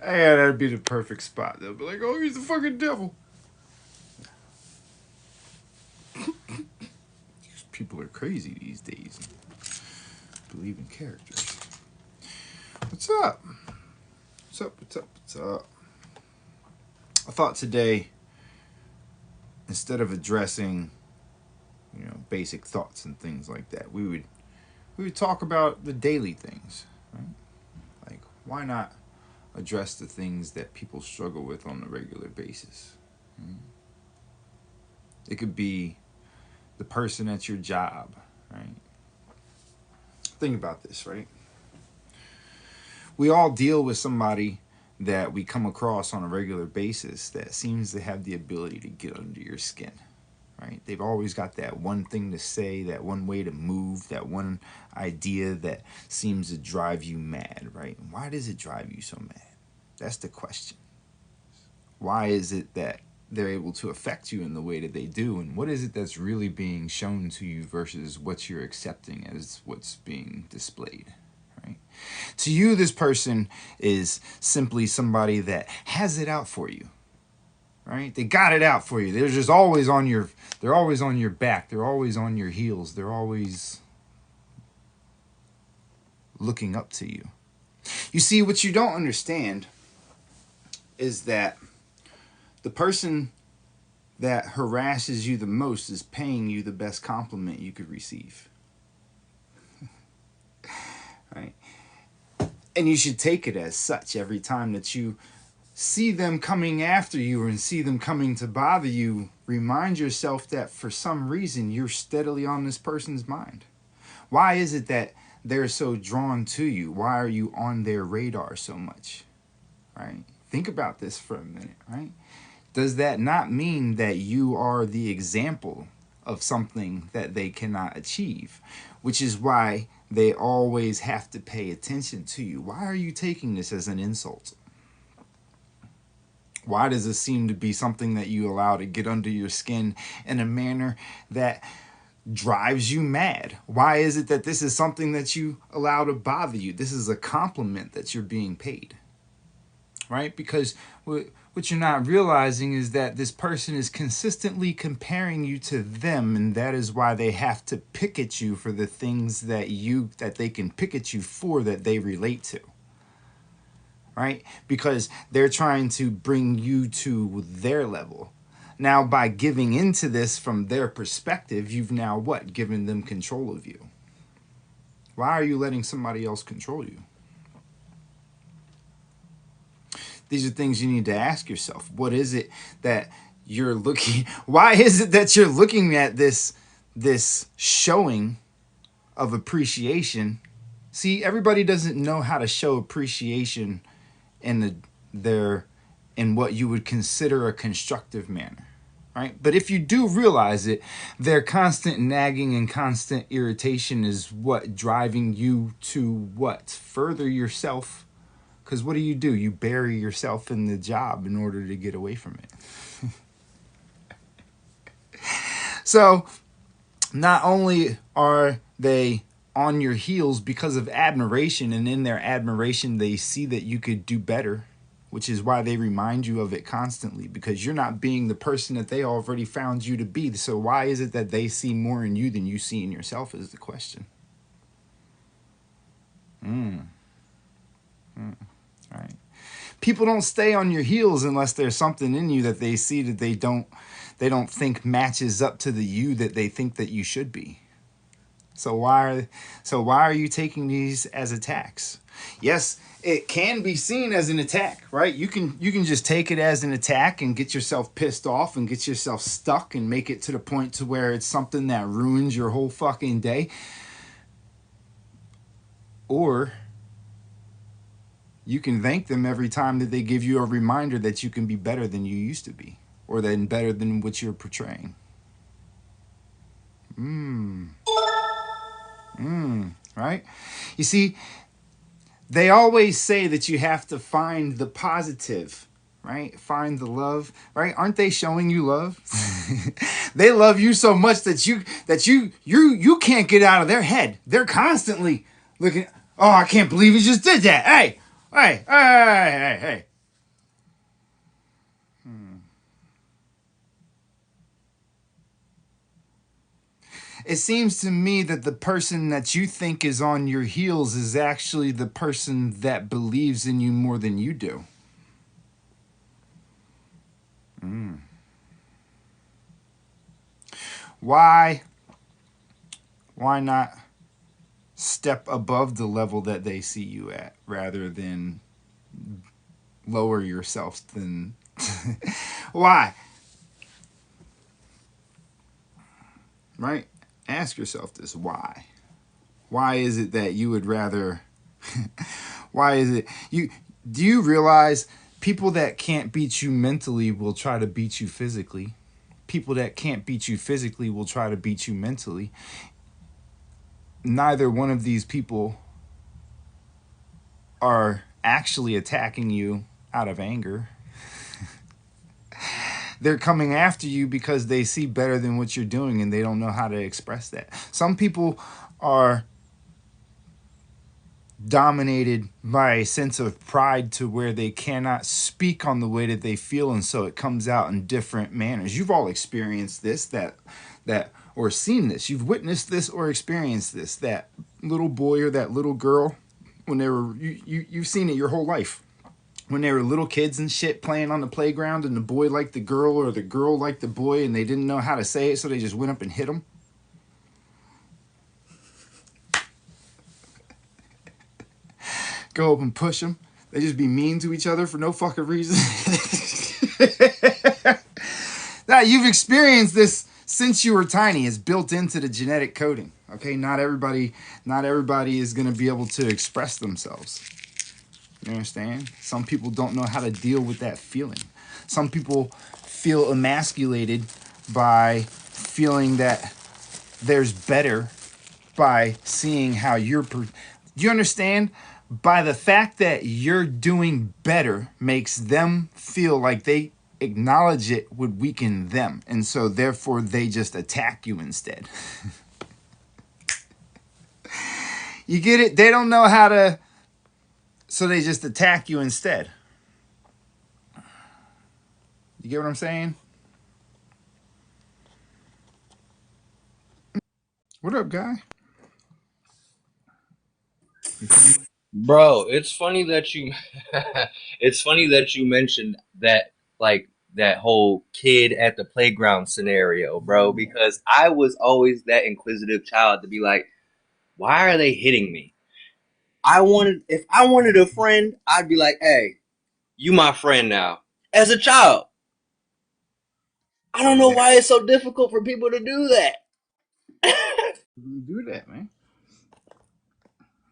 Yeah, that'd be the perfect spot. They'll be like, oh, he's the fucking devil. These people are crazy these days. Believe in characters. What's up? What's up? What's up? What's up? I thought today, instead of addressing, basic thoughts and things like that, we would talk about the daily things, right? Like, why not address the things that people struggle with on a regular basis? It could be the person at your job, right? Think about this, right? We all deal with somebody that we come across on a regular basis that seems to have the ability to get under your skin, right? They've always got that one thing to say, that one way to move, that one idea that seems to drive you mad, right? Why does it drive you so mad? That's the question. Why is it that they're able to affect you in the way that they do, and what is it that's really being shown to you versus what you're accepting as what's being displayed, right? To you, this person is simply somebody that has it out for you, right? They got it out for you. They're just always on your back. They're always on your heels. They're always looking up to you. You see, what you don't understand is that the person that harasses you the most is paying you the best compliment you could receive. Right? And you should take it as such every time that you see them coming after you and see them coming to bother you. Remind yourself that for some reason you're steadily on this person's mind. Why is it that they're so drawn to you? Why are you on their radar so much? Right? Think about this for a minute, right? Does that not mean that you are the example of something that they cannot achieve? Which is why they always have to pay attention to you. Why are you taking this as an insult? Why does this seem to be something that you allow to get under your skin in a manner that drives you mad? Why is it that this is something that you allow to bother you? This is a compliment that you're being paid, right? Because what you're not realizing is that this person is consistently comparing you to them, and that is why they have to pick at you for the things that they can pick at you for, that they relate to. Right? Because they're trying to bring you to their level. Now, by giving into this from their perspective, you've now what? Given them control of you. Why are you letting somebody else control you? These are things you need to ask yourself. What is it that you're looking? Why is it that you're looking at this showing of appreciation? See, everybody doesn't know how to show appreciation in what you would consider a constructive manner, right? But if you do realize it, their constant nagging and constant irritation is what driving you to what? Further yourself. Because what do? You bury yourself in the job in order to get away from it. So not only are they on your heels because of admiration, and in their admiration they see that you could do better, which is why they remind you of it constantly, because you're not being the person that they already found you to be. So why is it that they see more in you than you see in yourself is the question. Right. People don't stay on your heels unless there's something in you that they see that they don't think matches up to the you that they think that you should be. So why are you taking these as attacks? Yes, it can be seen as an attack, right? You can just take it as an attack and get yourself pissed off and get yourself stuck and make it to the point to where it's something that ruins your whole fucking day. Or you can thank them every time that they give you a reminder that you can be better than you used to be, or then better than what you're portraying. Right? You see, they always say that you have to find the positive, right? Find the love, right? Aren't they showing you love? They love you so much that you can't get out of their head. They're constantly looking, oh, I can't believe he just did that. Hey, hey, hey, hey, hey. It seems to me that the person that you think is on your heels is actually the person that believes in you more than you do. Why? Why not step above the level that they see you at rather than lower yourself than why? Right? Ask yourself this. Why is it that you would rather why is it you do you realize people that can't beat you mentally will try to beat you physically? People that can't beat you physically will try to beat you mentally. Neither one of these people are actually attacking you out of anger. They're coming after you because they see better than what you're doing and they don't know how to express that. Some people are dominated by a sense of pride to where they cannot speak on the way that they feel, and so it comes out in different manners. You've all experienced this, that or seen this. You've witnessed this or experienced this. That little boy or that little girl, when they were you've seen it your whole life. When they were little kids and shit playing on the playground, and the boy liked the girl or the girl liked the boy, and they didn't know how to say it, so they just went up and hit him. Go up and push them. They just be mean to each other for no fucking reason. Now, you've experienced this since you were tiny. It's built into the genetic coding. Okay, not everybody is going to be able to express themselves. You understand? Some people don't know how to deal with that feeling. Some people feel emasculated by feeling that there's better by seeing how you're. Do you understand? By the fact that you're doing better makes them feel like they acknowledge it would weaken them. And so therefore they just attack you instead. You get it? They don't know how to, so they just attack you instead. You get what I'm saying? What up, guy? Bro, it's funny that you it's funny that you mentioned that like that whole kid at the playground scenario, bro, because I was always that inquisitive child to be like, why are they hitting me? If I wanted a friend, I'd be like, "Hey, you my friend now." As a child, I don't know Yeah. why it's so difficult for people to do that. Do that, man.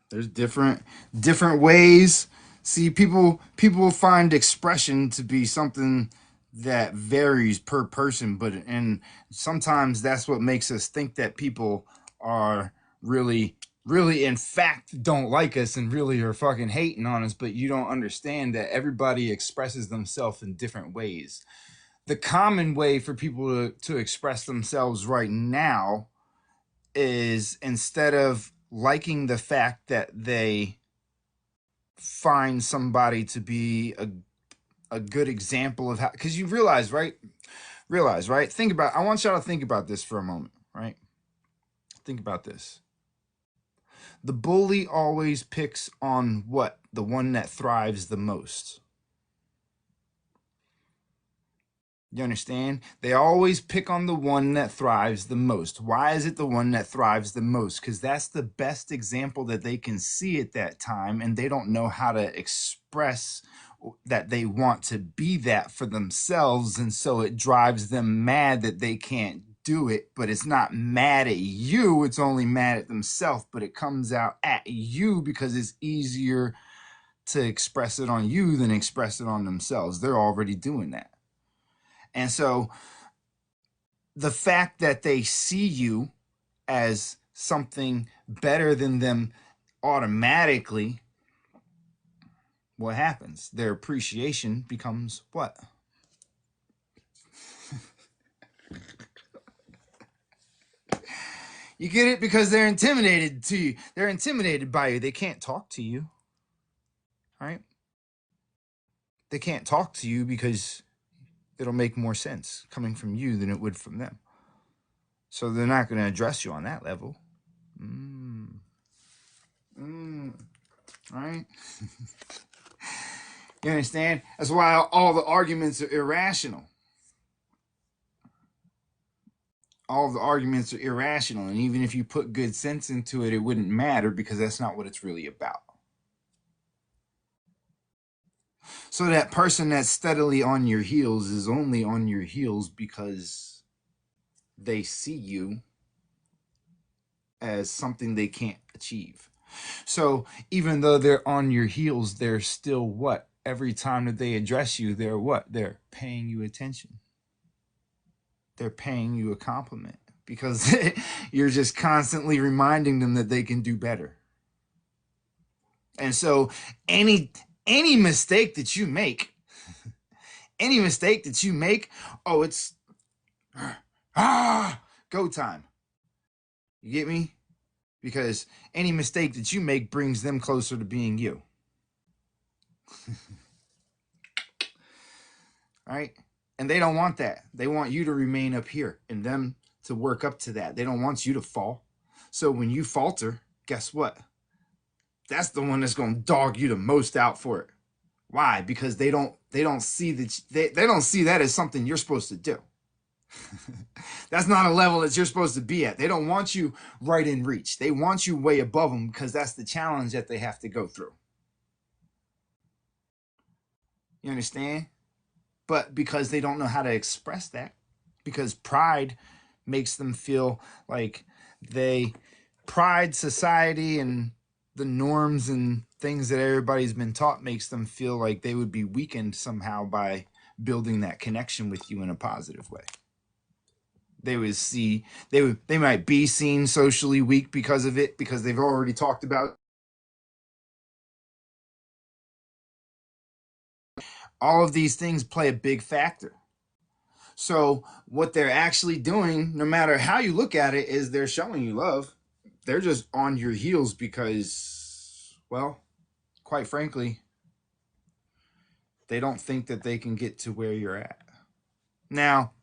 There's different ways. See, people find expression to be something that varies per person, but and sometimes that's what makes us think that people are really in fact don't like us and really are fucking hating on us, but you don't understand that everybody expresses themselves in different ways. The common way for people to express themselves right now is, instead of liking the fact that they find somebody to be a good example of how, because you realize right, think about, I want y'all to think about this for a moment, right? Think about this. The bully always picks on what? The one that thrives the most. You understand? They always pick on the one that thrives the most. Why is it the one that thrives the most? Because that's the best example that they can see at that time, and they don't know how to express that they want to be that for themselves. And so it drives them mad that they can't do it, but it's not mad at you, it's only mad at themselves, but it comes out at you because it's easier to express it on you than express it on themselves. They're already doing that. And so the fact that they see you as something better than them, automatically, what happens? Their appreciation becomes what? You get it? Because they're intimidated to you. They're intimidated by you. They can't talk to you, right? They can't talk to you because it'll make more sense coming from you than it would from them. So they're not going to address you on that level. Mm. Right? You understand? That's why all the arguments are irrational. All of the arguments are irrational. And even if you put good sense into it, it wouldn't matter because that's not what it's really about. So that person that's steadily on your heels is only on your heels because they see you as something they can't achieve. So even though they're on your heels, they're still what? Every time that they address you, they're what? They're paying you attention. They're paying you a compliment because you're just constantly reminding them that they can do better. And so any mistake that you make, oh, it's go time. You get me? Because any mistake that you make brings them closer to being you. Right? And they don't want that. They want you to remain up here and them to work up to that. They don't want you to fall. So when you falter, guess what? That's the one that's going to dog you the most out for it. Why? Because they don't see that they don't see that as something you're supposed to do. That's not a level that you're supposed to be at. They don't want you right in reach. They want you way above them because that's the challenge that they have to go through. You understand? But because they don't know how to express that, because pride makes them feel like pride, society, and the norms and things that everybody's been taught makes them feel like they would be weakened somehow by building that connection with you in a positive way. They might be seen socially weak because of it, because they've already talked about all of these things play a big factor. So what they're actually doing, no matter how you look at it, is they're showing you love. They're just on your heels because, well, quite frankly, they don't think that they can get to where you're at. Now,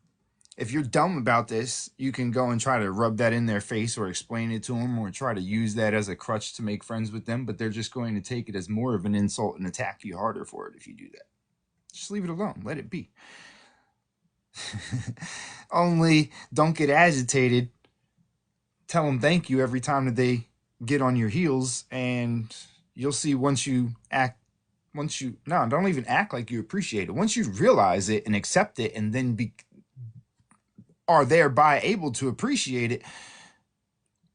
if you're dumb about this, you can go and try to rub that in their face or explain it to them or try to use that as a crutch to make friends with them, but they're just going to take it as more of an insult and attack you harder for it if you do that. Just leave it alone. Let it be. Only don't get agitated. Tell them thank you every time that they get on your heels, and you'll see once you don't even act like you appreciate it. Once you realize it and accept it and then are thereby able to appreciate it,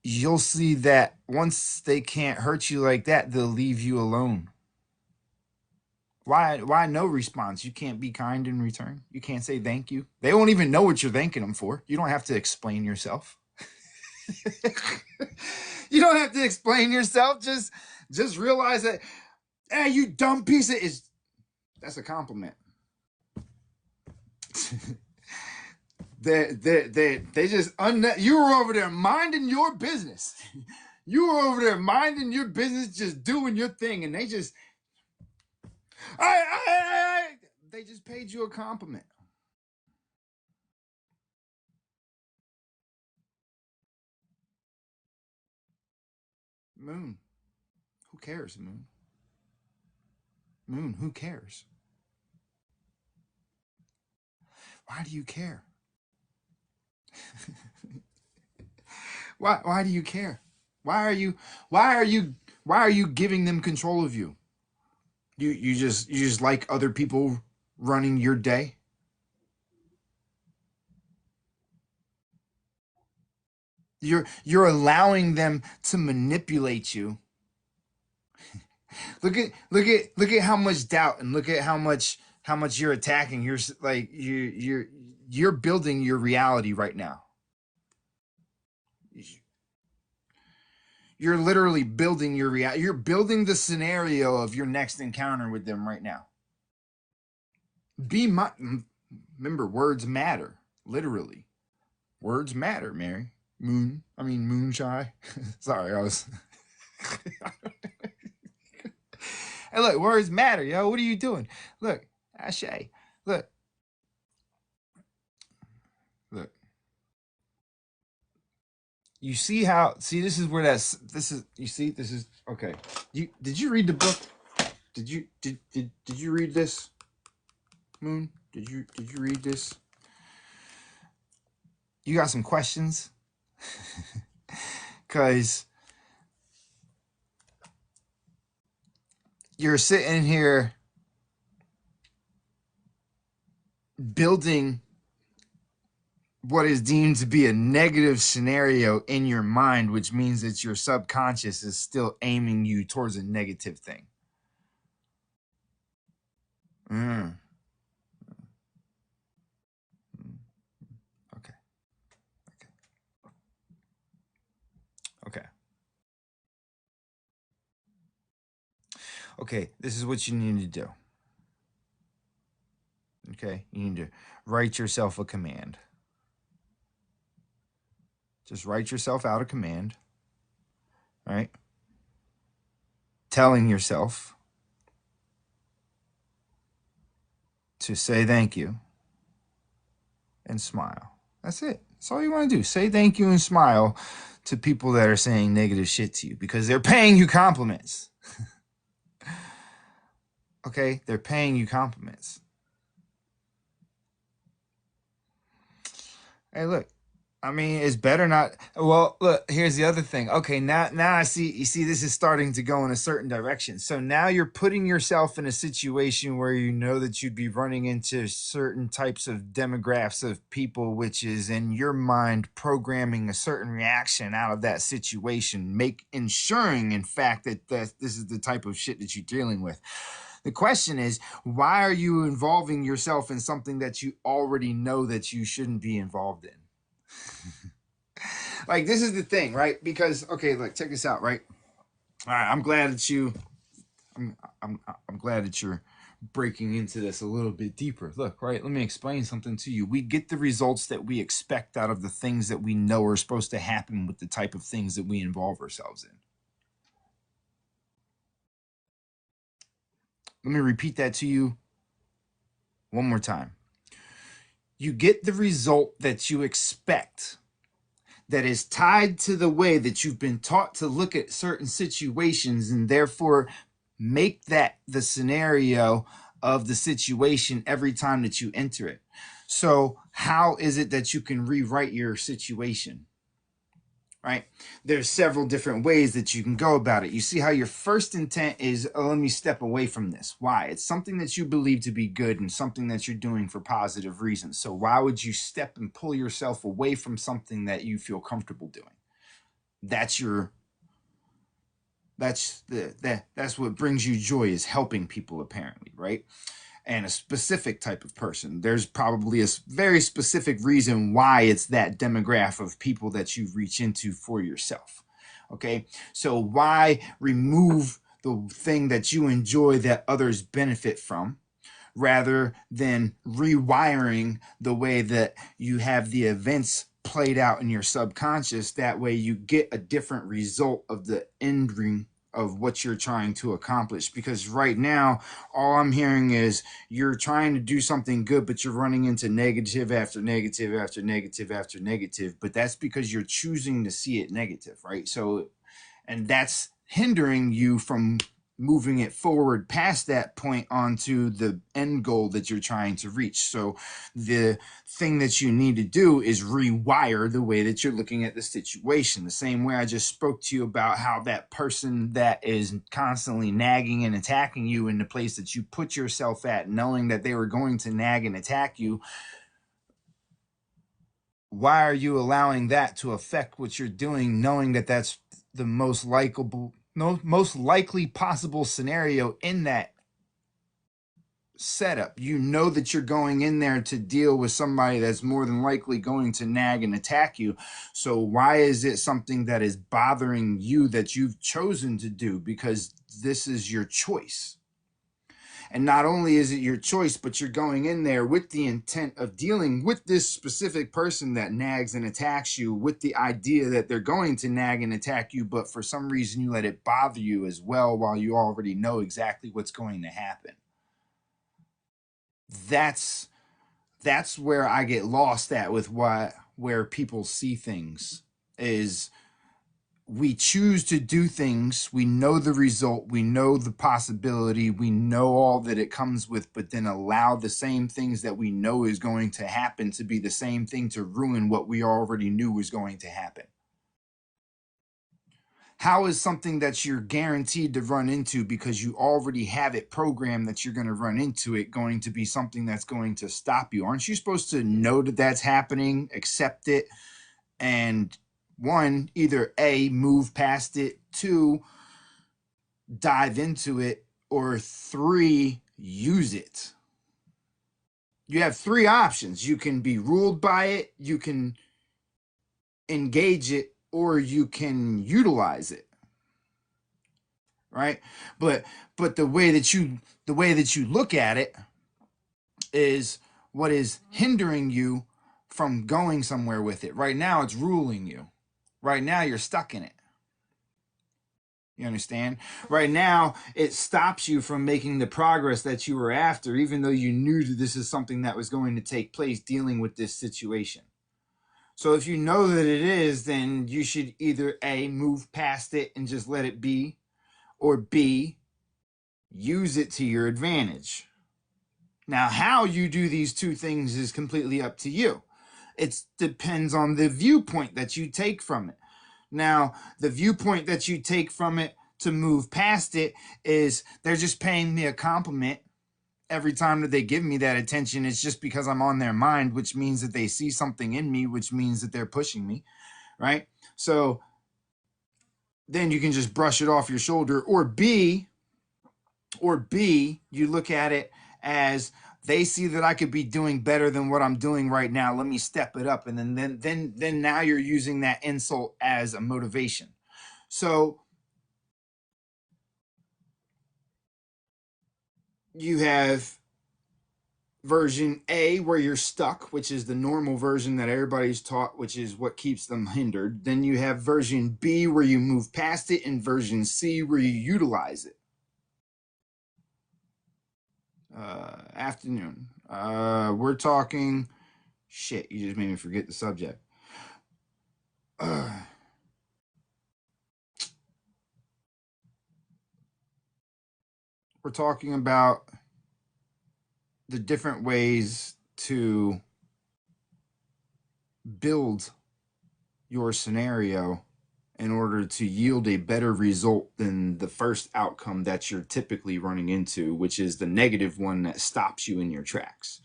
you'll see that once they can't hurt you like that, they'll leave you alone. Why no response? You can't be kind in return. You can't say thank you. They won't even know what you're thanking them for. You don't have to explain yourself. You don't have to explain yourself. Just realize that, hey, you dumb piece of is. That's a compliment. They just you were over there minding your business. You were over there minding your business, just doing your thing, and they just they just paid you a compliment. Moon, who cares, Moon? Moon, who cares? Why do you care? Why do you care? Why are you why are you why are you giving them control of you? You just like other people running your day? You're allowing them to manipulate you. Look at how much doubt, and look at how much you're attacking. You're like you're building your reality right now. You're literally building your reality. You're building the scenario of your next encounter with them right now. Remember, words matter. Literally, words matter, Mary. Moonshine. Sorry, I was. Hey, look, words matter, yo. What are you doing? Look, Ashay. Look, look. You see how? See, this is where that's. This is. You see, this is okay. Did you read the book? Did you read this, Moon? Did you read this? You got some questions? Cause you're sitting here building what is deemed to be a negative scenario in your mind, which means that your subconscious is still aiming you towards a negative thing. Mm. Okay. Okay. Okay. Okay. This is what you need to do. Okay. You need to write yourself a command. Just write yourself out a command, right? Telling yourself to say thank you and smile. That's it. That's all you want to do. Say thank you and smile to people that are saying negative shit to you because they're paying you compliments. Okay? They're paying you compliments. Hey, look. I mean, it's better not. Well, look, here's the other thing. Okay, now I see. You see, this is starting to go in a certain direction. So now you're putting yourself in a situation where you know that you'd be running into certain types of demographics of people, which is in your mind programming a certain reaction out of that situation, ensuring, in fact, that this is the type of shit that you're dealing with. The question is, why are you involving yourself in something that you already know that you shouldn't be involved in? Like, this is the thing, right? Because, okay, look, check this out, right? All right, I'm glad that I'm glad that you're breaking into this a little bit deeper. Look, right, let me explain something to you. We get the results that we expect out of the things that we know are supposed to happen with the type of things that we involve ourselves in. Let me repeat that to you one more time. You get the result that you expect that is tied to the way that you've been taught to look at certain situations and therefore make that the scenario of the situation every time that you enter it. So, how is it that you can rewrite your situation? Right? There's several different ways that you can go about it. You see how your first intent is, oh, let me step away from this. Why? It's something that you believe to be good and something that you're doing for positive reasons. So why would you step and pull yourself away from something that you feel comfortable doing? That's your that's what brings you joy, is helping people, apparently, right? And a specific type of person. There's probably a very specific reason why it's that demographic of people that you reach into for yourself. Okay, so why remove the thing that you enjoy that others benefit from, rather than rewiring the way that you have the events played out in your subconscious? That way you get a different result of the end ring of what you're trying to accomplish. Because right now all I'm hearing is you're trying to do something good, but you're running into negative after negative after negative after negative. But that's because you're choosing to see it negative, right? So, and that's hindering you from moving it forward past that point onto the end goal that you're trying to reach. So the thing that you need to do is rewire the way that you're looking at the situation. The same way I just spoke to you about how that person that is constantly nagging and attacking you in the place that you put yourself at, knowing that they were going to nag and attack you, why are you allowing that to affect what you're doing, knowing that that's the most likable, no, most likely possible scenario in that setup? You know that you're going in there to deal with somebody that's more than likely going to nag and attack you. So why is it something that is bothering you that you've chosen to do? Because this is your choice. And not only is it your choice, but you're going in there with the intent of dealing with this specific person that nags and attacks you, with the idea that they're going to nag and attack you, but for some reason you let it bother you as well, while you already know exactly what's going to happen. That's where I get lost at with where people see things is, we choose to do things, we know the result, we know the possibility, we know all that it comes with, but then allow the same things that we know is going to happen to be the same thing to ruin what we already knew was going to happen. How is something that you're guaranteed to run into because you already have it programmed that you're going to run into it going to be something that's going to stop you? Aren't you supposed to know that that's happening, accept it, and one, either A, move past it, two, dive into it, or three, use it? You have three options. You can be ruled by it, you can engage it, or you can utilize it. Right? But the way that you look at it is what is hindering you from going somewhere with it. Right now it's ruling you. Right now you're stuck in it. You understand? Right now, it stops you from making the progress that you were after, even though you knew that this is something that was going to take place dealing with this situation. So if you know that it is, then you should either A, move past it and just let it be, or B, use it to your advantage. Now, how you do these two things is completely up to you. It depends on the viewpoint that you take from it. Now, the viewpoint that you take from it to move past it is, they're just paying me a compliment. Every time that they give me that attention, it's just because I'm on their mind, which means that they see something in me, which means that they're pushing me, right? So then you can just brush it off your shoulder. Or B, you look at it as, they see that I could be doing better than what I'm doing right now. Let me step it up. And then now you're using that insult as a motivation. So you have version A, where you're stuck, which is the normal version that everybody's taught, which is what keeps them hindered. Then you have version B, where you move past it, and version C, where you utilize it. Afternoon. We're talking. Shit, you just made me forget the subject. We're talking about the different ways to build your scenario in order to yield a better result than the first outcome that you're typically running into, which is the negative one that stops you in your tracks.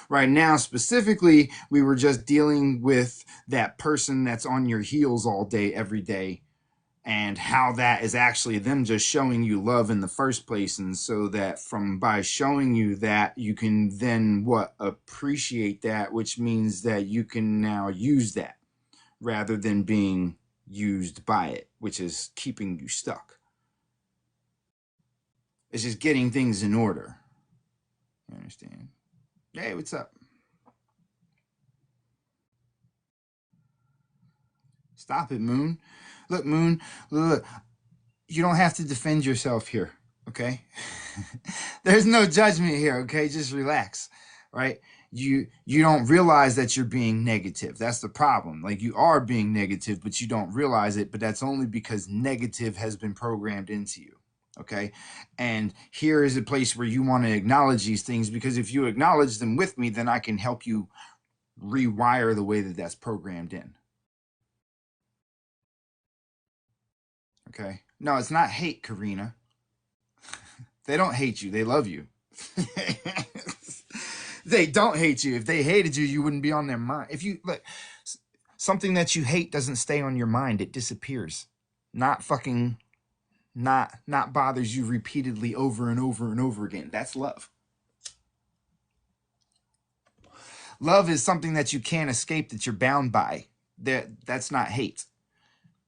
Right now, specifically, we were just dealing with that person that's on your heels all day, every day, and how that is actually them just showing you love in the first place. And so that by showing you that, you can then appreciate that, which means that you can now use that rather than being used by it, which is keeping you stuck. It's just getting things in order. You understand? Hey, what's up? Stop it, Moon. Look, Moon, look, you don't have to defend yourself here, okay? There's no judgment here, okay? Just relax, right? You don't realize that you're being negative. That's the problem. Like, you are being negative, but you don't realize it, but that's only because negative has been programmed into you. Okay. And here is a place where you want to acknowledge these things, because if you acknowledge them with me, then I can help you rewire the way that that's programmed in. Okay. No, it's not hate, Karina. They don't hate you. They love you. They don't hate you. If they hated you, you wouldn't be on their mind. If you look, something that you hate doesn't stay on your mind. It disappears. Not fucking not bothers you repeatedly over and over and over again. That's love. Love is something that you can't escape, that you're bound by. That's not hate.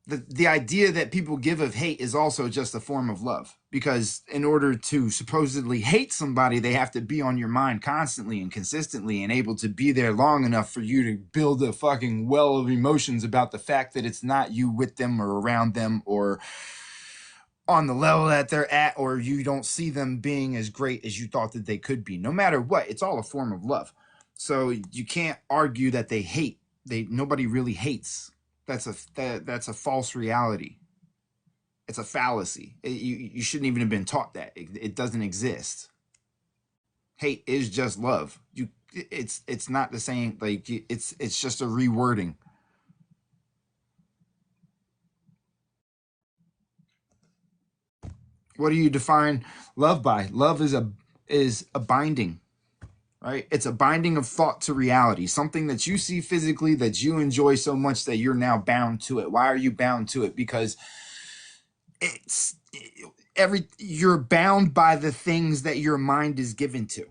the idea that people give of hate is also just a form of love, because in order to supposedly hate somebody, they have to be on your mind constantly and consistently and able to be there long enough for you to build a fucking well of emotions about the fact that it's not you with them or around them or on the level that they're at, or you don't see them being as great as you thought that they could be. No matter what, it's all a form of love. So you can't argue that they hate. Nobody really hates. That's a false reality. It's a fallacy. You shouldn't even have been taught that. It doesn't exist. Hate is just love. It's not the same. Like it's just a rewording. What do you define love by? Love is a binding, right? It's a binding of thought to reality, something that you see physically that you enjoy so much that you're now bound to it. Why are you bound to it? Because it's you're bound by the things that your mind is given to.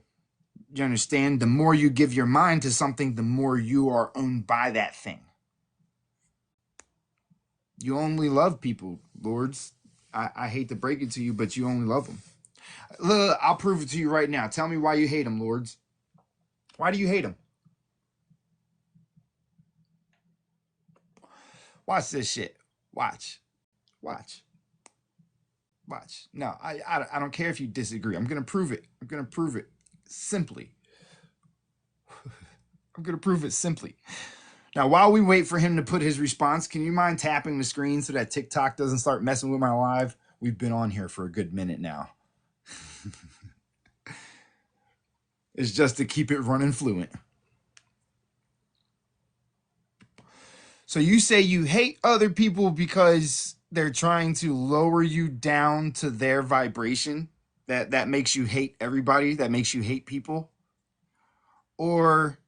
You understand? The more you give your mind to something, the more you are owned by that thing. You only love people, lords. I hate to break it to you, but you only love them. Look, I'll prove it to you right now. Tell me why you hate them, lords. Why do you hate them? Watch this shit. Watch. Watch. Watch. No, I don't care if you disagree. I'm going to prove it. I'm going to prove it simply. I'm going to prove it simply. Now, while we wait for him to put his response, can you mind tapping the screen so that TikTok doesn't start messing with my live? We've been on here for a good minute now. It's just to keep it running fluent. So you say you hate other people because they're trying to lower you down to their vibration? That makes you hate everybody? That makes you hate people? Or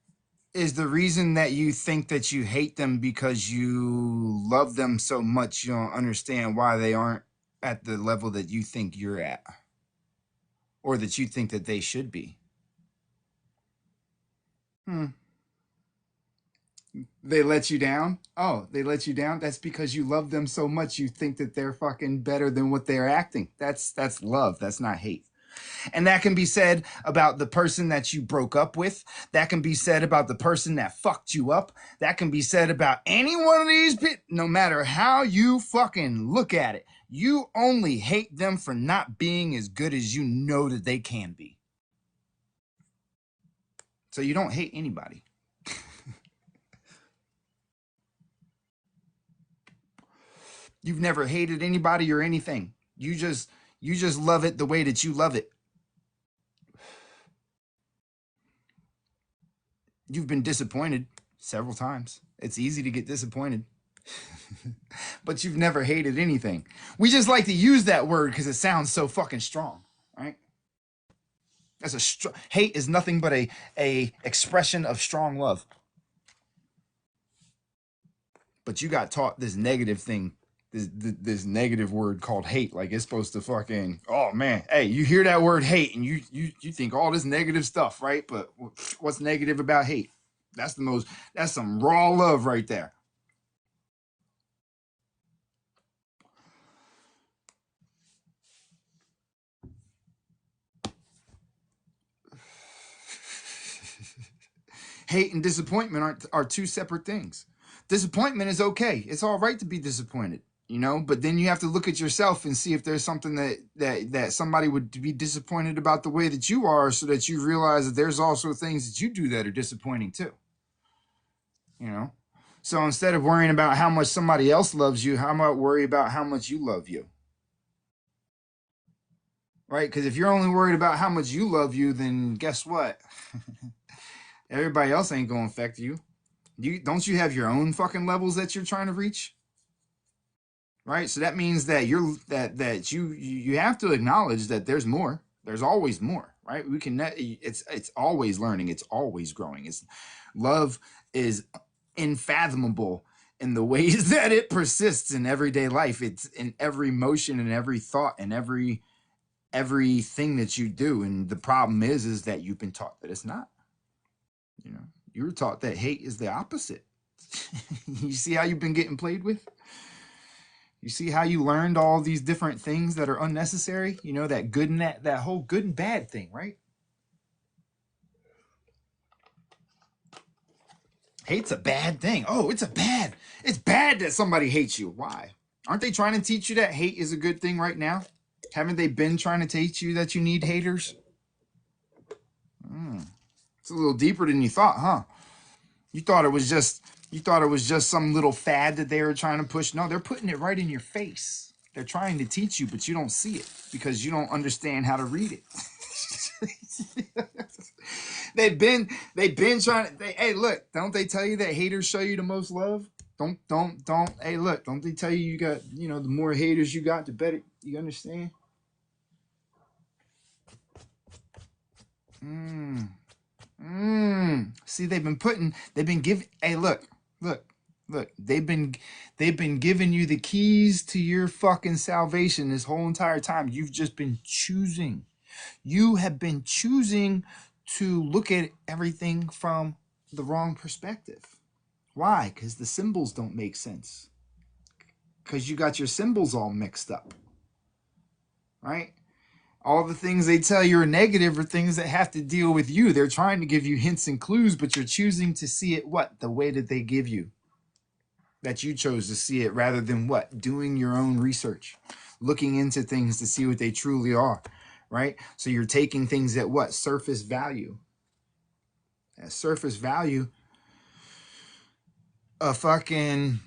is the reason that you think that you hate them because you love them so much you don't understand why they aren't at the level that you think you're at, or that you think that they should be? Hmm. They let you down? Oh, they let you down? That's because you love them so much you think that they're fucking better than what they're acting. That's love. That's not hate. And that can be said about the person that you broke up with. That can be said about the person that fucked you up. That can be said about any one of these people. No matter how you fucking look at it, you only hate them for not being as good as you know that they can be. So you don't hate anybody. You've never hated anybody or anything. You just love it the way that you love it. You've been disappointed several times. It's easy to get disappointed. But you've never hated anything. We just like to use that word because it sounds so fucking strong, right? Hate is nothing but a expression of strong love. But you got taught this negative thing, this negative word called hate. Like it's supposed to fucking, oh man, hey, you hear that word hate and you think all this negative stuff, right? But what's negative about hate? That's some raw love right there. Hate and disappointment are two separate things. Disappointment is okay. It's all right to be disappointed, but then you have to look at yourself and see if there's something that somebody would be disappointed about the way that you are, so that you realize that there's also things that you do that are disappointing too. You know? So instead of worrying about how much somebody else loves you, how about worry about how much you love you? Right? Because if you're only worried about how much you love you, then guess what? Everybody else ain't gonna affect you. Don't you have your own fucking levels that you're trying to reach? Right? So that means that you have to acknowledge that there's more. There's always more, right? It's always learning, it's always growing. It's love is unfathomable in the ways that it persists in everyday life. It's in every motion and every thought and everything that you do. And the problem is that you've been taught that it's not. You were taught that hate is the opposite. You see how you've been getting played with? You see how you learned all these different things that are unnecessary? You know, that good and that whole good and bad thing, right? Hate's a bad thing. Oh, it's bad that somebody hates you. Why? Aren't they trying to teach you that hate is a good thing right now? Haven't they been trying to teach you that you need haters? It's a little deeper than you thought, huh? You thought it was just some little fad that they were trying to push. No, they're putting it right in your face. They're trying to teach you, but you don't see it because you don't understand how to read it. they've been trying to. Hey, look! Don't they tell you that haters show you the most love? Don't. Hey, look! Don't they tell you you got the more haters you got, the better. You understand? See, they've been giving. Hey, look. They've been giving you the keys to your fucking salvation this whole entire time. You've just been choosing. You have been choosing to look at everything from the wrong perspective. Why? Because the symbols don't make sense. Because you got your symbols all mixed up. Right? All the things they tell you are negative are things that have to deal with you. They're trying to give you hints and clues, but you're choosing to see it what? The way that they give you. That you chose to see it rather than what? Doing your own research. Looking into things to see what they truly are. Right? So you're taking things at what? Surface value. At surface value, a fucking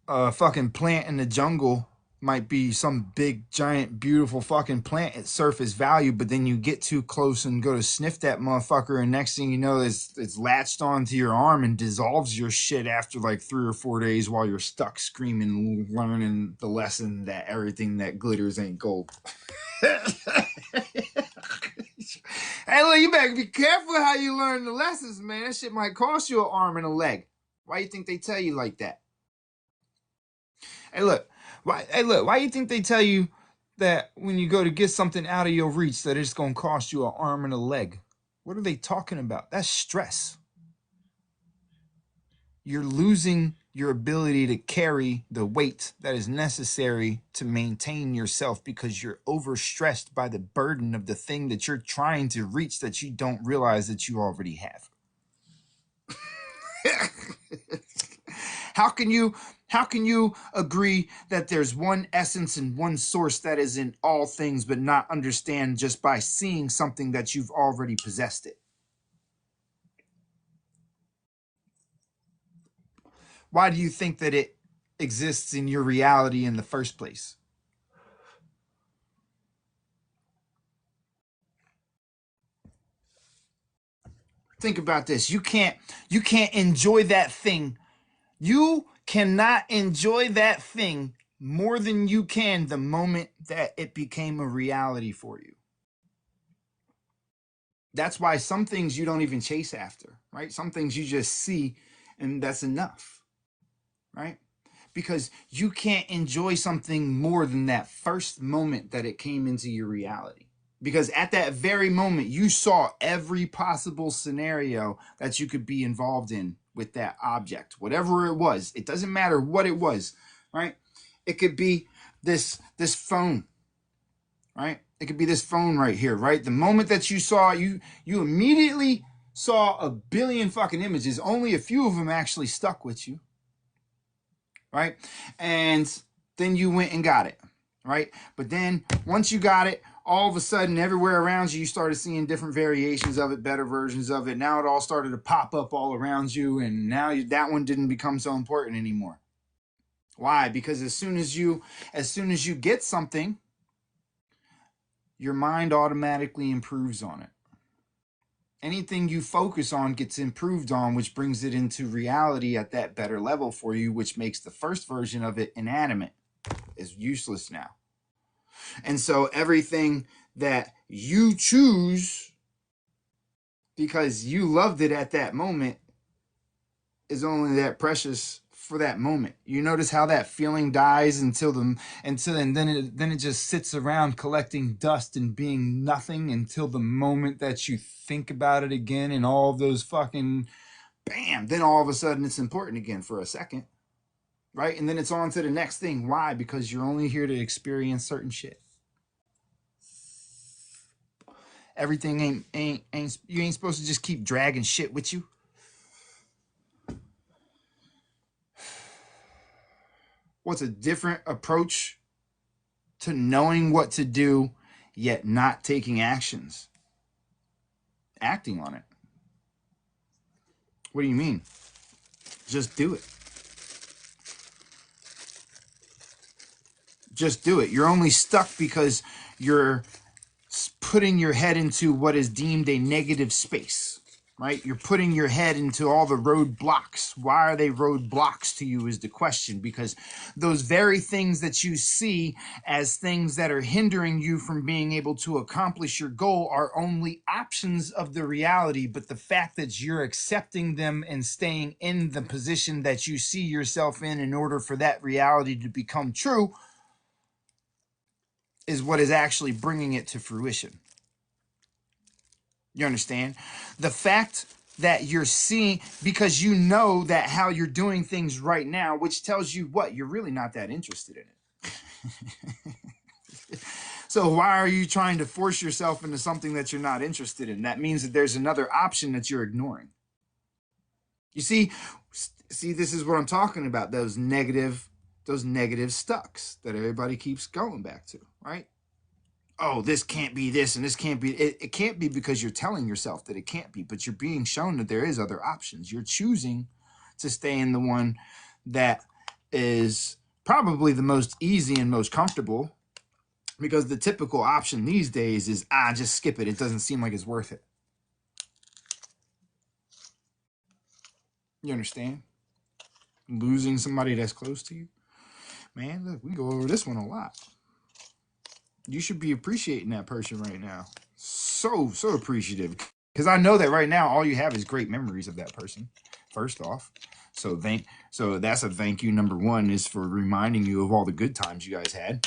plant in the jungle might be some big giant beautiful fucking plant at surface value, but then you get too close and go to sniff that motherfucker, and next thing you know it's latched onto your arm and dissolves your shit after like 3 or 4 days while you're stuck screaming, learning the lesson that everything that glitters ain't gold. Hey, look, you better be careful how you learn the lessons, man. That shit might cost you an arm and a leg. Why you think they tell you like that? Hey, look. Why you think they tell you that when you go to get something out of your reach that it's going to cost you an arm and a leg? What are they talking about? That's stress. You're losing your ability to carry the weight that is necessary to maintain yourself because you're overstressed by the burden of the thing that you're trying to reach that you don't realize that you already have. How can you agree that there's one essence and one source that is in all things but not understand just by seeing something that you've already possessed it? Why do you think that it exists in your reality in the first place? Think about this. You can't enjoy that thing. You cannot enjoy that thing more than you can the moment that it became a reality for you. That's why some things you don't even chase after, right? Some things you just see and that's enough, right? Because you can't enjoy something more than that first moment that it came into your reality. Because at that very moment, you saw every possible scenario that you could be involved in with that object, whatever it was. It doesn't matter what it was, right? It could be this phone, right? It could be this phone right here, right? The moment that you saw, you immediately saw a billion fucking images. Only a few of them actually stuck with you, right? And then you went and got it, right? But then once you got it, all of a sudden everywhere around you, you started seeing different variations of it, better versions of it. Now it all started to pop up all around you, and now that one didn't become so important anymore. Why? Because as soon as you get something, your mind automatically improves on it. Anything you focus on gets improved on, which brings it into reality at that better level for you, which makes the first version of it inanimate, is useless now. And so everything that you choose because you loved it at that moment is only that precious for that moment. You notice how that feeling dies and then it just sits around collecting dust and being nothing until the moment that you think about it again, and all of those fucking bam, then all of a sudden it's important again for a second. right? And then it's on to the next thing. Why? Because you're only here to experience certain shit. Everything ain't you ain't supposed to just keep dragging shit with you. What's a different approach to knowing what to do yet not taking actions? Acting on it. What do you mean? Just do it. Just do it. You're only stuck because you're putting your head into what is deemed a negative space, right? You're putting your head into all the roadblocks. Why are they roadblocks to you is the question, because those very things that you see as things that are hindering you from being able to accomplish your goal are only options of the reality. But the fact that you're accepting them and staying in the position that you see yourself in order for that reality to become true is what is actually bringing it to fruition. You understand? The fact that you're seeing, because you know that how you're doing things right now, which tells you what? You're really not that interested in it. So why are you trying to force yourself into something that you're not interested in? That means that there's another option that you're ignoring. You see, this is what I'm talking about, those negative stucks that everybody keeps going back to, right? Oh, this can't be this and this can't be it can't be because you're telling yourself that it can't be, but you're being shown that there is other options. You're choosing to stay in the one that is probably the most easy and most comfortable, because the typical option these days is just skip it. It doesn't seem like it's worth it. You understand? Losing somebody that's close to you. Man, look, we go over this one a lot. You should be appreciating that person right now. So appreciative, because I know that right now all you have is great memories of that person. First off, so that's a thank you. Number one is for reminding you of all the good times you guys had.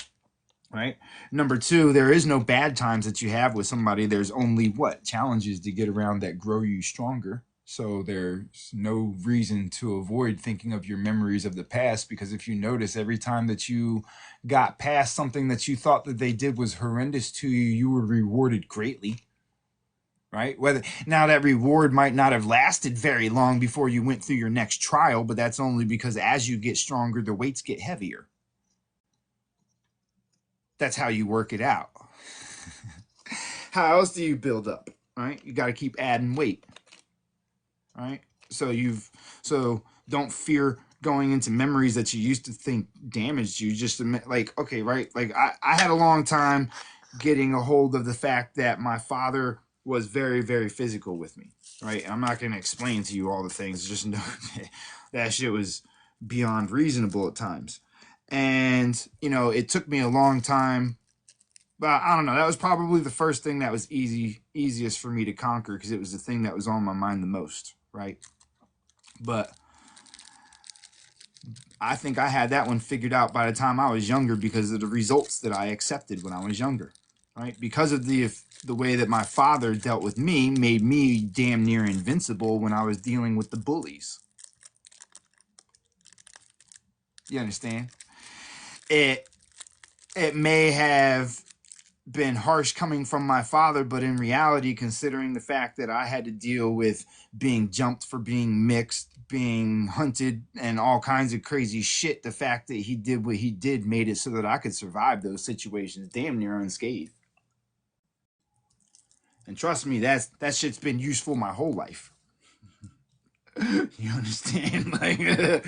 Right. Number two, there is no bad times that you have with somebody. There's only what challenges to get around that grow you stronger. So there's no reason to avoid thinking of your memories of the past, because if you notice, every time that you got past something that you thought that they did was horrendous to you, you were rewarded greatly. Right? Whether now that reward might not have lasted very long before you went through your next trial, but that's only because as you get stronger, the weights get heavier. That's how you work it out. How else do you build up? Right? You got to keep adding weight. Right? So don't fear going into memories that you used to think damaged you. Just like, okay, right? Like I had a long time getting a hold of the fact that my father was very, very physical with me. Right? I'm not going to explain to you all the things. Just know that shit was beyond reasonable at times. And, it took me a long time, but I don't know. That was probably the first thing that was easiest for me to conquer, because it was the thing that was on my mind the most, right? But I think I had that one figured out by the time I was younger, because of the results that I accepted when I was younger, right? Because of the way that my father dealt with me made me damn near invincible when I was dealing with the bullies. You understand? It it may have been harsh coming from my father, but in reality, considering the fact that I had to deal with being jumped for being mixed, being hunted, and all kinds of crazy shit, the fact that he did what he did made it so that I could survive those situations damn near unscathed. And trust me, that shit's been useful my whole life. You understand? That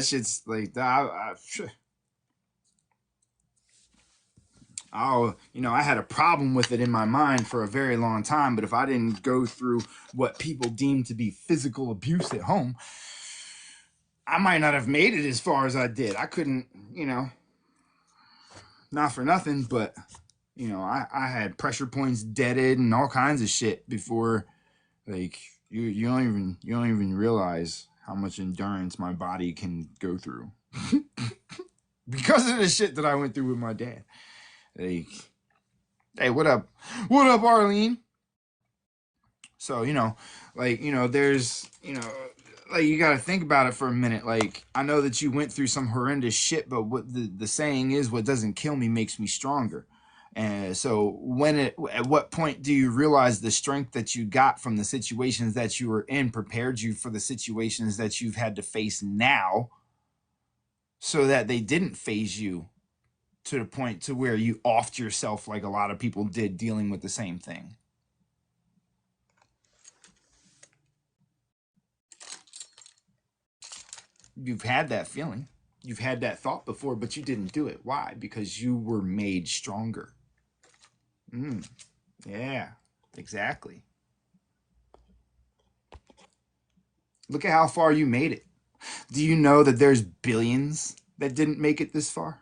shit's like I had a problem with it in my mind for a very long time. But if I didn't go through what people deem to be physical abuse at home, I might not have made it as far as I did. I couldn't, not for nothing, but I had pressure points deaded and all kinds of shit before. Like you don't even realize how much endurance my body can go through because of the shit that I went through with my dad. Like, hey, what up, Arlene? So there's like you got to think about it for a minute. Like, I know that you went through some horrendous shit, but what the saying is, what doesn't kill me makes me stronger. And so at what point do you realize the strength that you got from the situations that you were in prepared you for the situations that you've had to face now, so that they didn't phase you to the point to where you offed yourself like a lot of people did dealing with the same thing. You've had that feeling. You've had that thought before, but you didn't do it. Why? Because you were made stronger. Yeah, exactly. Look at how far you made it. Do you know that there's billions that didn't make it this far?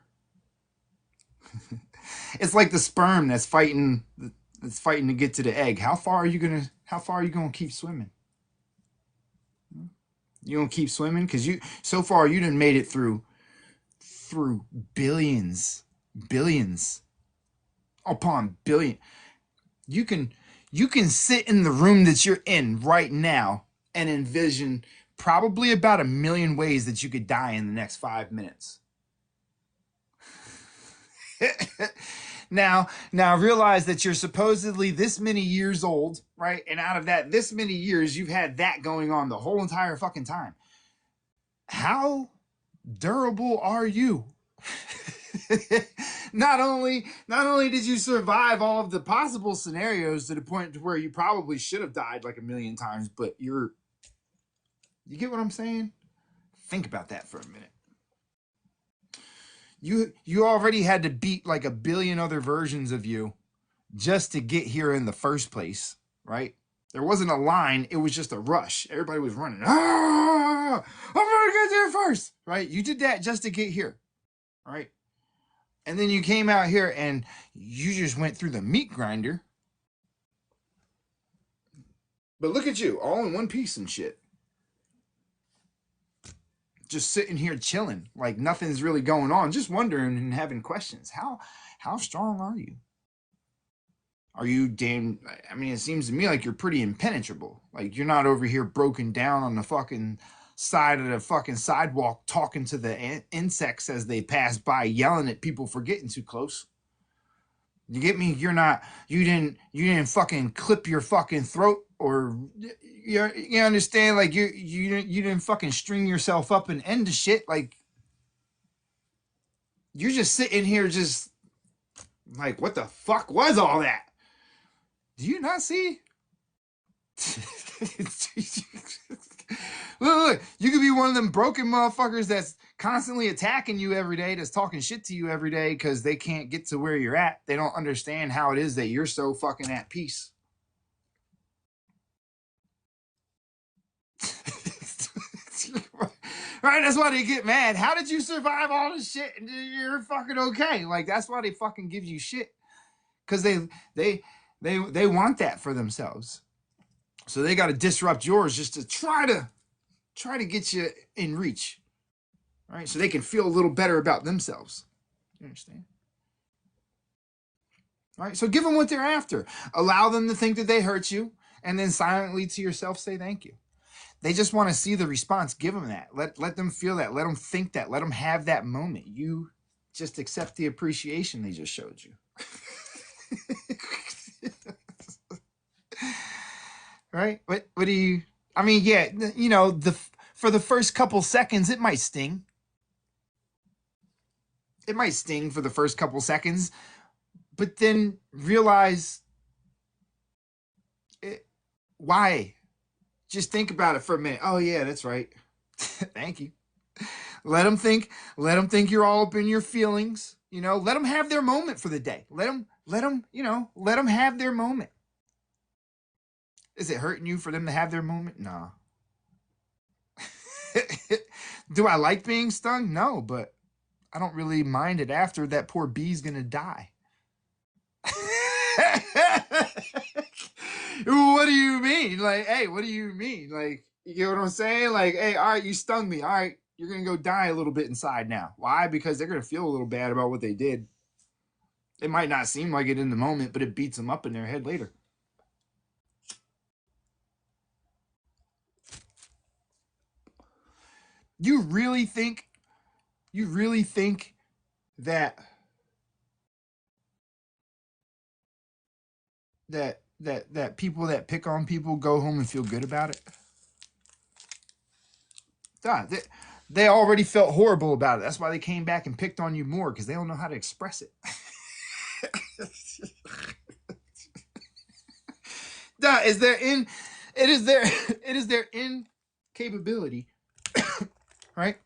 It's like the sperm that's fighting to get to the egg. How far are you gonna keep swimming? You gonna keep swimming? Because so far you done made it through billions upon billion. You can sit in the room that you're in right now and envision probably about 1,000,000 ways that you could die in the next 5 minutes. Now realize that you're supposedly this many years old, right? And out of that this many years, you've had that going on the whole entire fucking time. How durable are you? not only did you survive all of the possible scenarios to the point to where you probably should have died like 1,000,000 times, but you get what I'm saying? Think about that for a minute. You already had to beat like 1 billion other versions of you just to get here in the first place, right? There wasn't a line, it was just a rush. Everybody was running. I'm gonna get there first, right? You did that just to get here, right? And then you came out here and you just went through the meat grinder. But look at you, all in one piece and shit. Just sitting here chilling, like nothing's really going on, just wondering and having questions. How strong are you? Are you damn? I mean, it seems to me like you're pretty impenetrable. Like you're not over here broken down on the fucking side of the fucking sidewalk talking to the insects as they pass by, yelling at people for getting too close. You get me? You're not. You didn't fucking clip your fucking throat, or you understand? Like you didn't fucking string yourself up and end the shit. Like you're just sitting here, just like, what the fuck was all that? Do you not see? Look, you could be one of them broken motherfuckers that's constantly attacking you every day, that's talking shit to you every day because they can't get to where you're at. They don't understand how it is that you're so fucking at peace. Right? That's why they get mad. How did you survive all this shit and you're fucking okay? Like that's why they fucking give you shit. Because they want that for themselves. So they got to disrupt yours just to try to get you in reach. Right? So they can feel a little better about themselves. You understand? All right? So give them what they're after. Allow them to think that they hurt you, and then silently to yourself say thank you. They just want to see the response. Give them that. Let them feel that. Let them think that. Let them have that moment. You just accept the appreciation they just showed you. Right? What do you? I mean, yeah, for the first couple seconds, it might sting. It might sting for the first couple seconds, but then realize why. Just think about it for a minute. Oh yeah, that's right. Thank you. Let them think. Let them think you're all up in your feelings. Let them have their moment for the day. Let them have their moment. Is it hurting you for them to have their moment? Nah. Do I like being stung? No, but I don't really mind it after that poor bee's gonna die. What do you mean? Like, hey, what do you mean? Like, you get what I'm saying? Like, hey, all right, you stung me. All right, you're gonna go die a little bit inside now. Why? Because they're gonna feel a little bad about what they did. It might not seem like it in the moment, but it beats them up in their head later. You really think you really think that people that pick on people go home and feel good about it? God, they already felt horrible about it. That's why they came back and picked on you more, because they don't know how to express it. Duh, is there in it is their it is their incapability, right?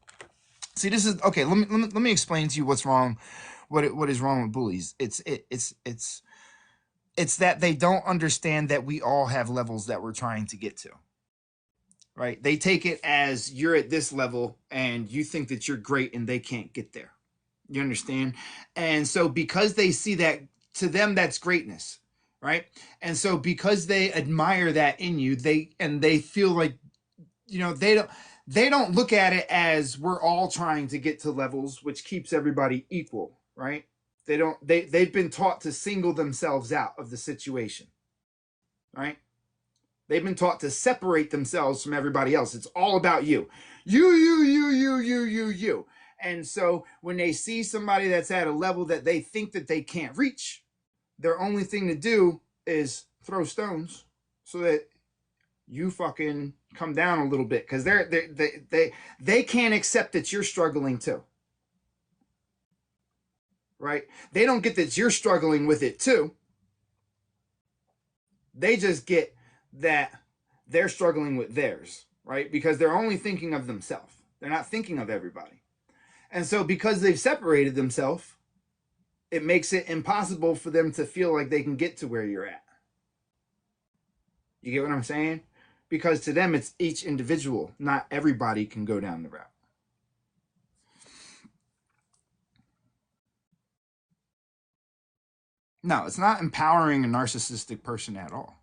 See, this is okay. Let me explain to you what's wrong, what is wrong with bullies. It's that they don't understand that we all have levels that we're trying to get to. Right? They take it as you're at this level and you think that you're great and they can't get there. You understand? And so because they see that, to them that's greatness, right? And so because they admire that in you, they feel like, they don't look at it as we're all trying to get to levels which keeps everybody equal, right? They've been taught to single themselves out of the situation, right? They've been taught to separate themselves from everybody else. It's all about you. You. And so when they see somebody that's at a level that they think that they can't reach, their only thing to do is throw stones so that you fucking come down a little bit, because they can't accept that you're struggling too. Right? They don't get that you're struggling with it too. They just get that they're struggling with theirs, right? Because they're only thinking of themselves. They're not thinking of everybody. And so because they've separated themselves, it makes it impossible for them to feel like they can get to where you're at. You get what I'm saying? Because to them, it's each individual. Not everybody can go down the route. No, it's not empowering a narcissistic person at all.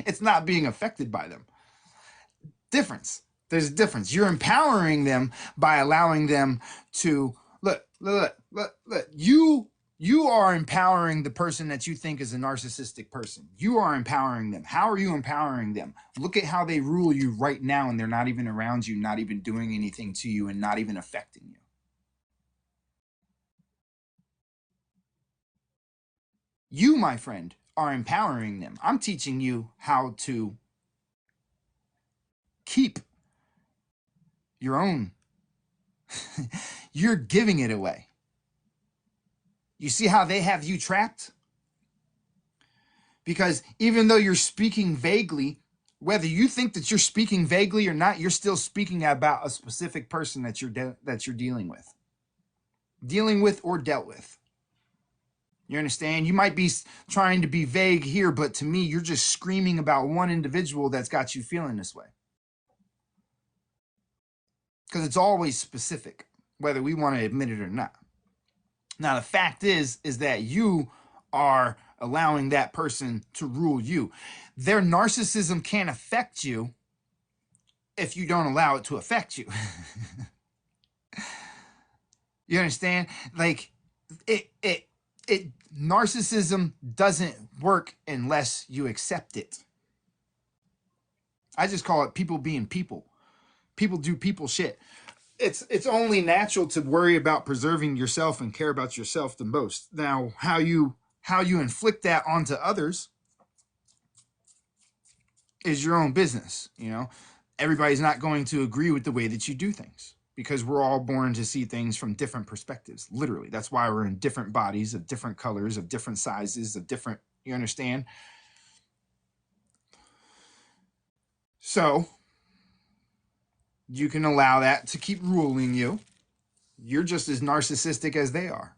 It's not being affected by them. Difference. There's a difference. You're empowering them by allowing them to look. You are empowering the person that you think is a narcissistic person. You are empowering them. How are you empowering them? Look at how they rule you right now, and they're not even around you, not even doing anything to you, and not even affecting you. You, my friend, are empowering them. I'm teaching you how to keep your own. You're giving it away. You see how they have you trapped? Because even though you're speaking vaguely, whether you think that you're speaking vaguely or not, you're still speaking about a specific person that you're dealing with or dealt with. You understand? You might be trying to be vague here, but to me, you're just screaming about one individual that's got you feeling this way. Because it's always specific, whether we want to admit it or not. Now, the fact is that you are allowing that person to rule you. Their narcissism can't affect you if you don't allow it to affect you. You understand? Like it narcissism doesn't work unless you accept it. I just call it people being people. People do people shit. It's only natural to worry about preserving yourself and care about yourself the most. Now, how you inflict that onto others is your own business. Everybody's not going to agree with the way that you do things, because we're all born to see things from different perspectives. Literally, that's why we're in different bodies of different colors, of different sizes, of different. You understand? So you can allow that to keep ruling you. You're just as narcissistic as they are.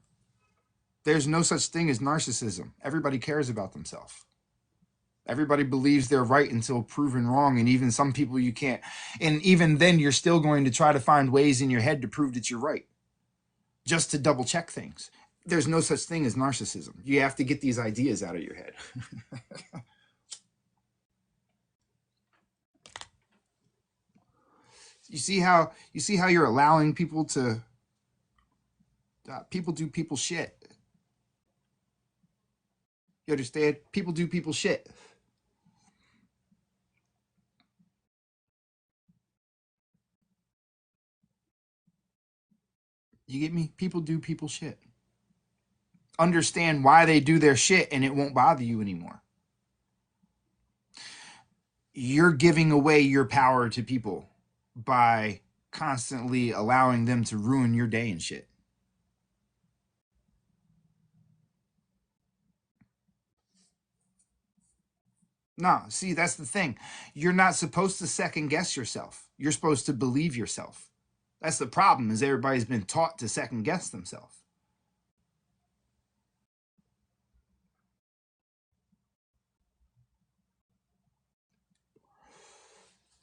There's no such thing as narcissism. Everybody cares about themselves. Everybody believes they're right until proven wrong. And even some people you can't. And even then, you're still going to try to find ways in your head to prove that you're right, just to double check things. There's no such thing as narcissism. You have to get these ideas out of your head. You see how you're allowing people to people do people shit. You understand? People do people shit. You get me? People do people shit. Understand why they do their shit and it won't bother you anymore. You're giving away your power to people by constantly allowing them to ruin your day and shit. No, see, that's the thing. You're not supposed to second guess yourself. You're supposed to believe yourself. That's the problem, is everybody's been taught to second guess themselves.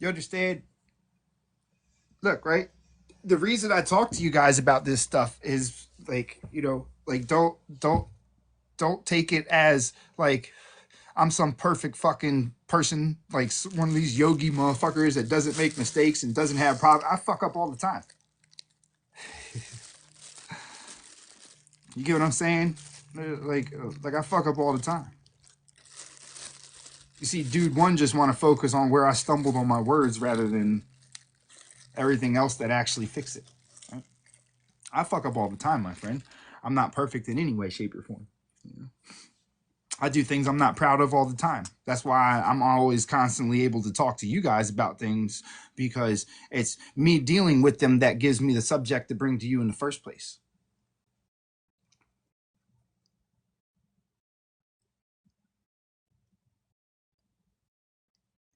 You understand? Look, right? The reason I talk to you guys about this stuff is like, like don't take it as like I'm some perfect fucking person, like one of these yogi motherfuckers that doesn't make mistakes and doesn't have problems. I fuck up all the time. You get what I'm saying? Like I fuck up all the time. You see, dude one just want to focus on where I stumbled on my words rather than everything else that actually fix it. Right? I fuck up all the time, my friend. I'm not perfect in any way, shape, or form. I do things I'm not proud of all the time. That's why I'm always constantly able to talk to you guys about things, because it's me dealing with them that gives me the subject to bring to you in the first place.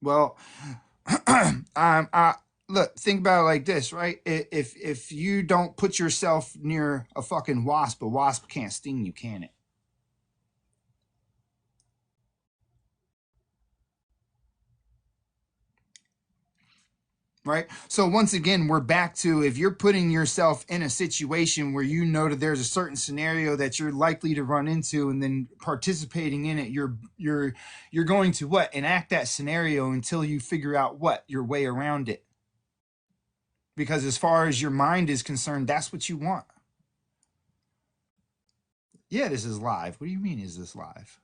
Well, I look, think about it like this, right? If you don't put yourself near a wasp can't sting you, can it? Right. So once again, we're back to, if you're putting yourself in a situation where you know that there's a certain scenario that you're likely to run into, and then participating in it, you're going to what, enact that scenario until you figure out what your way around it. Because as far as your mind is concerned, that's what you want. Yeah, this is live. What do you mean, is this live?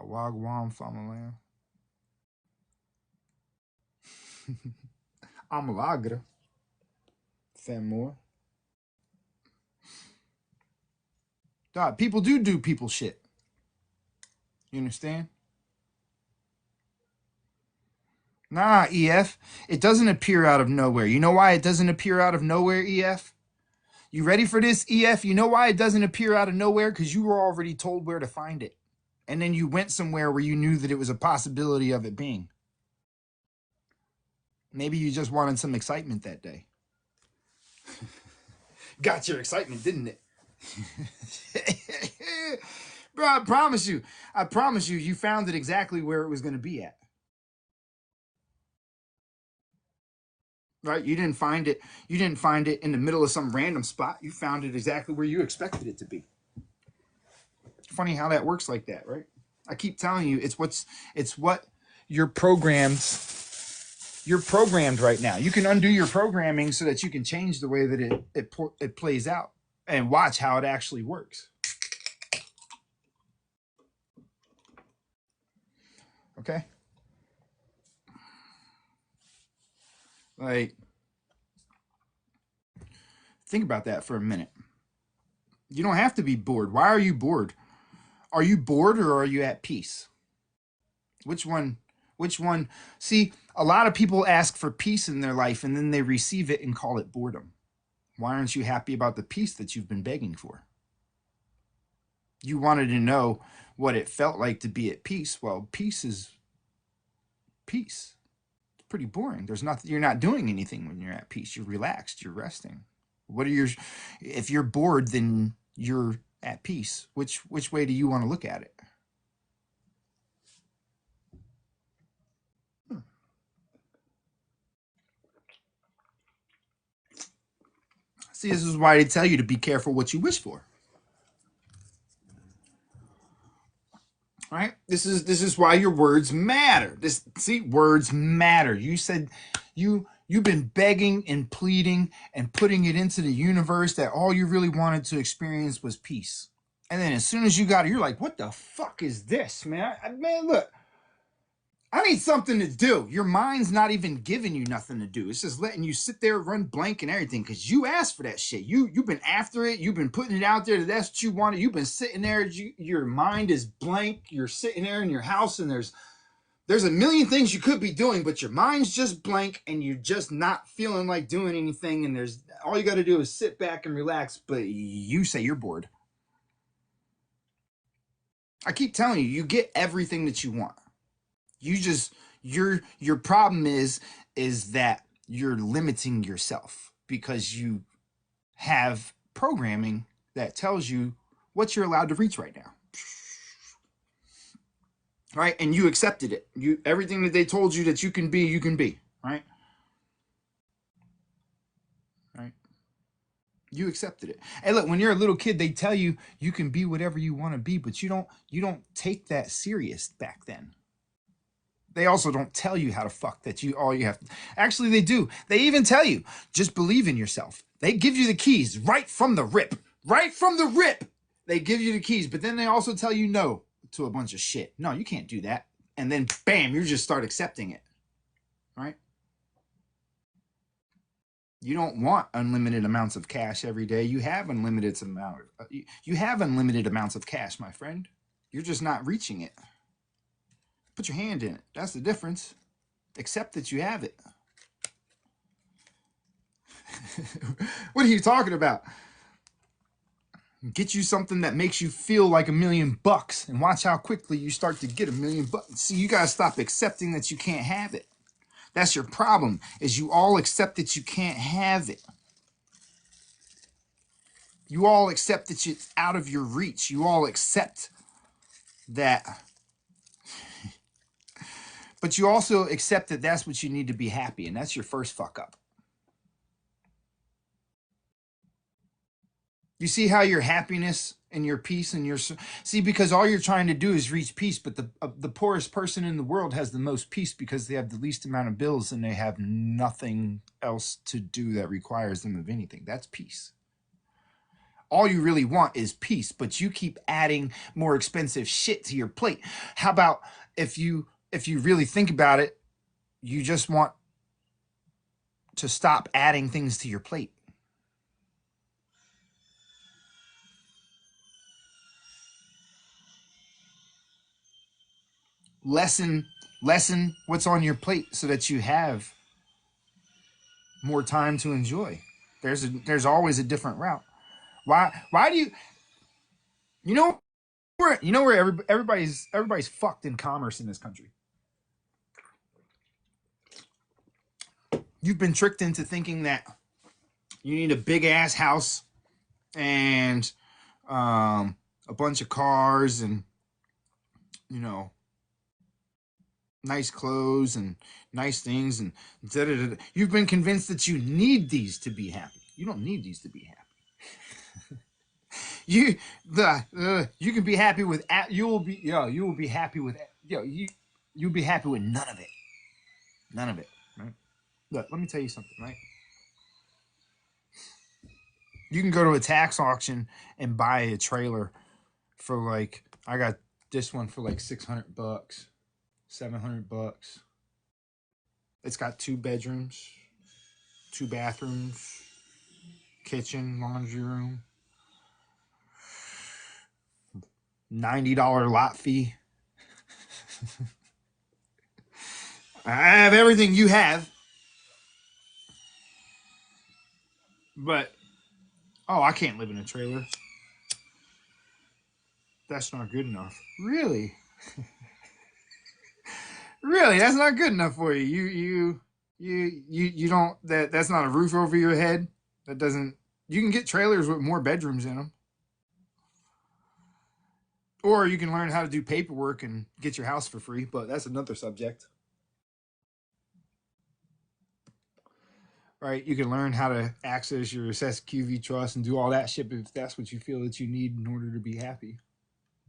Wagwan Famalam. Amalagra. Famore. God, people do people shit. You understand? Nah, EF. It doesn't appear out of nowhere. You know why it doesn't appear out of nowhere, EF? You ready for this, EF? You know why it doesn't appear out of nowhere? Because you were already told where to find it. And then you went somewhere where you knew that it was a possibility of it being. Maybe you just wanted some excitement that day. Got your excitement, didn't it? Bro, I promise you, you found it exactly where it was going to be at. Right? You didn't find it in the middle of some random spot. You found it exactly where you expected it to be. Funny how that works like that, right? I keep telling you, it's what your programs you're programmed right now. You can undo your programming so that you can change the way that it plays out, and watch how it actually works. Okay? Like, think about that for a minute. You don't have to be bored. Why are you bored? Are you bored or are you at peace? Which one? Which one? See, a lot of people ask for peace in their life and then they receive it and call it boredom. Why aren't you happy about the peace that you've been begging for? You wanted to know what it felt like to be at peace. Well, peace is peace. It's pretty boring. There's nothing. You're not doing anything when you're at peace. You're relaxed. You're resting. What are your? If you're bored, then you're at peace. Which way do you want to look at it? See, this is why they tell you to be careful what you wish for. Right? This is why your words matter. This, see, words matter. You said you've been begging and pleading and putting it into the universe that all you really wanted to experience was peace. And then as soon as you got it, you're like, what the fuck is this, man? Man, look, I need something to do. Your mind's not even giving you nothing to do. It's just letting you sit there, run blank and everything, because you asked for that shit. You've been after it. You've been putting it out there that that's what you wanted. You've been sitting there. Your mind is blank. You're sitting there in your house, and there's a million things you could be doing, but your mind's just blank, and you're just not feeling like doing anything. And there's all you got to do is sit back and relax. But you say you're bored. I keep telling you, you get everything that you want. You just your problem is that you're limiting yourself because you have programming that tells you what you're allowed to reach right now. Right? And you accepted it. You everything that they told you that you can be, right? Right? You accepted it. Hey, look, when you're a little kid, they tell you you can be whatever you want to be, but you don't take that serious back then. They also don't tell you how to fuck that you all you have to. Actually, they do. They even tell you just believe in yourself. They give you the keys right from the rip. Right from the rip. They give you the keys, but then they also tell you no to a bunch of shit. No, you can't do that. And then bam, you just start accepting it. Right? You don't want unlimited amounts of cash every day. You have unlimited amounts of cash, my friend. You're just not reaching it. Put your hand in it. That's the difference. Accept that you have it. What are you talking about? Get you something that makes you feel like $1,000,000 and watch how quickly you start to get $1,000,000. See, you got to stop accepting that you can't have it. That's your problem, is you all accept that you can't have it. You all accept that it's out of your reach. You all accept that. But you also accept that that's what you need to be happy, and that's your first fuck up. You see how your happiness and your peace and your see, because all you're trying to do is reach peace, but the poorest person in the world has the most peace because they have the least amount of bills and they have nothing else to do that requires them of anything. That's peace. All you really want is peace, but you keep adding more expensive shit to your plate. How about if you really think about it, you just want to stop adding things to your plate. Lessen what's on your plate so that you have more time to enjoy. There's always a different route. Why do you know where everybody's fucked in commerce in this country? You've been tricked into thinking that you need a big ass house and a bunch of cars and you know nice clothes and nice things and da, da, da. You've been convinced that you need these to be happy. You don't need these to be happy. You can be happy with you will be happy with you'll be happy with none of it. None of it, right? Look, let me tell you something, right? You can go to a tax auction and buy a trailer for like I got this one for like $600, $700. It's got 2 bedrooms, 2 bathrooms, kitchen, laundry room, $90 lot fee. I have everything you have, but I can't live in a trailer. That's not good enough. Really? Really? That's not good enough for you. You don't that's not a roof over your head. That doesn't You can get trailers with more bedrooms in them. Or you can learn how to do paperwork and get your house for free, but that's another subject. Right? You can learn how to access your SQV trust and do all that shit if that's what you feel that you need in order to be happy.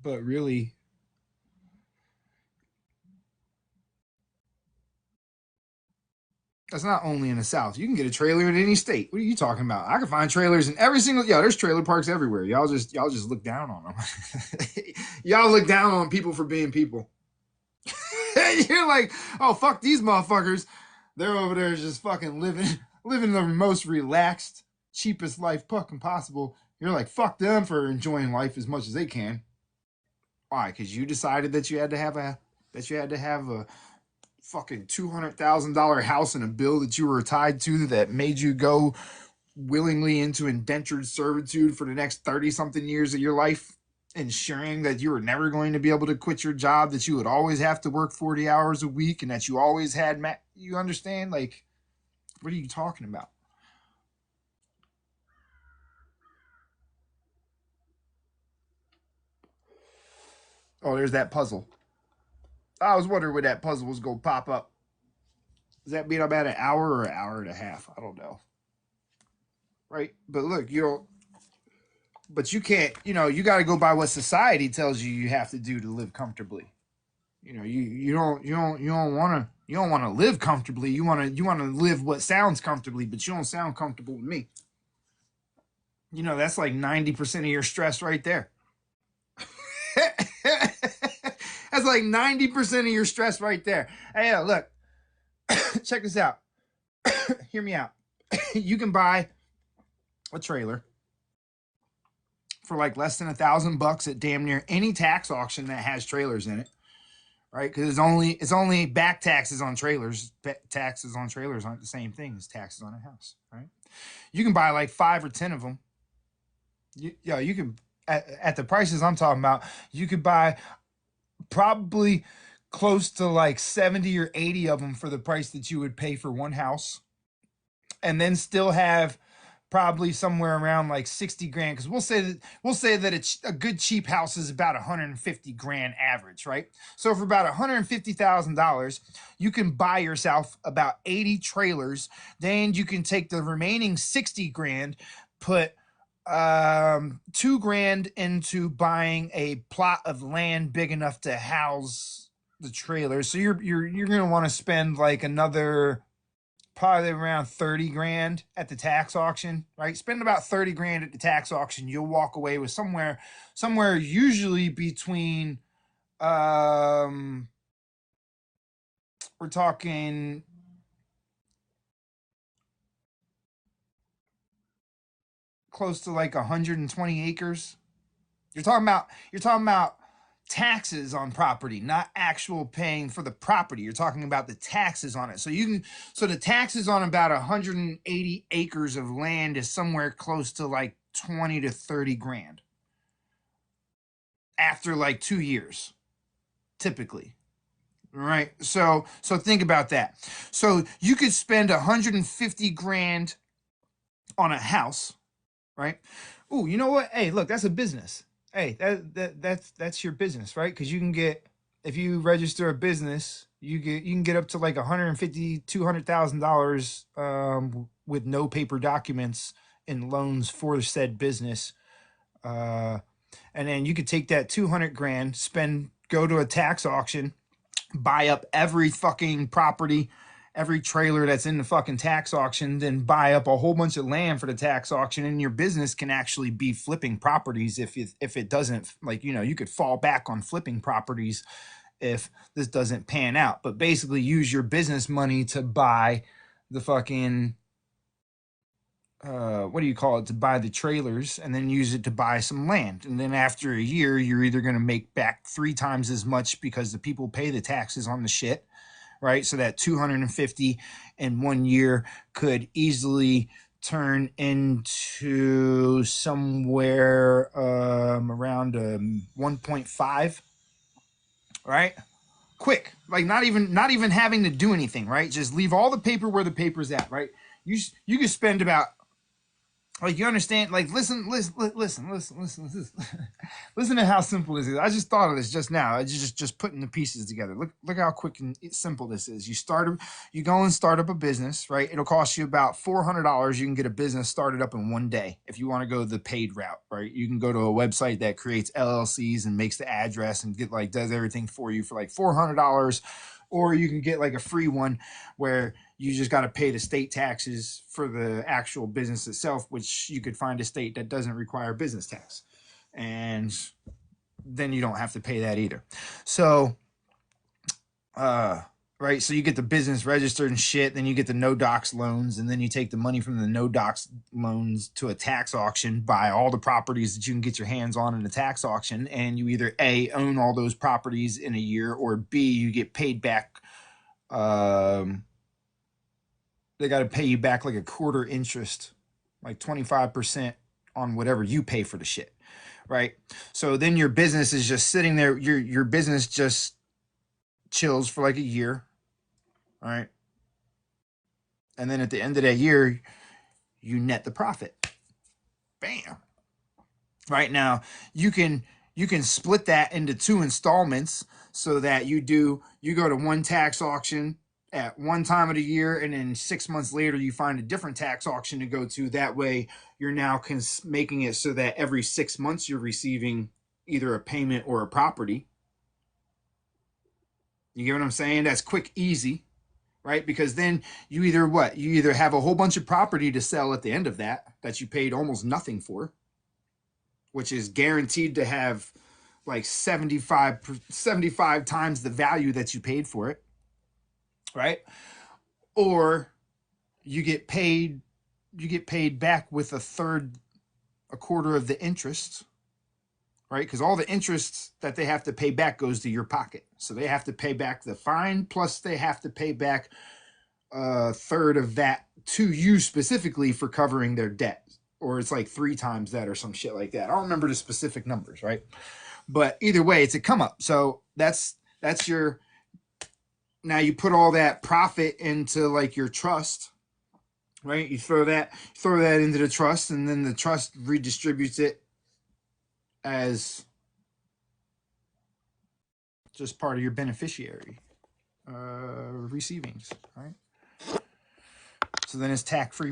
But really, that's not only in the South. You can get a trailer in any state. What are you talking about? I can find trailers in every single. There's trailer parks everywhere. Y'all just look down on them. Y'all look down on people for being people. You're like, oh, fuck these motherfuckers. They're over there just fucking living the most relaxed, cheapest life fucking possible. You're like, fuck them for enjoying life as much as they can. Why? Because you decided that you had to have a fucking $200,000 house and a bill that you were tied to that made you go willingly into indentured servitude for the next 30 something years of your life, ensuring that you were never going to be able to quit your job, that you would always have to work 40 hours a week, and that you always had you understand? Like, what are you talking about? Oh, there's that puzzle. I was wondering when that puzzle was going to pop up. Does that mean I'm at an hour or an hour and a half? I don't know. Right? But look, but you can't, you got to go by what society tells you have to do to live comfortably. You don't want to live comfortably. You want to live what sounds comfortably, but you don't sound comfortable with me. That's like 90% of your stress right there. That's like 90% of your stress right there. Hey, look, check this out. Hear me out. You can buy a trailer for like less than $1,000 at damn near any tax auction that has trailers in it, right? Because it's only back taxes on trailers. Taxes on trailers aren't the same thing as taxes on a house, right? You can buy like 5 or 10 of them. You can at the prices I'm talking about. You could buy probably close to like 70 or 80 of them for the price that you would pay for one house, and then still have probably somewhere around like 60 grand, because we'll say that it's a good cheap house is about 150 grand average, right? So for about $150,000 you can buy yourself about 80 trailers. Then you can take the remaining 60 grand, put 2 grand into buying a plot of land big enough to house the trailers. So you're gonna want to spend like another probably around 30 grand at the tax auction, right? Spend about 30 grand at the tax auction. You'll walk away with somewhere usually between, we're talking close to like 120 acres. You're talking about taxes on property, not actual paying for the property. You're talking about the taxes on it. So the taxes on about 180 acres of land is somewhere close to like 20 to 30 grand after like 2 years, typically. Right? So think about that. So you could spend 150 grand on a house, right? Oh, you know what? Hey, look, that's a business. Hey, that's your business, right? Because you can get, if you register a business, you can get up to like 150 $200,000 with no paper documents and loans for said business. Uh, and then you could take that 200 grand, go to a tax auction, buy up every fucking property, every trailer that's in the fucking tax auction, then buy up a whole bunch of land for the tax auction, and your business can actually be flipping properties. If it doesn't, like, you could fall back on flipping properties if this doesn't pan out, but basically use your business money to buy the fucking, what do you call it, to buy the trailers, and then use it to buy some land. And then after a year, you're either going to make back 3 times as much because the people pay the taxes on the shit, right? So that 250 in 1 year could easily turn into somewhere around 1.5, right? Quick, like not even having to do anything, right? Just leave all the paper where the paper's at, right? You could spend about, like, you understand, like, listen listen to how simple this is. I just thought of this just now. I just putting the pieces together. Look how quick and simple this is. You go and start up a business, right? It'll cost you about $400. You can get a business started up in 1 day. If you want to go the paid route, right? You can go to a website that creates LLCs and makes the address and does everything for you for like $400. Or you can get like a free one where you just got to pay the state taxes for the actual business itself, which you could find a state that doesn't require business tax. And then you don't have to pay that either. So Right, so you get the business registered and shit, then you get the no docs loans, and then you take the money from the no docs loans to a tax auction, buy all the properties that you can get your hands on in a tax auction, and you either A, own all those properties in a year, or B, you get paid back. They got to pay you back like a quarter interest, like 25% on whatever you pay for the shit, right? So then your business is just sitting there, your business just chills for like a year, right? And then at the end of that year, you net the profit. Bam. Right now, you can split that into two installments so that you go to one tax auction at one time of the year, and then 6 months later you find a different tax auction to go to. That way you're now making it so that every 6 months you're receiving either a payment or a property. You get what I'm saying? That's quick, easy, right? Because then you either have a whole bunch of property to sell at the end of that you paid almost nothing for, which is guaranteed to have like 75 times the value that you paid for it, right? Or you get paid back with a quarter of the interest, right? Because all the interest that they have to pay back goes to your pocket. So they have to pay back the fine, plus they have to pay back a third of that to you specifically for covering their debt. Or it's like 3 times that or some shit like that. I don't remember the specific numbers, right? But either way, it's a come up. So that's your, now you put all that profit into like your trust, right? You throw that into the trust, and then the trust redistributes it as just part of your beneficiary receivings, right? So then it's tax free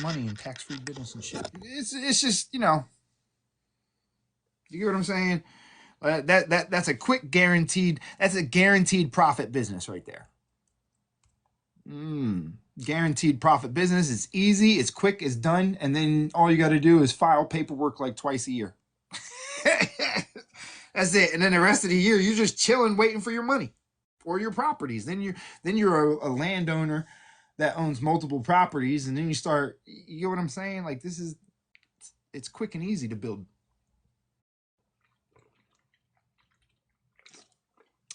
money and tax free business and shit. It's just, you get what I'm saying? That's a quick guaranteed. That's a guaranteed profit business right there. Guaranteed profit business. It's easy. It's quick. It's done. And then all you got to do is file paperwork like twice a year. That's it. And then the rest of the year, you're just chilling, waiting for your money or your properties. Then you're a landowner that owns multiple properties, and then you start. You get what I'm saying? Like it's quick and easy to build.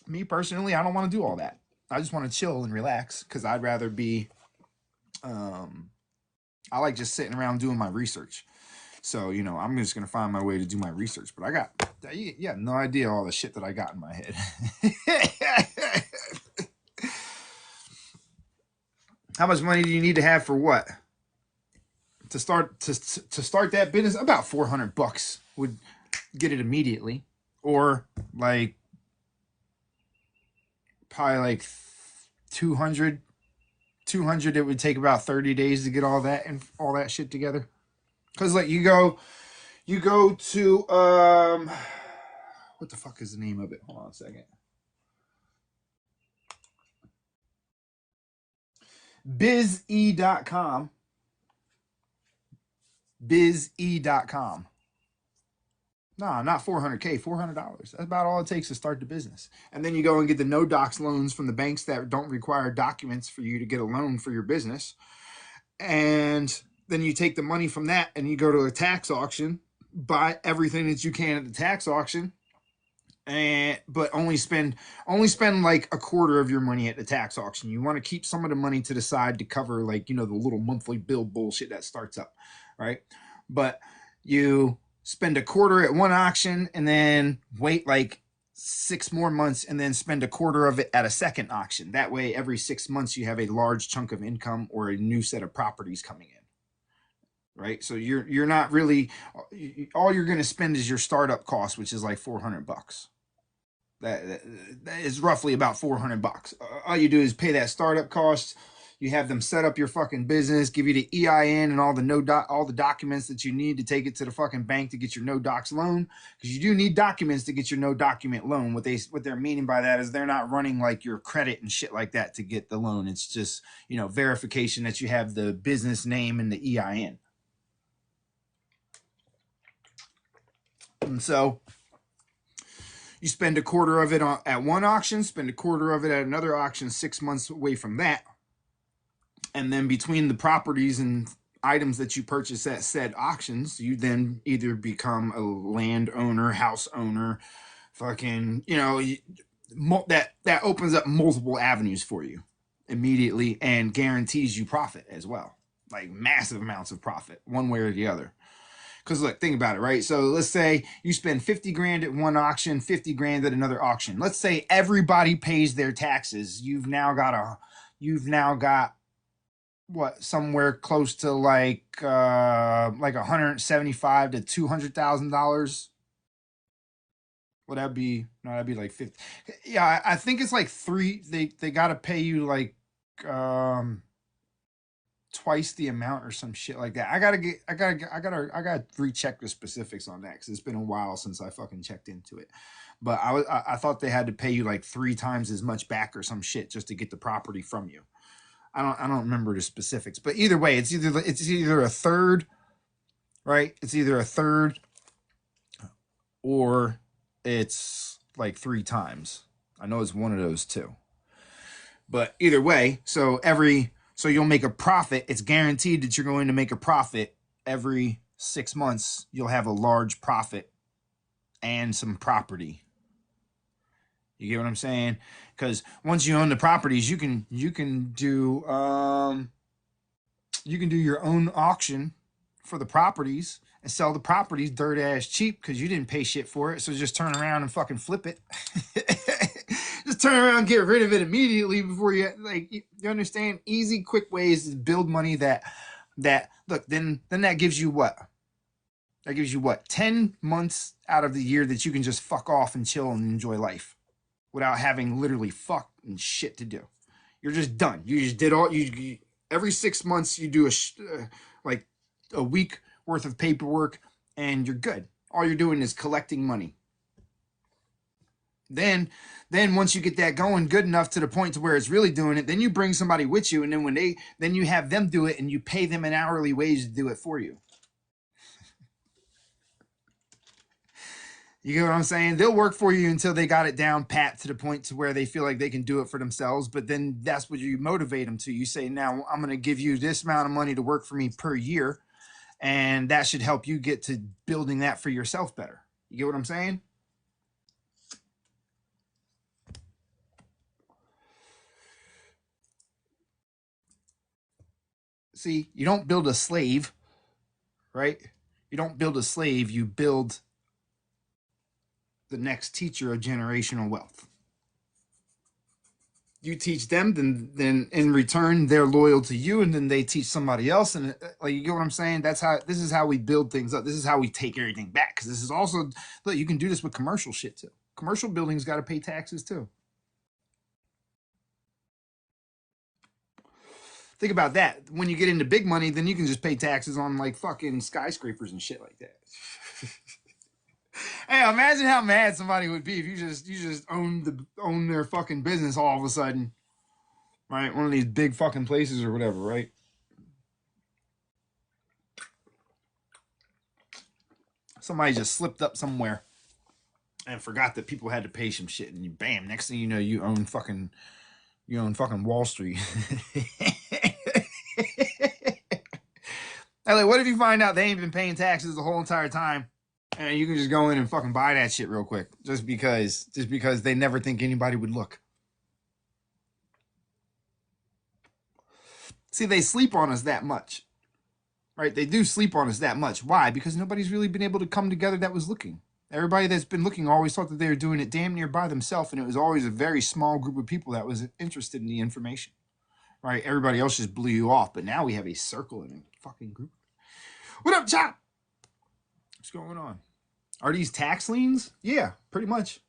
Me personally, I don't want to do all that. I just want to chill and relax because I'd rather be. I like just sitting around doing my research. So I'm just gonna find my way to do my research. But I got, yeah, no idea all the shit that I got in my head. How much money do you need to have for what? To start that business, about $400 would get it immediately, or like probably like 200 it would take about 30 days to get all that shit together. Because like you go to what the fuck is the name of it? Hold on a second. Bize.com. Bize.com. Nah, not 400K, $400. That's about all it takes to start the business. And then you go and get the no docs loans from the banks that don't require documents for you to get a loan for your business. And then you take the money from that and you go to a tax auction, buy everything that you can at the tax auction, but only spend like a quarter of your money at the tax auction. You want to keep some of the money to the side to cover like the little monthly bill bullshit that starts up, right? But you spend a quarter at one auction and then wait like 6 more months and then spend a quarter of it at a second auction. That way every 6 months you have a large chunk of income or a new set of properties coming in, right? So you're not really, all you're going to spend is your startup cost, which is like $400. That is roughly about $400. All you do is pay that startup cost. You have them set up your fucking business, give you the EIN and all the documents that you need to take it to the fucking bank to get your no docs loan, because you do need documents to get your no document loan. What they're meaning by that is they're not running like your credit and shit like that to get the loan. It's just verification that you have the business name and the EIN. And so You spend a quarter of it at one auction, spend a quarter of it at another auction 6 months away from that. And then between the properties and items that you purchase at said auctions, you then either become a landowner, house owner, fucking, that opens up multiple avenues for you immediately and guarantees you profit as well. Like massive amounts of profit, one way or the other. Because look, think about it, right? So let's say you spend 50 grand at one auction, 50 grand at another auction. Let's say everybody pays their taxes. You've now got what, somewhere close to like $175 to $200,000. Would that be? No, that'd be like 50. Yeah, I think it's like three. They got to pay you like twice the amount or some shit like that. I gotta recheck the specifics on that because it's been a while since I fucking checked into it. But I thought they had to pay you like 3 times as much back or some shit just to get the property from you. I don't remember the specifics, but either way, it's either a third, right? It's either a third or it's like 3 times. I know it's one of those two. But either way, so you'll make a profit. It's guaranteed that you're going to make a profit every 6 months. You'll have a large profit and some property. You get what I'm saying? Because once you own the properties, you can do your own auction for the properties and sell the properties dirt ass cheap because you didn't pay shit for it. So just turn around and fucking flip it. Just turn around and get rid of it immediately before you understand. Easy, quick ways to build money that look, then that gives you what? That gives you what? 10 months out of the year that you can just fuck off and chill and enjoy life without having literally fucking shit to do. You're just done. You just did all you every 6 months you do like a week worth of paperwork and you're good. All you're doing is collecting money. Then once you get that going good enough to the point to where it's really doing it, then you bring somebody with you, and then you have them do it and you pay them an hourly wage to do it for you. You get what I'm saying? They'll work for you until they got it down pat to the point to where they feel like they can do it for themselves. But then that's what you motivate them to. You say, now I'm going to give you this amount of money to work for me per year. And that should help you get to building that for yourself better. You get what I'm saying? See, you don't build a slave, right? You don't build a slave. You build the next teacher of generational wealth. You teach them, then in return they're loyal to you, and then they teach somebody else, and like, you get what I'm saying? This is how we build things up. This is how we take everything back. Because this is also, look, you can do this with commercial shit too. Commercial buildings got to pay taxes too. Think about that. When you get into big money, then you can just pay taxes on like fucking skyscrapers and shit like that. Hey, imagine how mad somebody would be if you just own their fucking business all of a sudden, right? One of these big fucking places or whatever, right? Somebody just slipped up somewhere and forgot that people had to pay some shit, and you, bam, next thing you know, you own fucking Wall Street. Like, what if you find out they ain't been paying taxes the whole entire time? And you can just go in and fucking buy that shit real quick just because they never think anybody would look. See, they sleep on us that much, right? They do sleep on us that much. Why? Because nobody's really been able to come together that was looking. Everybody that's been looking always thought that they were doing it damn near by themselves, and it was always a very small group of people that was interested in the information, right? Everybody else just blew you off, but now we have a circle and a fucking group. What up, Chop? What's going on? Are these tax liens? Yeah, pretty much.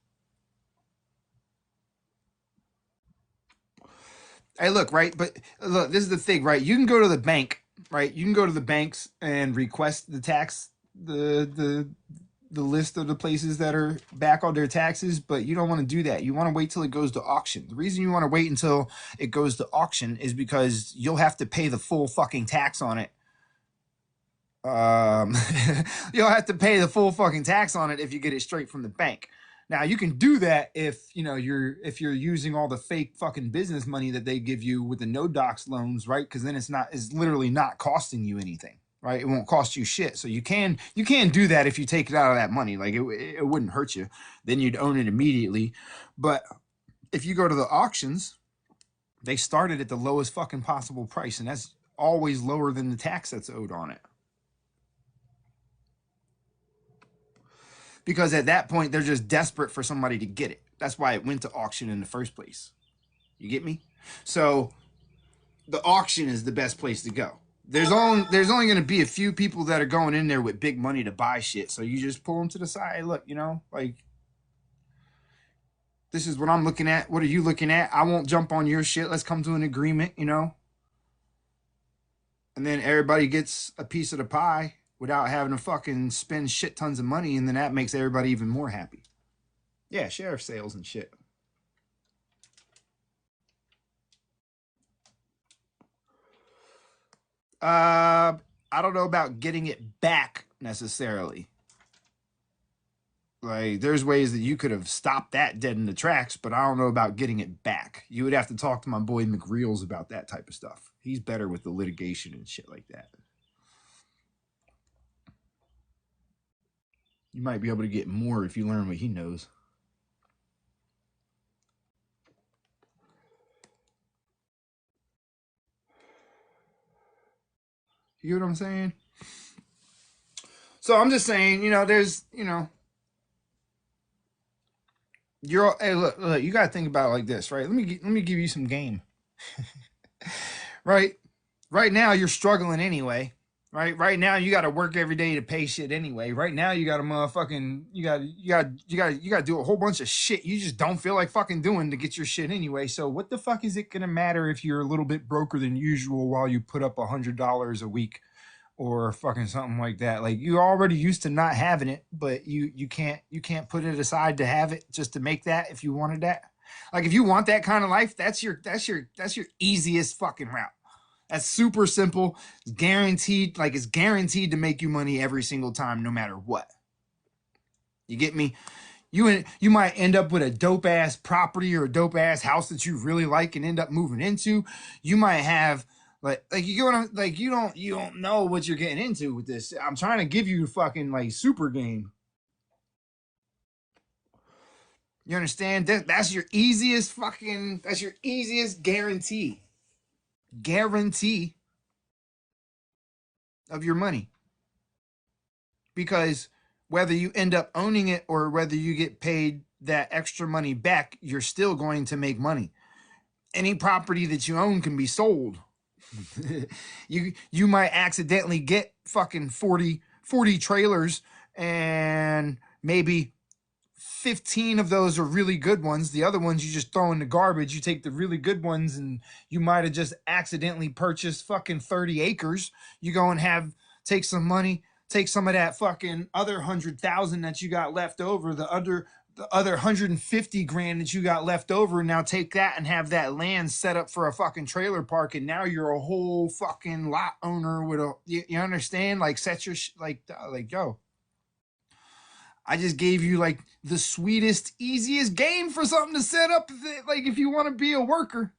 Hey, look, right? But look, this is the thing, right? You can go to the bank, right? You can go to the banks and request the list of the places that are back on their taxes, but you don't want to do that. You want to wait till it goes to auction. The reason you want to wait until it goes to auction is because you'll have to pay the full fucking tax on it. You'll have to pay the full fucking tax on it if you get it straight from the bank. Now you can do that if you're using all the fake fucking business money that they give you with the no docs loans, right? Because then it's literally not costing you anything, right? It won't cost you shit. So you can do that if you take it out of that money. Like it wouldn't hurt you. Then you'd own it immediately. But if you go to the auctions, they started at the lowest fucking possible price, and that's always lower than the tax that's owed on it. Because at that point, they're just desperate for somebody to get it. That's why it went to auction in the first place. You get me? So the auction is the best place to go. There's only going to be a few people that are going in there with big money to buy shit. So you just pull them to the side. Hey, look, like, this is what I'm looking at. What are you looking at? I won't jump on your shit. Let's come to an agreement, And then everybody gets a piece of the pie without having to fucking spend shit tons of money, and then that makes everybody even more happy. Yeah, share sales and shit. I don't know about getting it back necessarily. Like, there's ways that you could have stopped that dead in the tracks, but I don't know about getting it back. You would have to talk to my boy McReels about that type of stuff. He's better with the litigation and shit like that. You might be able to get more if you learn what he knows. You get what I'm saying? So I'm just saying, there's, hey, look, you got to think about it like this, right? Let me give you some game. Right? Right now you're struggling anyway. Right now you got to work every day to pay shit anyway. Right now you got to motherfucking you got to do a whole bunch of shit you just don't feel like fucking doing to get your shit anyway. So what the fuck is it gonna matter if you're a little bit broker than usual while you put up $100 a week or fucking something like that? Like, you already used to not having it, but you can't put it aside to have it just to make that if you wanted that. Like, if you want that kind of life, that's your easiest fucking route. That's super simple. It's guaranteed. Like, it's guaranteed to make you money every single time, no matter what. You get me? You might end up with a dope ass property or a dope ass house that you really like and end up moving into. You might have like you get what I'm like. You don't know what you're getting into with this. I'm trying to give you fucking like super game. You understand? That's your easiest guarantee of your money. Because whether you end up owning it or whether you get paid that extra money back, you're still going to make money. Any property that you own can be sold. You might accidentally get fucking 40 trailers, and maybe 15 of those are really good ones. The other ones you just throw in the garbage. You take the really good ones, and you might have just accidentally purchased fucking 30 acres. You go and take some money, take some of that fucking other 100,000 that you got left over, the other 150 grand that you got left over, and now take that and have that land set up for a fucking trailer park, and now you're a whole fucking lot owner with you understand? Like, set your yo. I just gave you like the sweetest, easiest game for something to set up, like, if you want to be a worker,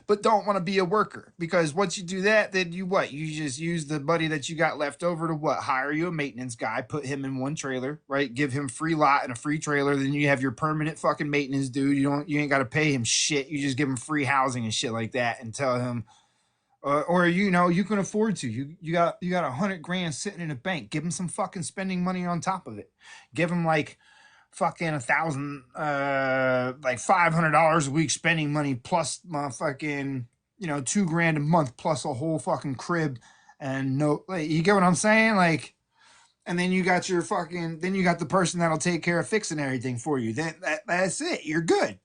but don't want to be a worker. Because once you do that, then you just use the money that you got left over to hire you a maintenance guy, put him in one trailer, right? Give him free lot and a free trailer. Then you have your permanent fucking maintenance dude. You ain't got to pay him shit. You just give him free housing and shit like that, and tell him, or you can afford to. You got 100 grand sitting in a bank. Give him some fucking spending money on top of it. Give him like fucking 1,000, like $500 a week spending money, plus my fucking $2,000 a month, plus a whole fucking crib, and no, like, you get what I'm saying? Like, and then you got the person that'll take care of fixing everything for you. That's it. You're good.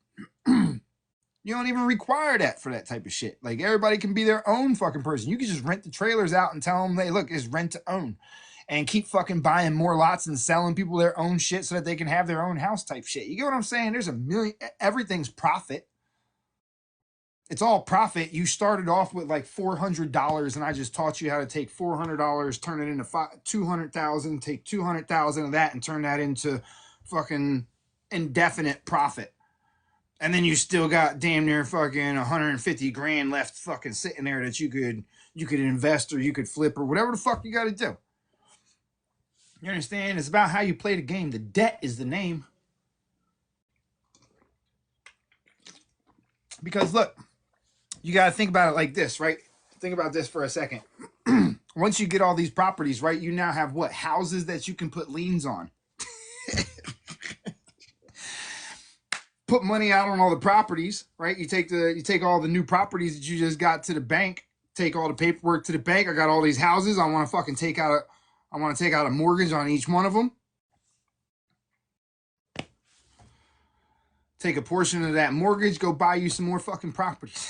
You don't even require that for that type of shit. Like, everybody can be their own fucking person. You can just rent the trailers out and tell them, hey, look, it's rent to own. And keep fucking buying more lots and selling people their own shit so that they can have their own house type shit. You get what I'm saying? There's a million, everything's profit. It's all profit. You started off with like $400, and I just taught you how to take $400, turn it into 200,000, take 200,000 of that, and turn that into fucking indefinite profit. And then you still got damn near fucking 150 grand left fucking sitting there that you could invest or you could flip or whatever the fuck you got to do. You understand? It's about how you play the game. The debt is the name. Because look, you got to think about it like this, right? Think about this for a second. Once you get all these properties, right, you now have what? Houses that you can put liens on. Put money out on all the properties, right? You take all the new properties that you just got to the bank, take all the paperwork to the bank. I got all these houses. I want to take out a mortgage on each one of them. Take a portion of that mortgage, go buy you some more fucking properties.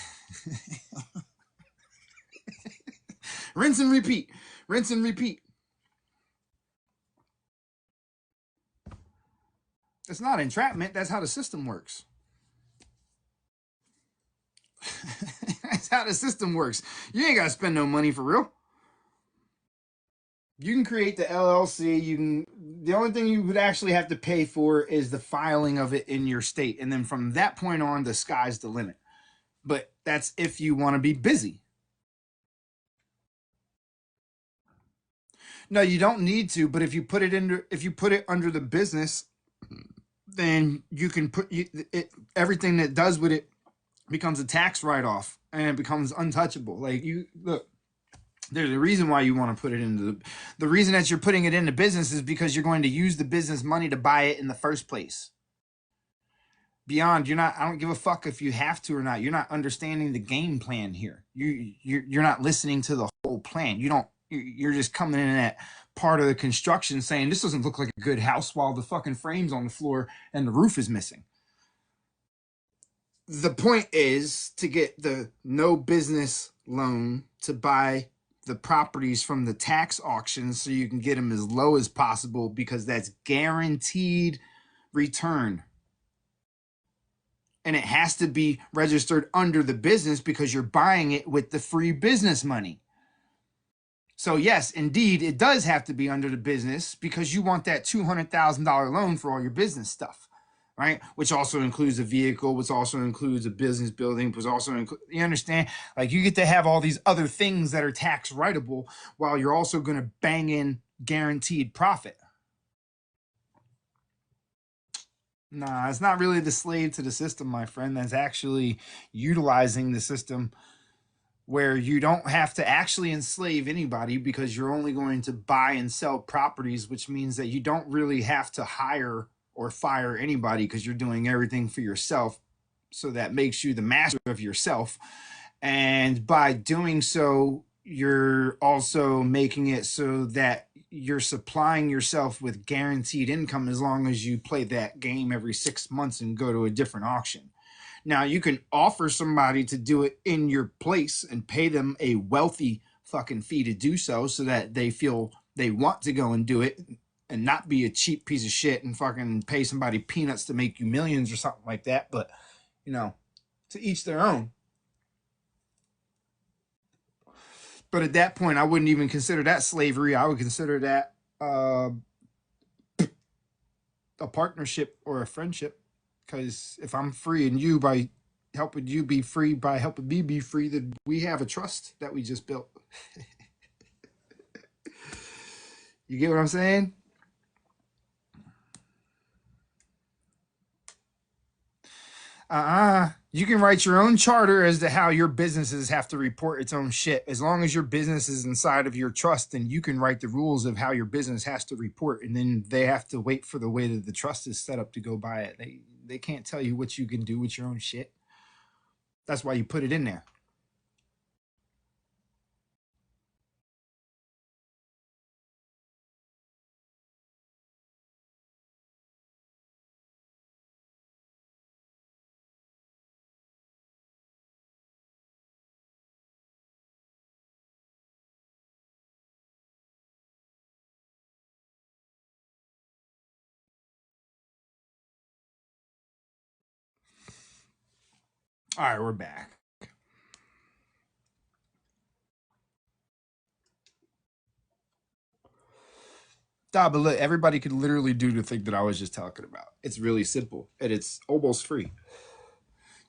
Rinse and repeat. Rinse and repeat. It's not entrapment. That's how the system works. That's how the system works. You ain't got to spend no money for real. You can create the LLC. The only thing you would actually have to pay for is the filing of it in your state. And then from that point on, the sky's the limit. But that's if you want to be busy. No, you don't need to, but if you put it under the business, then you can put everything that does with it becomes a tax write-off and it becomes untouchable. Like, you look, there's a reason why you want to put it into the reason that you're putting it into business is because you're going to use the business money to buy it in the first place. Beyond, I don't give a fuck if you have to or not. You're not understanding the game plan here. You're not listening to the whole plan. You're just coming in at part of the construction saying this doesn't look like a good house while the fucking frame's on the floor and the roof is missing. The point is to get the no business loan to buy the properties from the tax auctions so you can get them as low as possible because that's guaranteed return. And it has to be registered under the business because you're buying it with the free business money. So yes, indeed, it does have to be under the business because you want that $200,000 loan for all your business stuff, right? Which also includes a vehicle, which also includes a business building, which also you understand? Like, you get to have all these other things that are tax writable while you're also going to bang in guaranteed profit. Nah, it's not really the slave to the system, my friend. That's actually utilizing the system where you don't have to actually enslave anybody because you're only going to buy and sell properties, which means that you don't really have to hire or fire anybody because you're doing everything for yourself. So that makes you the master of yourself. And by doing so, you're also making it so that you're supplying yourself with guaranteed income as long as you play that game every 6 months and go to a different auction. Now, you can offer somebody to do it in your place and pay them a wealthy fucking fee to do so that they feel they want to go and do it and not be a cheap piece of shit and fucking pay somebody peanuts to make you millions or something like that. But, to each their own. But at that point, I wouldn't even consider that slavery. I would consider that a partnership or a friendship. Because if I'm freeing you by helping you be free, by helping me be free, then we have a trust that we just built. You get what I'm saying? You can write your own charter as to how your businesses have to report its own shit. As long as your business is inside of your trust, then you can write the rules of how your business has to report, and then they have to wait for the way that the trust is set up to go by it. They can't tell you what you can do with your own shit. That's why you put it in there. All right, we're back. Nah, but look, everybody could literally do the thing that I was just talking about. It's really simple and it's almost free.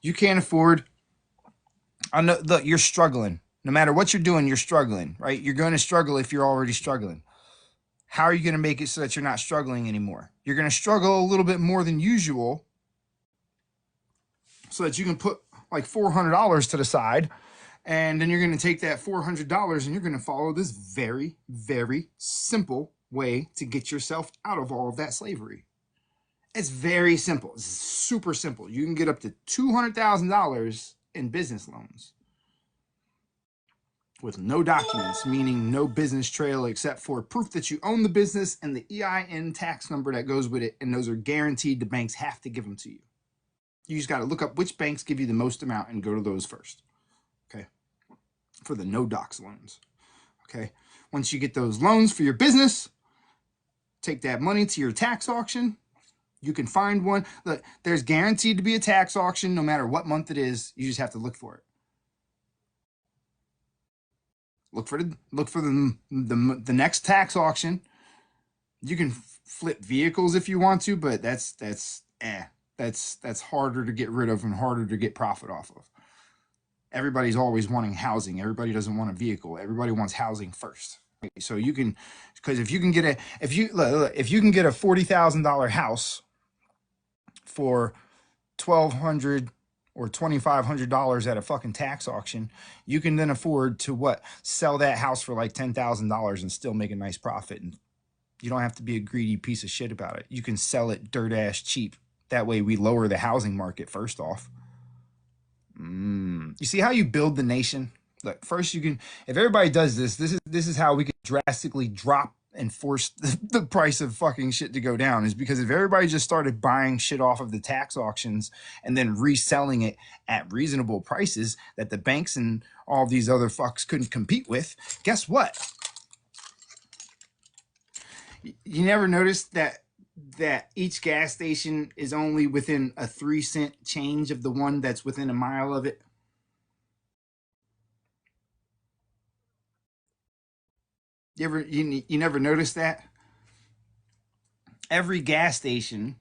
You can't afford. I know. Look, you're struggling. No matter what you're doing, you're struggling, right? You're going to struggle if you're already struggling. How are you going to make it so that you're not struggling anymore? You're going to struggle a little bit more than usual so that you can put like $400 to the side. And then you're going to take that $400 and you're going to follow this very, very simple way to get yourself out of all of that slavery. It's very simple. It's super simple. You can get up to $200,000 in business loans with no documents, meaning no business trail except for proof that you own the business and the EIN tax number that goes with it. And those are guaranteed. The banks have to give them to you. You just got to look up which banks give you the most amount and go to those first. Okay. For the no docs loans. Okay. Once you get those loans for your business, take that money to your tax auction. You can find one. Look, there's guaranteed to be a tax auction no matter what month it is. You just have to look for it. Look for the next tax auction. You can flip vehicles if you want to, but that's harder to get rid of and harder to get profit off of. Everybody's always wanting housing. Everybody doesn't want a vehicle. Everybody wants housing first. So you can, because if you can get a $40,000 house for $1,200 or $2,500 at a fucking tax auction, you can then afford to what? Sell that house for like $10,000 and still make a nice profit. And you don't have to be a greedy piece of shit about it. You can sell it dirt ass cheap. That way we lower the housing market first off. You see how you build the nation? Look, first you can, if everybody does this is how we can drastically drop and force the price of fucking shit to go down, is because if everybody just started buying shit off of the tax auctions and then reselling it at reasonable prices that the banks and all these other fucks couldn't compete with, guess what? You never noticed that each gas station is only within a 3-cent change of the one that's within a mile of it? You never noticed that? Every gas station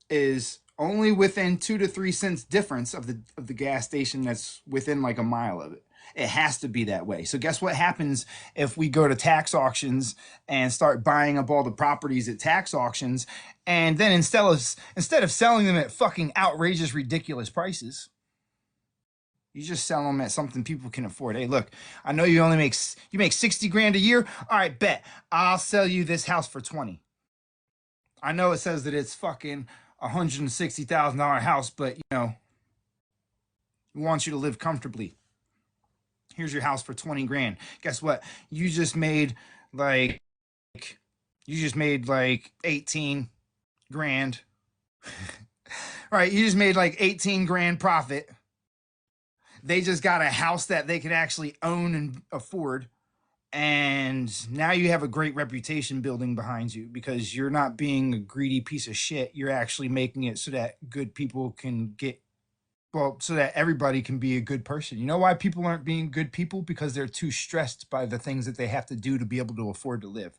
is only within 2 to 3 cents difference of the gas station that's within like a mile of it. It has to be that way. So guess what happens if we go to tax auctions and start buying up all the properties at tax auctions, and then instead of selling them at fucking outrageous, ridiculous prices, you just sell them at something people can afford. Hey, look, I know you make 60 grand a year. All right, bet I'll sell you this house for 20. I know it says that it's fucking $160,000 house, but we want you to live comfortably. Here's your house for 20 grand. Guess what? You just made like 18 grand. Right? You just made like 18 grand profit. They just got a house that they could actually own and afford. And now you have a great reputation building behind you because you're not being a greedy piece of shit. You're actually making it so that good people can so that everybody can be a good person. You know why people aren't being good people? Because they're too stressed by the things that they have to do to be able to afford to live.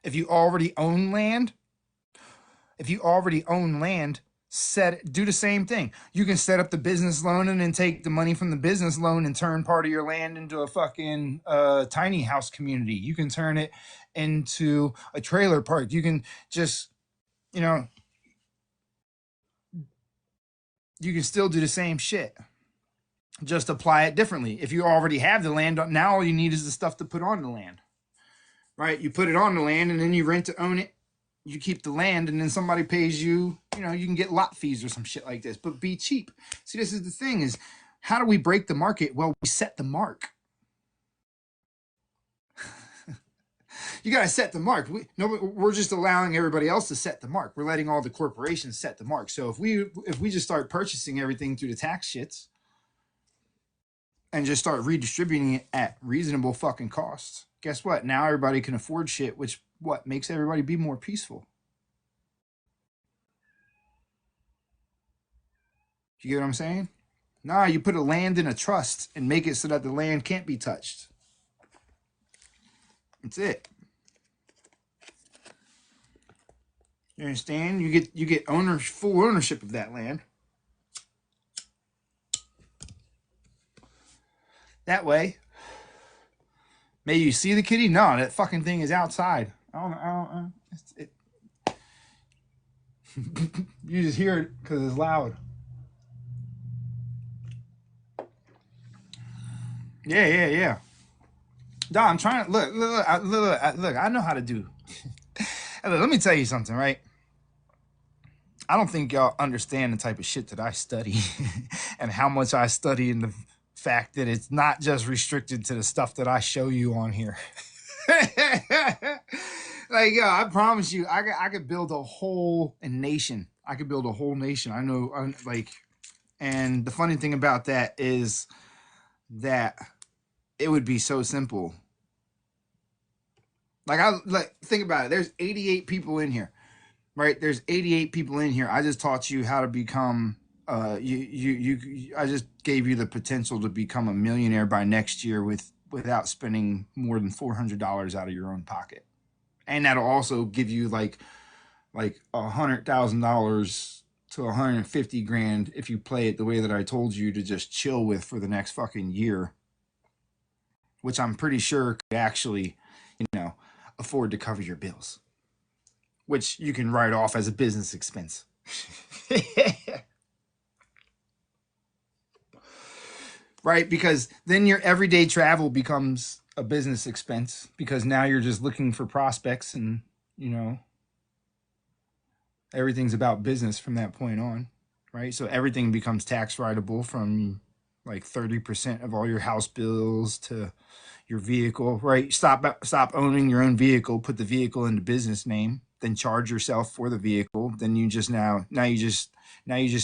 If you already own land, do the same thing. You can set up the business loan and then take the money from the business loan and turn part of your land into a fucking tiny house community. You can turn it into a trailer park. You can just, you can still do the same shit. Just apply it differently. If you already have the land, now all you need is the stuff to put on the land. Right? You put it on the land and then you rent to own it. You keep the land and then somebody pays you, you can get lot fees or some shit like this, but be cheap. See, this is the thing, is how do we break the market? Well, we set the mark. You got to set the mark. We're just allowing everybody else to set the mark. We're letting all the corporations set the mark. So if we just start purchasing everything through the tax shits and just start redistributing it at reasonable fucking costs, guess what? Now everybody can afford shit, which makes everybody be more peaceful. You get what I'm saying? Nah, you put a land in a trust and make it so that the land can't be touched. That's it. You understand? You get full ownership of that land. That way, may you see the kitty? No, that fucking thing is outside. I don't you just hear it because it's loud. Yeah. No, I'm trying to look. I know how to do. Look, let me tell you something, right? I don't think y'all understand the type of shit that I study and how much I study, and the fact that it's not just restricted to the stuff that I show you on here. Like, yo, I promise you, I could build a whole nation. I could build a whole nation. I know, like, and the funny thing about that is that it would be so simple. Like, think about it. There's 88 people in here, right? There's 88 people in here. I just taught you how to become. I just gave you the potential to become a millionaire by next year without spending more than $400 out of your own pocket, and that'll also give you like $100,000 to 150 grand if you play it the way that I told you to just chill with for the next fucking year, which I'm pretty sure could actually, afford to cover your bills, which you can write off as a business expense. Right? Because then your everyday travel becomes a business expense, because now you're just looking for prospects, and, everything's about business from that point on, right? So everything becomes tax writable, from like 30% of all your house bills to your vehicle, right? Stop owning your own vehicle, put the vehicle in the business name, then charge yourself for the vehicle. Then you just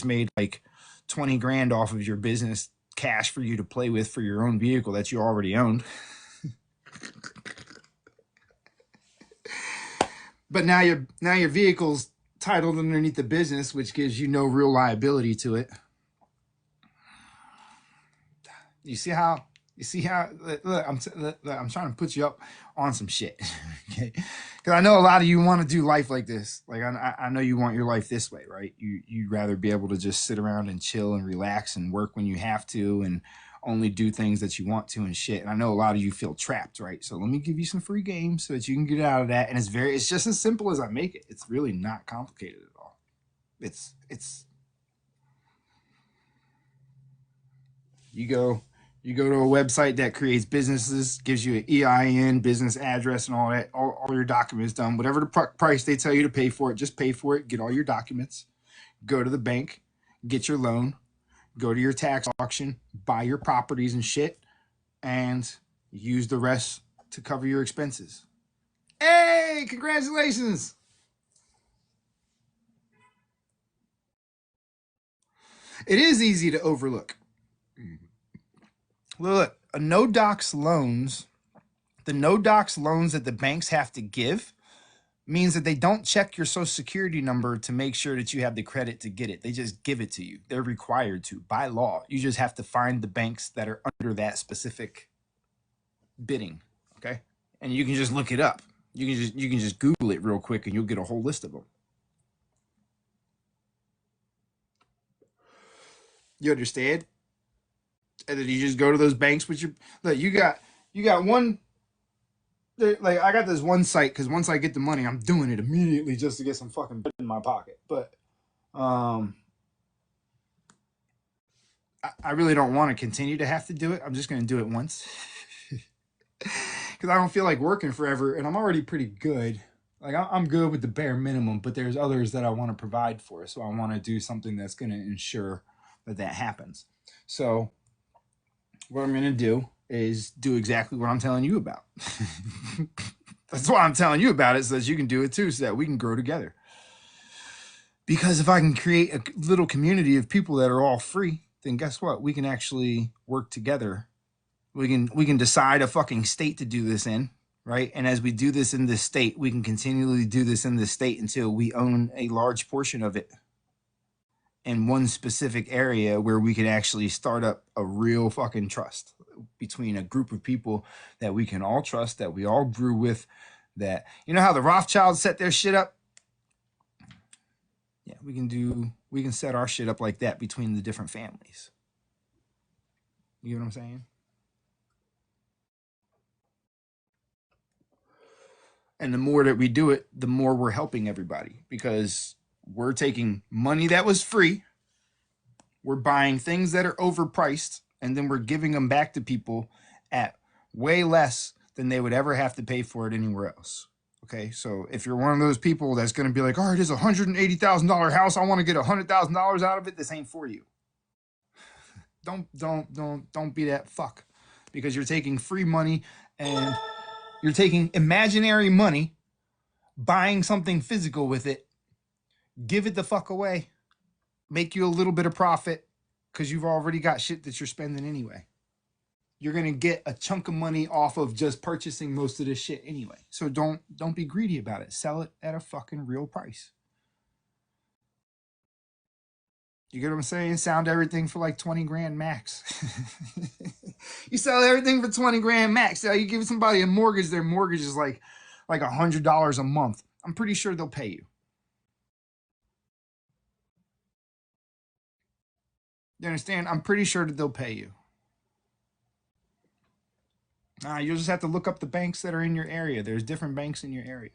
made like 20 grand off of your business cash for you to play with for your own vehicle that you already owned. But now your vehicle's titled underneath the business, which gives you no real liability to it. You see how? Look, I'm trying to put you up on some shit, okay? Because I know a lot of you want to do life like this. Like, I know you want your life this way, right? You'd rather be able to just sit around and chill and relax and work when you have to, and only do things that you want to and shit. And I know a lot of you feel trapped, right? So let me give you some free games so that you can get out of that. And it's just as simple as I make it. It's really not complicated at all. It's you go to a website that creates businesses, gives you an EIN, business address, and all that, all your documents done. Whatever the price they tell you to pay for it, just pay for it. Get all your documents. Go to the bank, get your loan, go to your tax auction, buy your properties and shit, and use the rest to cover your expenses. Hey, congratulations! It is easy to overlook. Look, the no docs loans that the banks have to give means that they don't check your social security number to make sure that you have the credit to get it. They just give it to you. They're required to by law. You just have to find the banks that are under that specific bidding, okay? And you can just look it up. You can just Google it real quick, and you'll get a whole list of them. You understand? And then you just go to those banks with your look. You got one. Like, I got this one site, because once I get the money, I'm doing it immediately just to get some fucking bread in my pocket. But I really don't want to continue to have to do it. I'm just going to do it once, because I don't feel like working forever, and I'm already pretty good. Like, I'm good with the bare minimum, but there's others that I want to provide for, so I want to do something that's going to ensure that happens. So what I'm going to do is do exactly what I'm telling you about. That's why I'm telling you about it, so that you can do it too, so that we can grow together. Because if I can create a little community of people that are all free, then guess what? We can actually work together. We can decide a fucking state to do this in, right? And as we do this in this state, we can continually do this in this state until we own a large portion of it in one specific area, where we can actually start up a real fucking trust between a group of people that we can all trust, that we all grew with. That, you know how the Rothschilds set their shit up? Yeah, we can set our shit up like that between the different families. You know what I'm saying? And the more that we do it, the more we're helping everybody because we're taking money that was free, we're buying things that are overpriced, and then we're giving them back to people at way less than they would ever have to pay for it anywhere else. Okay, so if you're one of those people that's going to be like, "Oh, it is $180,000 house. I want to get $100,000 out of it," this ain't for you. Don't be that fuck, because you're taking free money and you're taking imaginary money, buying something physical with it, give it the fuck away, make you a little bit of profit because you've already got shit that you're spending anyway. You're gonna get a chunk of money off of just purchasing most of this shit anyway. So don't be greedy about it. Sell it at a fucking real price. You get what I'm saying? Sound everything for like 20 grand max. You sell everything for 20 grand max. So you give somebody a mortgage, their mortgage is like $100 a month. I'm pretty sure they'll pay you. You understand? I'm pretty sure that they'll pay you. You'll just have to look up the banks that are in your area. There's different banks in your area.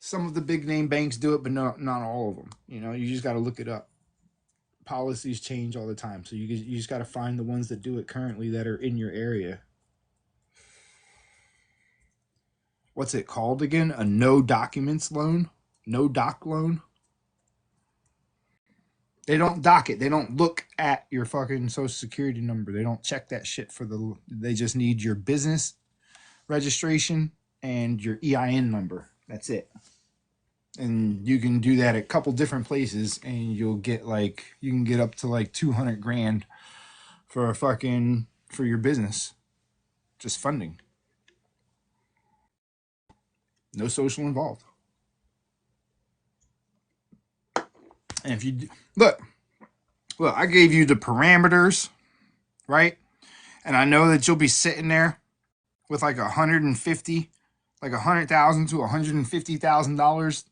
Some of the big name banks do it, but not all of them. You know, you just got to look it up. Policies change all the time, so you just got to find the ones that do it currently that are in your area. What's it called again? A no documents loan? No doc loan? They don't dock it. They don't look at your fucking social security number. They don't check that shit for the. They just need your business registration and your EIN number. That's it. And you can do that at a couple different places, and you can get up to like 200 grand for a fucking for your business, just funding, no social involved. And if you look, I gave you the parameters, right? And I know that you'll be sitting there with like 150, like 100,000 to $150,000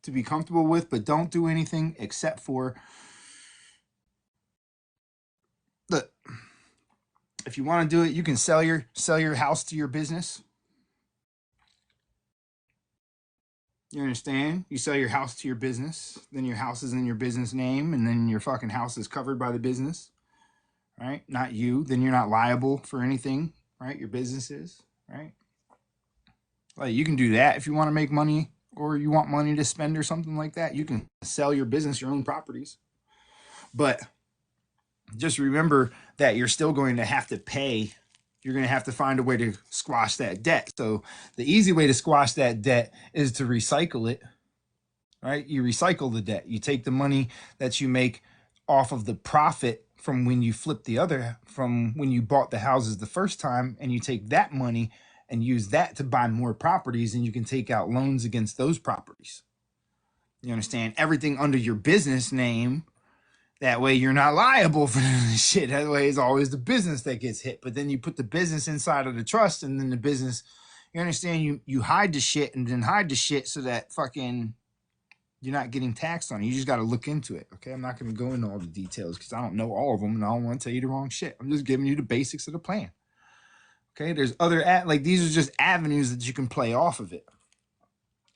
to be comfortable with, but don't do anything except for look. If you want to do it, you can sell your house to your business. You understand? You sell your house to your business, then your house is in your business name, and then your fucking house is covered by the business, right? Not you. Then you're not liable for anything, right? Your business is, right? Like you can do that if you want to make money or you want money to spend or something like that. You can sell your business, your own properties. But just remember that you're still going to have to pay. You're going to have to find a way to squash that debt. So the easy way to squash that debt is to recycle it, right? You recycle the debt. You take the money that you make off of the profit from when you flip from when you bought the houses the first time, and you take that money and use that to buy more properties, and you can take out loans against those properties. You understand? Everything under your business name. That way you're not liable for this shit. That way it's always the business that gets hit. But then you put the business inside of the trust, and then the business, you understand, you hide the shit and then hide the shit so that fucking you're not getting taxed on it. You just got to look into it. Okay, I'm not going to go into all the details because I don't know all of them, and I don't want to tell you the wrong shit. I'm just giving you the basics of the plan. Okay, there's other like these are just avenues that you can play off of it.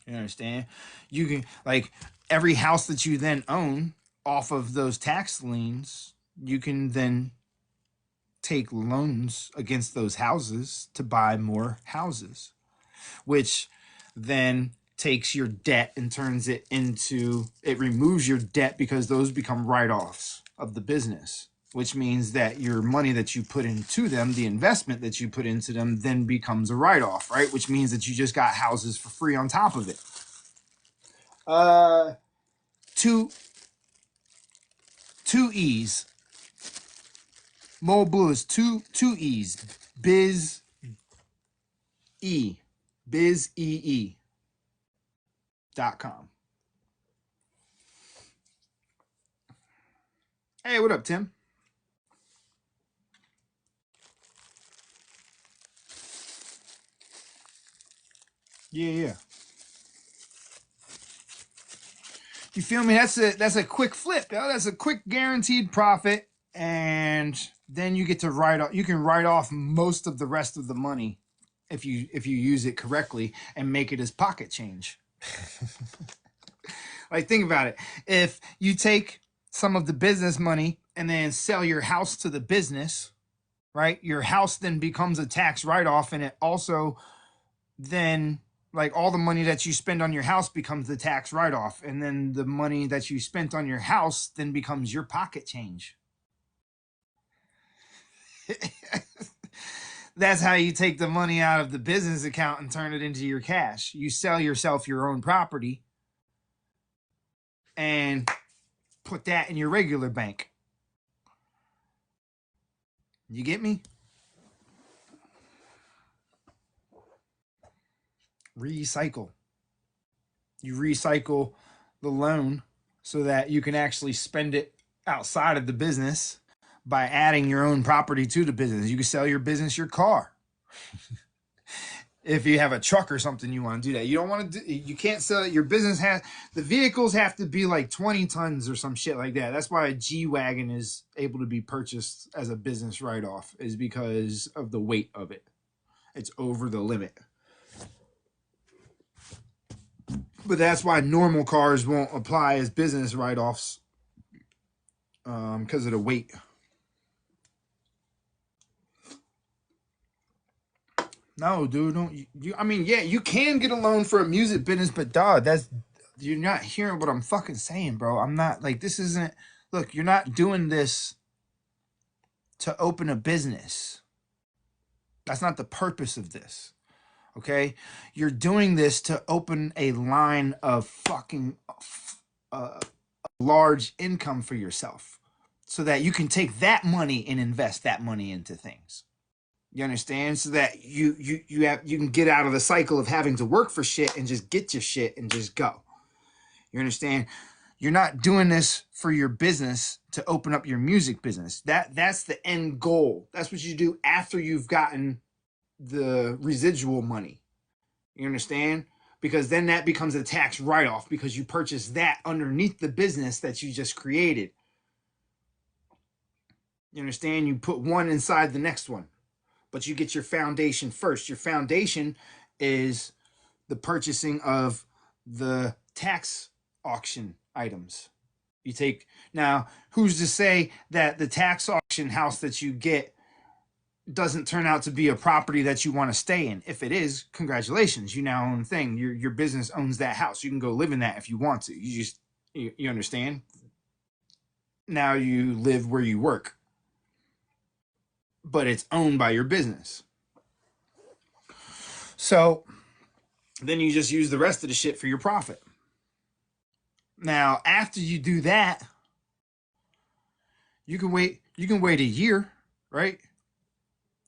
You understand? You can like every house that you then own off of those tax liens, you can then take loans against those houses to buy more houses, which then takes your debt and turns it into it removes your debt because those become write-offs of the business, which means that your money that you put into them, the investment that you put into them, then becomes a write-off, right? Which means that you just got houses for free on top of it. Two two E's. Mo Blue is two E's. Biz E. Biz com. Hey, what up, Tim? Yeah, yeah. You feel me? That's a quick flip, yo. That's a quick guaranteed profit, and then you get to write off. You can write off most of the rest of the money if you use it correctly and make it as pocket change. Like, think about it. If you take some of the business money and then sell your house to the business, right? Your house then becomes a tax write off, and it also then, like, all the money that you spend on your house becomes the tax write off, and then the money that you spent on your house then becomes your pocket change. That's how you take the money out of the business account and turn it into your cash. You sell yourself your own property and put that in your regular bank. You get me? Recycle. You recycle the loan so that you can actually spend it outside of the business by adding your own property to the business. You can sell your business your car. If you have a truck or something, you want to do that. You don't want to do, you can't sell it. Your business has, the vehicles have to be like 20 tons or some shit like that. That's why a G-Wagon is able to be purchased as a business write-off, is because of the weight of it. It's over the limit. But that's why normal cars won't apply as business write-offs, because of the weight. No, dude, don't you? I mean, yeah, you can get a loan for a music business, but dog, that's, you're not hearing what I'm fucking saying, bro. I'm not, like, this isn't. Look, you're not doing this to open a business. That's not the purpose of this. Okay, you're doing this to open a line of fucking large income for yourself, so that you can take that money and invest that money into things. You understand? So that you can get out of the cycle of having to work for shit and just get your shit and just go. You understand? You're not doing this for your business to open up your music business. That's the end goal. That's what you do after you've gotten the residual money. You understand? Because then that becomes a tax write-off, because you purchased that underneath the business that you just created. You understand? You put one inside the next one. But you get your foundation first. Your foundation is the purchasing of the tax auction items. You take, now, who's to say that the tax auction house that you get doesn't turn out to be a property that you want to stay in? If it is, congratulations, you now own a thing. Your business owns that house. You can go live in that if you want to. You understand? Now you live where you work, but it's owned by your business. So then you just use the rest of the shit for your profit. Now, after you do that, you can wait a year, right?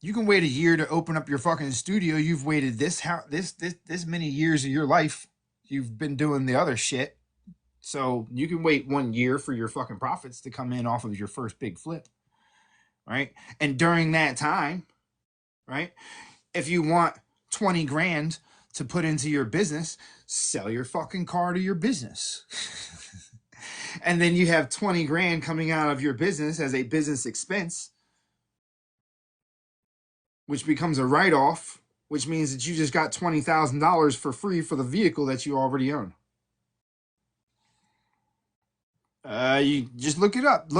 You can wait a year to open up your fucking studio. You've waited this many years of your life. You've been doing the other shit. So you can wait 1 year for your fucking profits to come in off of your first big flip, right? And during that time, right, if you want 20 grand to put into your business, sell your fucking car to your business. And then you have 20 grand coming out of your business as a business expense, which becomes a write-off, which means that you just got $20,000 for free for the vehicle that you already own. You just look it up.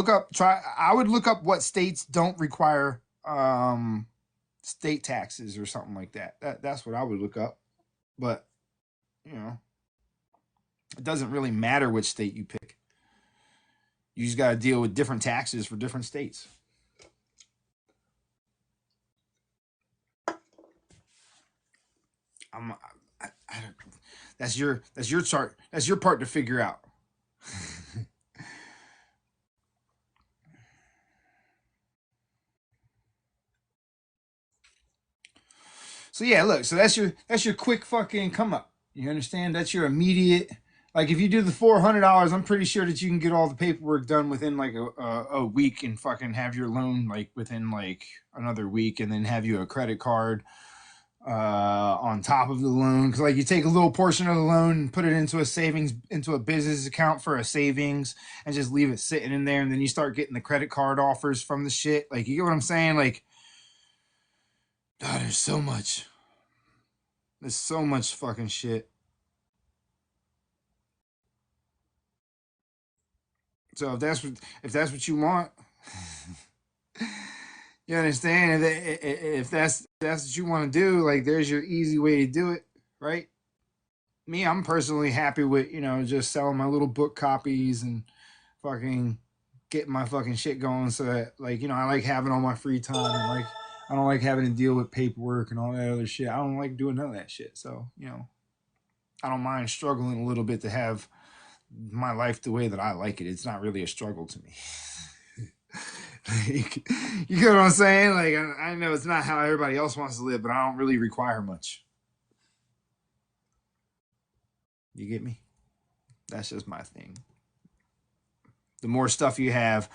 I would look up what states don't require state taxes or something like that. That's what I would look up. But, you know, it doesn't really matter which state you pick. You just got to deal with different taxes for different states. That's your chart. That's your part to figure out. So yeah, look. So that's your quick fucking come up. You understand? That's your immediate. Like, if you do the $400, I'm pretty sure that you can get all the paperwork done within like a week, and fucking have your loan like within like another week, and then have you a credit card on top of the loan, because like you take a little portion of the loan and put it into a savings, into a business account for a savings, and just leave it sitting in there, and then you start getting the credit card offers from the shit. Like, you get what I'm saying? Like, God, there's so much fucking shit. So if that's what you want, you understand? If that's what you want to do, like, there's your easy way to do it, right? Me, I'm personally happy with, just selling my little book copies and fucking getting my fucking shit going, so that, like, I like having all my free time, and like, I don't like having to deal with paperwork and all that other shit. I don't like doing none of that shit. So, I don't mind struggling a little bit to have my life the way that I like it. It's not really a struggle to me. Like, you get what I'm saying? Like, I know it's not how everybody else wants to live, but I don't really require much. You get me? That's just my thing. The more stuff you have,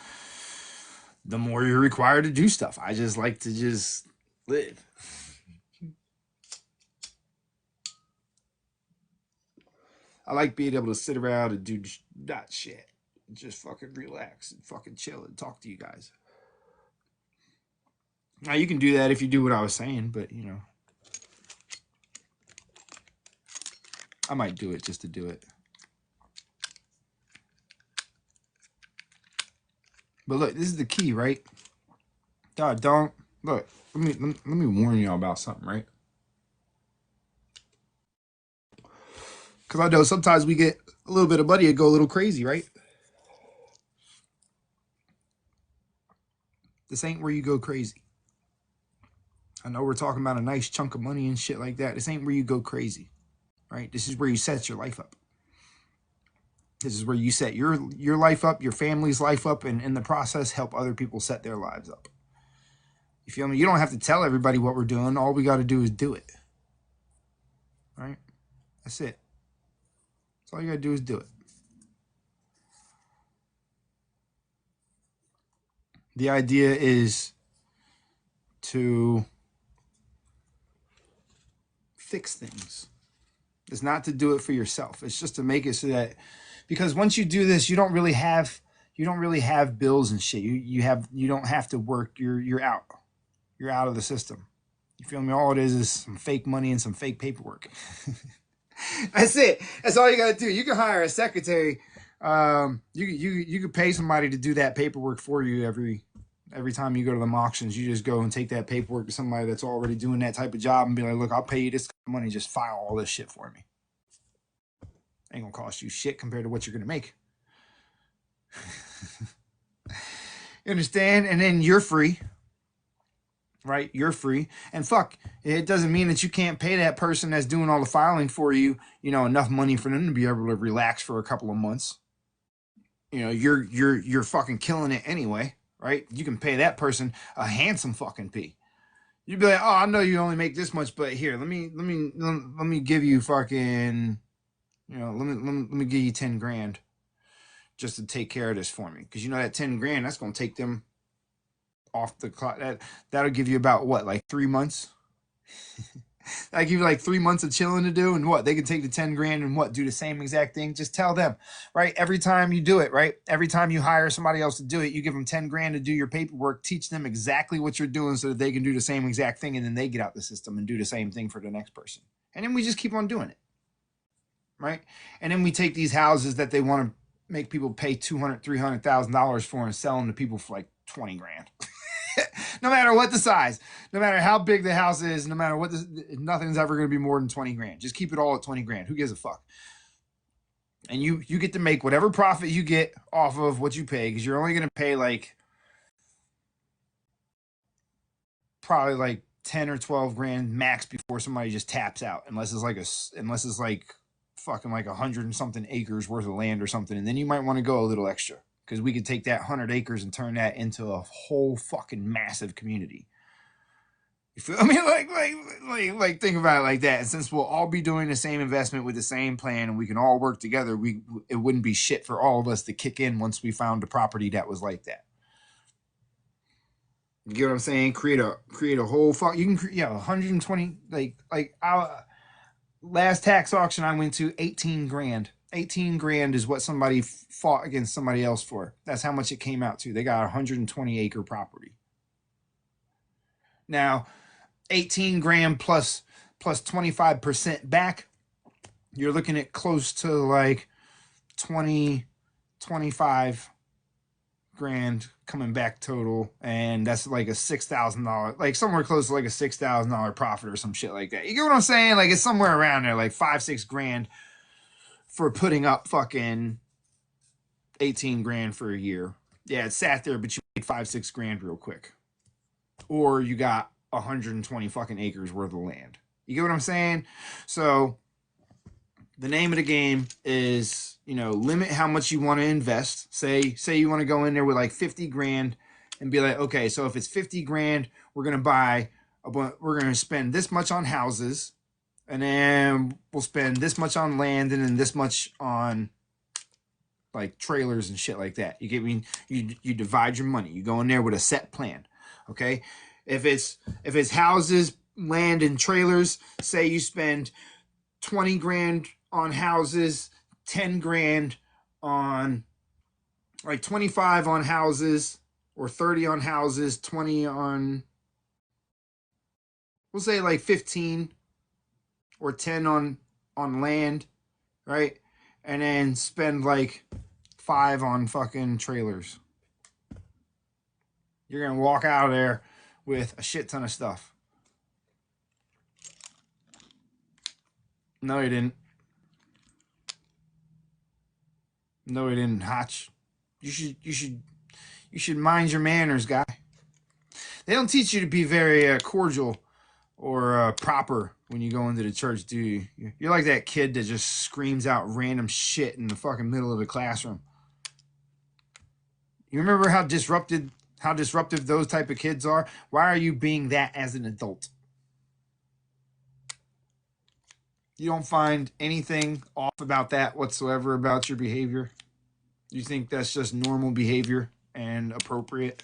the more you're required to do stuff. I just like to just live. I like being able to sit around and do that shit. Just fucking relax and fucking chill and talk to you guys. Now, you can do that if you do what I was saying, but, I might do it just to do it. But look, this is the key, right? God, don't look. Let me warn y'all about something, right? Because I know sometimes we get a little bit of money and go a little crazy, right? This ain't where you go crazy. I know we're talking about a nice chunk of money and shit like that. This ain't where you go crazy, right? This is where you set your life up. This is where you set your life up, your family's life up, and in the process, help other people set their lives up. You feel me? You don't have to tell everybody what we're doing. All we got to do is do it. Right? That's it. That's all you got to do is do it. The idea is to fix things. It's not to do it for yourself. It's just to make it so that, because once you do this, you don't really have bills and shit. You don't have to work. You're out. You're out of the system. You feel me? All it is some fake money and some fake paperwork. That's it. That's all you got to do. You can hire a secretary. You could pay somebody to do that paperwork for you every time you go to the auctions. You just go and take that paperwork to somebody that's already doing that type of job and be like, look, I'll pay you this money. Just file all this shit for me. Ain't gonna cost you shit compared to what you're gonna make. You understand? And then you're free. Right? You're free. And fuck, it doesn't mean that you can't pay that person that's doing all the filing for you, enough money for them to be able to relax for a couple of months. You're fucking killing it anyway, right? You can pay that person a handsome fucking fee. You'd be like, oh, I know you only make this much, but here, let me give you fucking, let me give you 10 grand just to take care of this for me. Because that 10 grand, that's going to take them off the clock. That'll give you about what, like 3 months? I give you like 3 months of chilling to do, and what, they can take the 10 grand and what, do the same exact thing. Just tell them, right? Every time you do it, right? Every time you hire somebody else to do it, you give them 10 grand to do your paperwork, teach them exactly what you're doing so that they can do the same exact thing. And then they get out the system and do the same thing for the next person. And then we just keep on doing it. Right. And then we take these houses that they want to make people pay $200,000, $300,000 for and sell them to people for like 20 grand. No matter what the size, no matter how big the house is, no matter what, nothing's ever going to be more than 20 grand. Just keep it all at 20 grand. Who gives a fuck? And you get to make whatever profit you get off of what you pay, because you're only going to pay like probably like 10 or 12 grand max before somebody just taps out, unless it's like fucking like 100 and something acres worth of land or something. And then you might want to go a little extra, because we could take that 100 acres and turn that into a whole fucking massive community. You feel I mean, like think about it like that. And since we'll all be doing the same investment with the same plan, and we can all work together, it wouldn't be shit for all of us to kick in once we found a property that was like that. You get what I'm saying? Create a whole fuck. You can create, yeah, 120, like I last tax auction I went to, 18 grand. 18 grand is what somebody fought against somebody else for. That's how much it came out to. They got a 120-acre property. Now, 18 grand plus 25% back, you're looking at close to like 20 25 grand coming back total, and that's like a $6,000, like somewhere close to like a $6,000 profit or some shit like that. You get what I'm saying? Like it's somewhere around there, like 5-6 grand for putting up fucking 18 grand for a year. Yeah, it sat there, but you made 5-6 grand real quick, or you got 120 fucking acres worth of land. You get what I'm saying? So the name of the game is, limit how much you want to invest. Say you want to go in there with like 50 grand and be like, okay, so if it's 50 grand, we're going to we're going to spend this much on houses, and then we'll spend this much on land, and then this much on like trailers and shit like that. You get me? You divide your money. You go in there with a set plan. Okay? If it's houses, land, and trailers, say you spend 20 grand on houses, 10 grand on, like 25 on houses, or 30 on houses, 20 on, we'll say like 15 or 10 on land, right? And then spend like 5 on fucking trailers. You're going to walk out of there with a shit ton of stuff. No, you didn't. No, you didn't, Hotch. You should mind your manners, guy. They don't teach you to be very cordial or proper when you go into the church, do you? You're like that kid that just screams out random shit in the fucking middle of the classroom. You remember how disruptive those type of kids are? Why are you being that as an adult? You don't find anything off about that whatsoever about your behavior? You think that's just normal behavior and appropriate?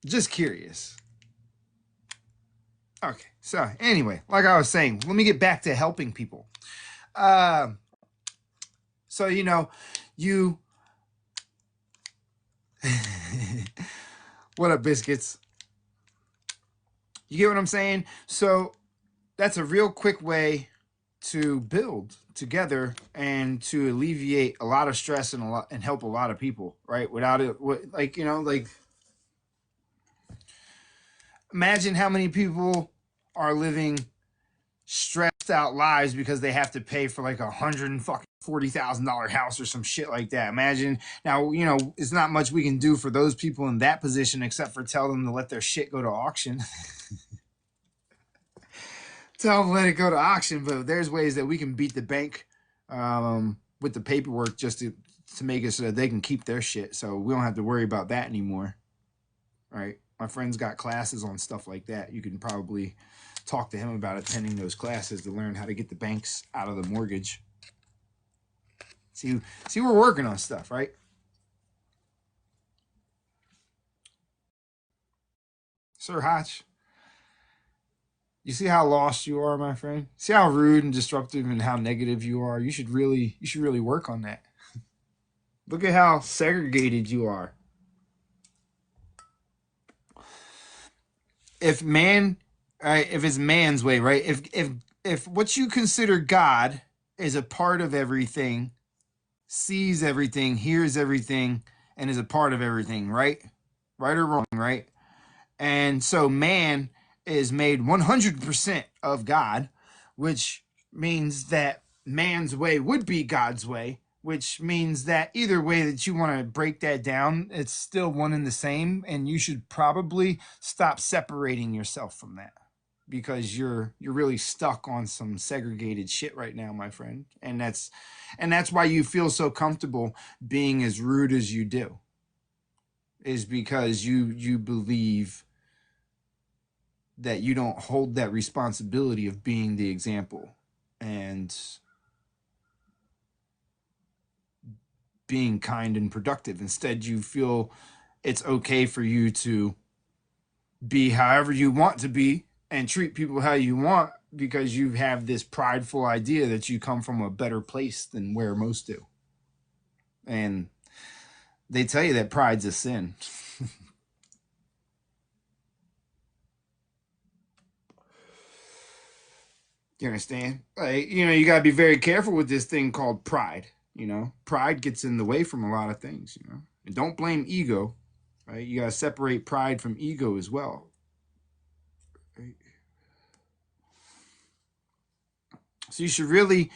Just curious. Okay, so anyway, like I was saying, let me get back to helping people. So you what up, biscuits? You get what I'm saying? So that's a real quick way to build together and to alleviate a lot of stress and help a lot of people, right? Without it, like imagine how many people are living stressed out lives because they have to pay for like $140,000 house or some shit like that. Imagine now, it's not much we can do for those people in that position except for tell them to let their shit go to auction. Tell them to let it go to auction, but there's ways that we can beat the bank with the paperwork just to make it so that they can keep their shit, so we don't have to worry about that anymore, right? My friend's got classes on stuff like that. You can probably talk to him about attending those classes to learn how to get the banks out of the mortgage. See, we're working on stuff, right? Sir Hotch, you see how lost you are, my friend? See how rude and disruptive and how negative you are? You should really work on that. Look at how segregated you are. If man, right, if it's man's way, right? If what you consider God is a part of everything, sees everything, hears everything, and is a part of everything, right? Right or wrong, right? And so man is made 100% of God, which means that man's way would be God's way, which means that either way that you want to break that down, it's still one and the same, and you should probably stop separating yourself from that, because you're really stuck on some segregated shit right now, my friend. And that's why you feel so comfortable being as rude as you do, is because you believe that you don't hold that responsibility of being the example. And being kind and productive. Instead, you feel it's okay for you to be however you want to be and treat people how you want because you have this prideful idea that you come from a better place than where most do. And they tell you that pride's a sin. You understand? Like, you got to be very careful with this thing called pride. Pride gets in the way from a lot of things, And don't blame ego, right? You got to separate pride from ego as well. Right? So you should really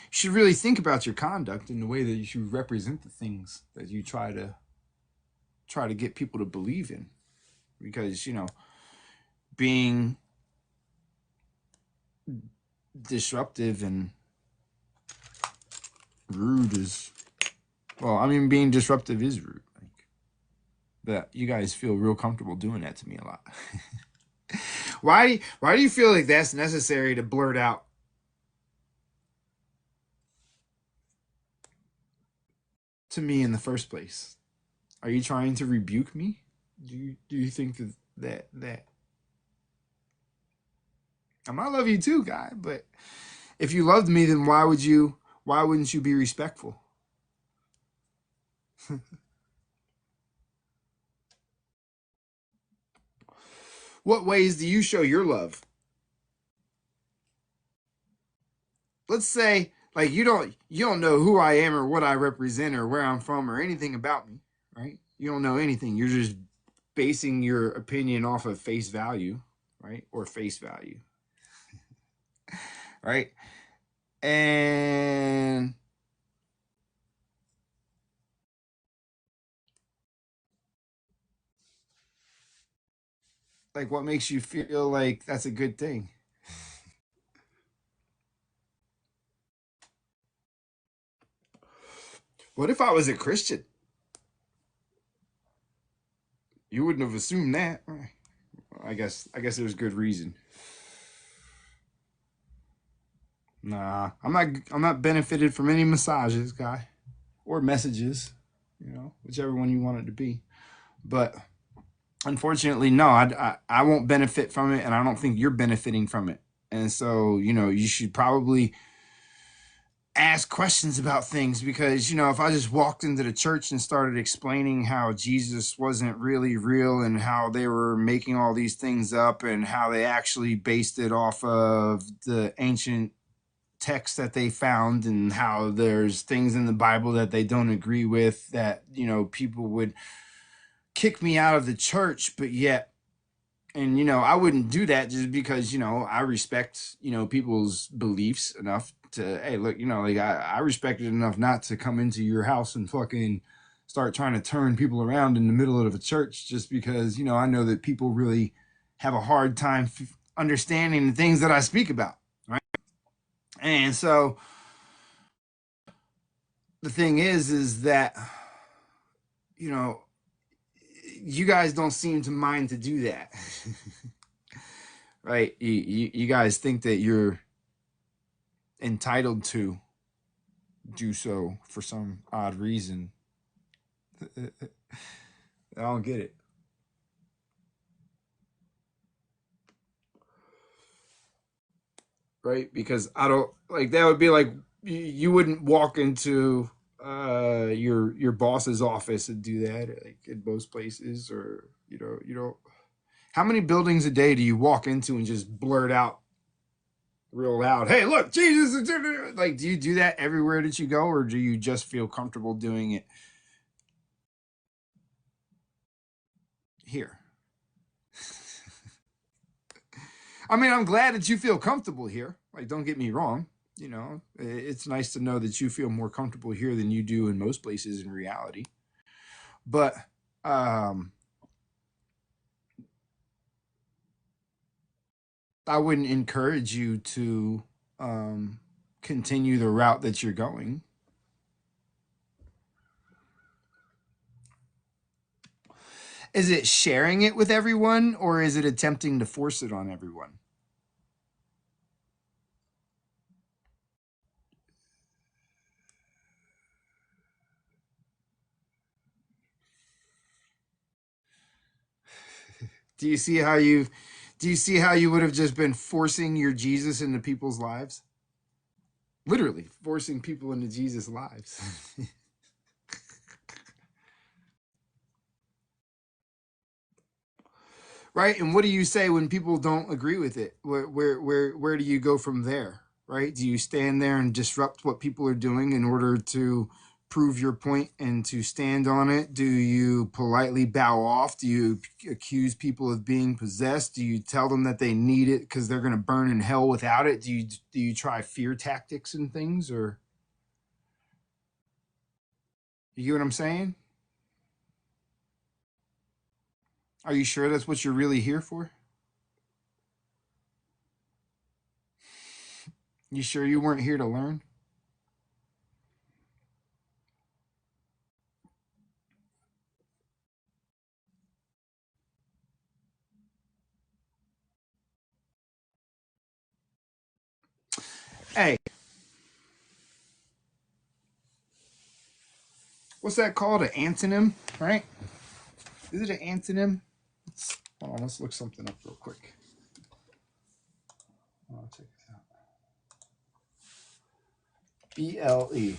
think about your conduct in the way that you should represent the things that you try to get people to believe in. Because, being disruptive and rude is, well, I mean, being disruptive is rude. But you guys feel real comfortable doing that to me a lot. Why do you feel like that's necessary to blurt out? To me in the first place? Are you trying to rebuke me? Do you think that I might love you too, guy, but if you loved me, then why wouldn't you be respectful? What ways do you show your love? Let's say like you don't know who I am or what I represent or where I'm from or anything about me, right? You don't know anything. You're just basing your opinion off of face value, right? Or face value, right? And like what makes you feel like that's a good thing? What if I was a Christian? You wouldn't have assumed that. I guess there's good reason. Nah, I'm not benefited from any massages, guy, or messages, whichever one you want it to be. But unfortunately, no, I won't benefit from it, and I don't think you're benefiting from it. And so, you should probably ask questions about things because, if I just walked into the church and started explaining how Jesus wasn't really real and how they were making all these things up and how they actually based it off of the ancient texts that they found and how there's things in the Bible that they don't agree with, that, people would kick me out of the church, but yet, and I wouldn't do that just because I respect people's beliefs enough to, hey, look, like I respect it enough not to come into your house and fucking start trying to turn people around in the middle of a church just because I know that people really have a hard time understanding the things that I speak about, right? And so the thing is that you know you guys don't seem to mind to do that. Right? You guys think that you're entitled to do so for some odd reason. I don't get it. Right? Because I don't like that would be like you wouldn't walk into your boss's office and do that like in most places, or how many buildings a day do you walk into and just blurt out real loud, hey, look, Jesus, like, do you do that everywhere that you go, or do you just feel comfortable doing it here? I mean, I'm glad that you feel comfortable here. Like, don't get me wrong. It's nice to know that you feel more comfortable here than you do in most places in reality. But um, I wouldn't encourage you to um, continue the route that you're going. Is it sharing it with everyone, or is it attempting to force it on everyone? Do you see how you do you see how you would have just been forcing your Jesus into people's lives? Literally forcing people into Jesus' lives. Right? And what do you say when people don't agree with it? Where do you go from there? Right? Do you stand there and disrupt what people are doing in order to prove your point and to stand on it? Do you politely bow off? Do you accuse people of being possessed? Do you tell them that they need it because they're going to burn in hell without it? Do you try fear tactics and things, or you get what I'm saying? Are you sure that's what you're really here for? You sure you weren't here to learn? Hey, what's that called? An antonym, right? Is it an antonym? Hold on, let's look something up real quick. I'll check this out. BLE.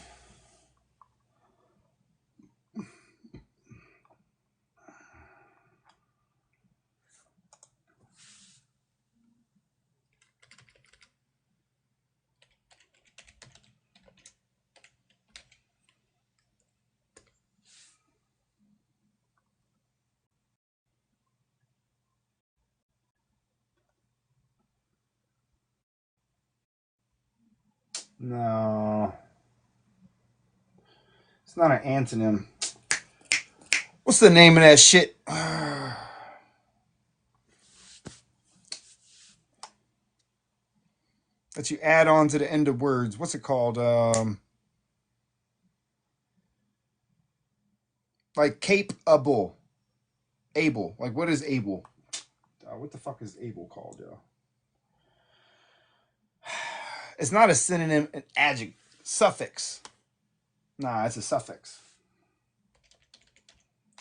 No, it's not an antonym. What's the name of that shit? That you add on to the end of words. What's it called? Like capable. Able. Like, what is able? What the fuck is able called, yo? It's not a synonym, an adjective. Suffix. Nah, it's a suffix.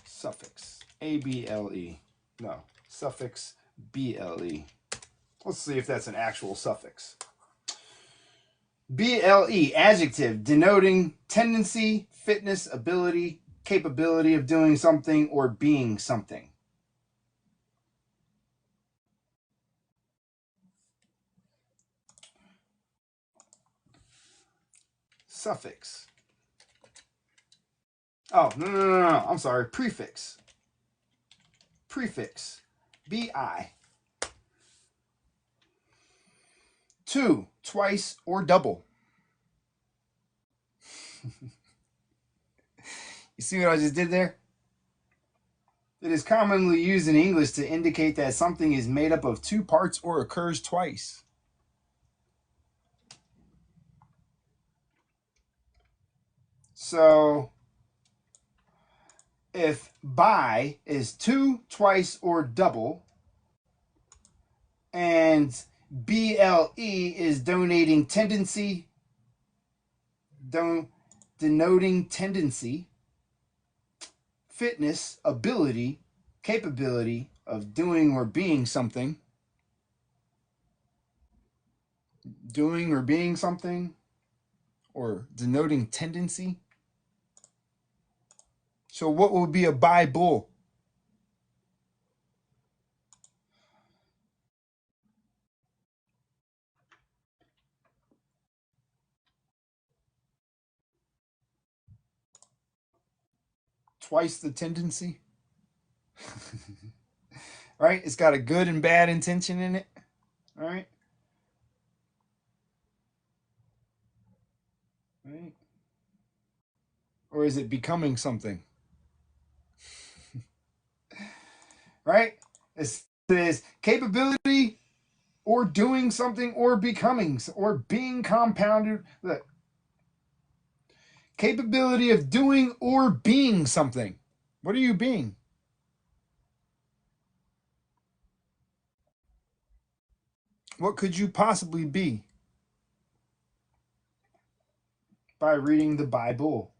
Suffix. ABLE. No. Suffix BLE. Let's see if that's an actual suffix. BLE, adjective, denoting tendency, fitness, ability, capability of doing something or being something. Suffix. Oh, no. I'm sorry. Prefix. Prefix. BI. Two, twice, or double. You see what I just did there? It is commonly used in English to indicate that something is made up of two parts or occurs twice. So, if by is two, twice, or double, and BLE is donating tendency, denoting tendency, fitness, ability, capability of doing or being something, doing or being something, or denoting tendency. So, what would be a by bull? Twice the tendency, right? It's got a good and bad intention in it, all right? Right? Or is it becoming something, right? It says capability or doing something or becoming or being compounded. Look, capability of doing or being something. What are you being? What could you possibly be by reading the Bible?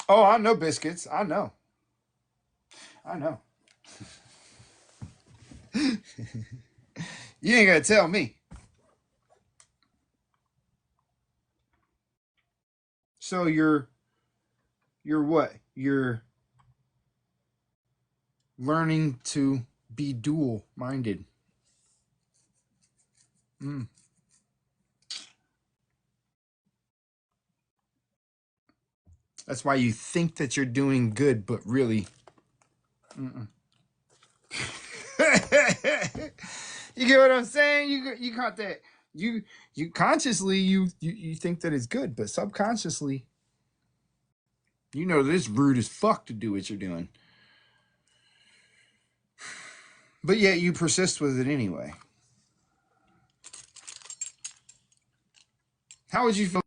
Oh, I know biscuits. I know. I know. You ain't gotta tell me. So you're what? You're learning to be dual minded. Mm. That's why you think that you're doing good, but really, mm-mm. You get what I'm saying? You got that. You consciously you think that it's good, but subconsciously you know this rude as fuck to do what you're doing. But yet you persist with it anyway. How would you feel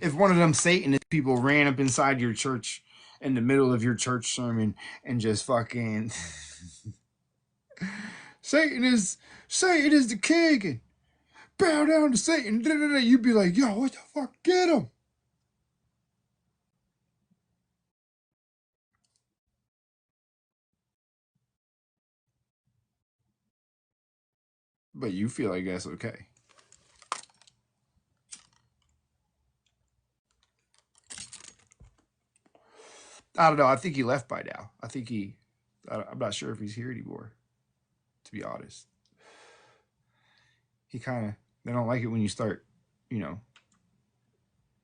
if one of them Satanist people ran up inside your church in the middle of your church sermon and just fucking Satan is Satan is the king and bow down to Satan. You'd be like, yo, what the fuck? Get him. But you feel like that's okay. I don't know. I think he left by now. I'm not sure if he's here anymore, to be honest. They don't like it when you start, you know,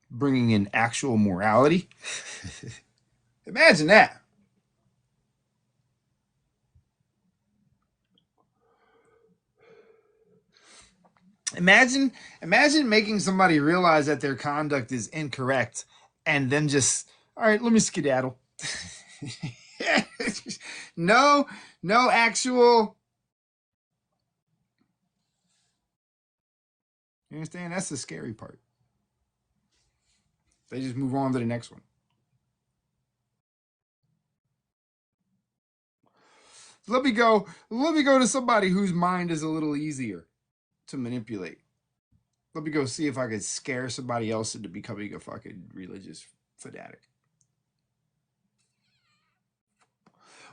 bringing in actual morality. Imagine that. Imagine, imagine making somebody realize that their conduct is incorrect and then just, all right, let me skedaddle. no, no actual. You understand? That's the scary part. They just move on to the next one. Let me go. Let me go to somebody whose mind is a little easier to manipulate. Let me go see if I could scare somebody else into becoming a fucking religious fanatic.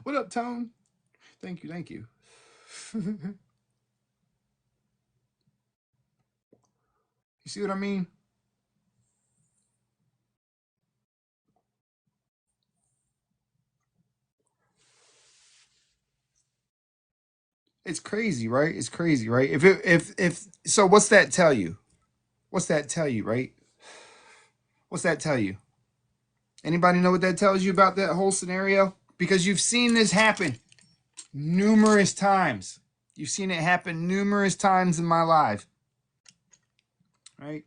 What up, Tone? Thank you, thank you. You see what I mean? It's crazy, right? It's crazy, right? If so, what's that tell you? What's that tell you, right? What's that tell you? Anybody know what that tells you about that whole scenario? Because you've seen this happen numerous times. You've seen it happen numerous times in my life, right?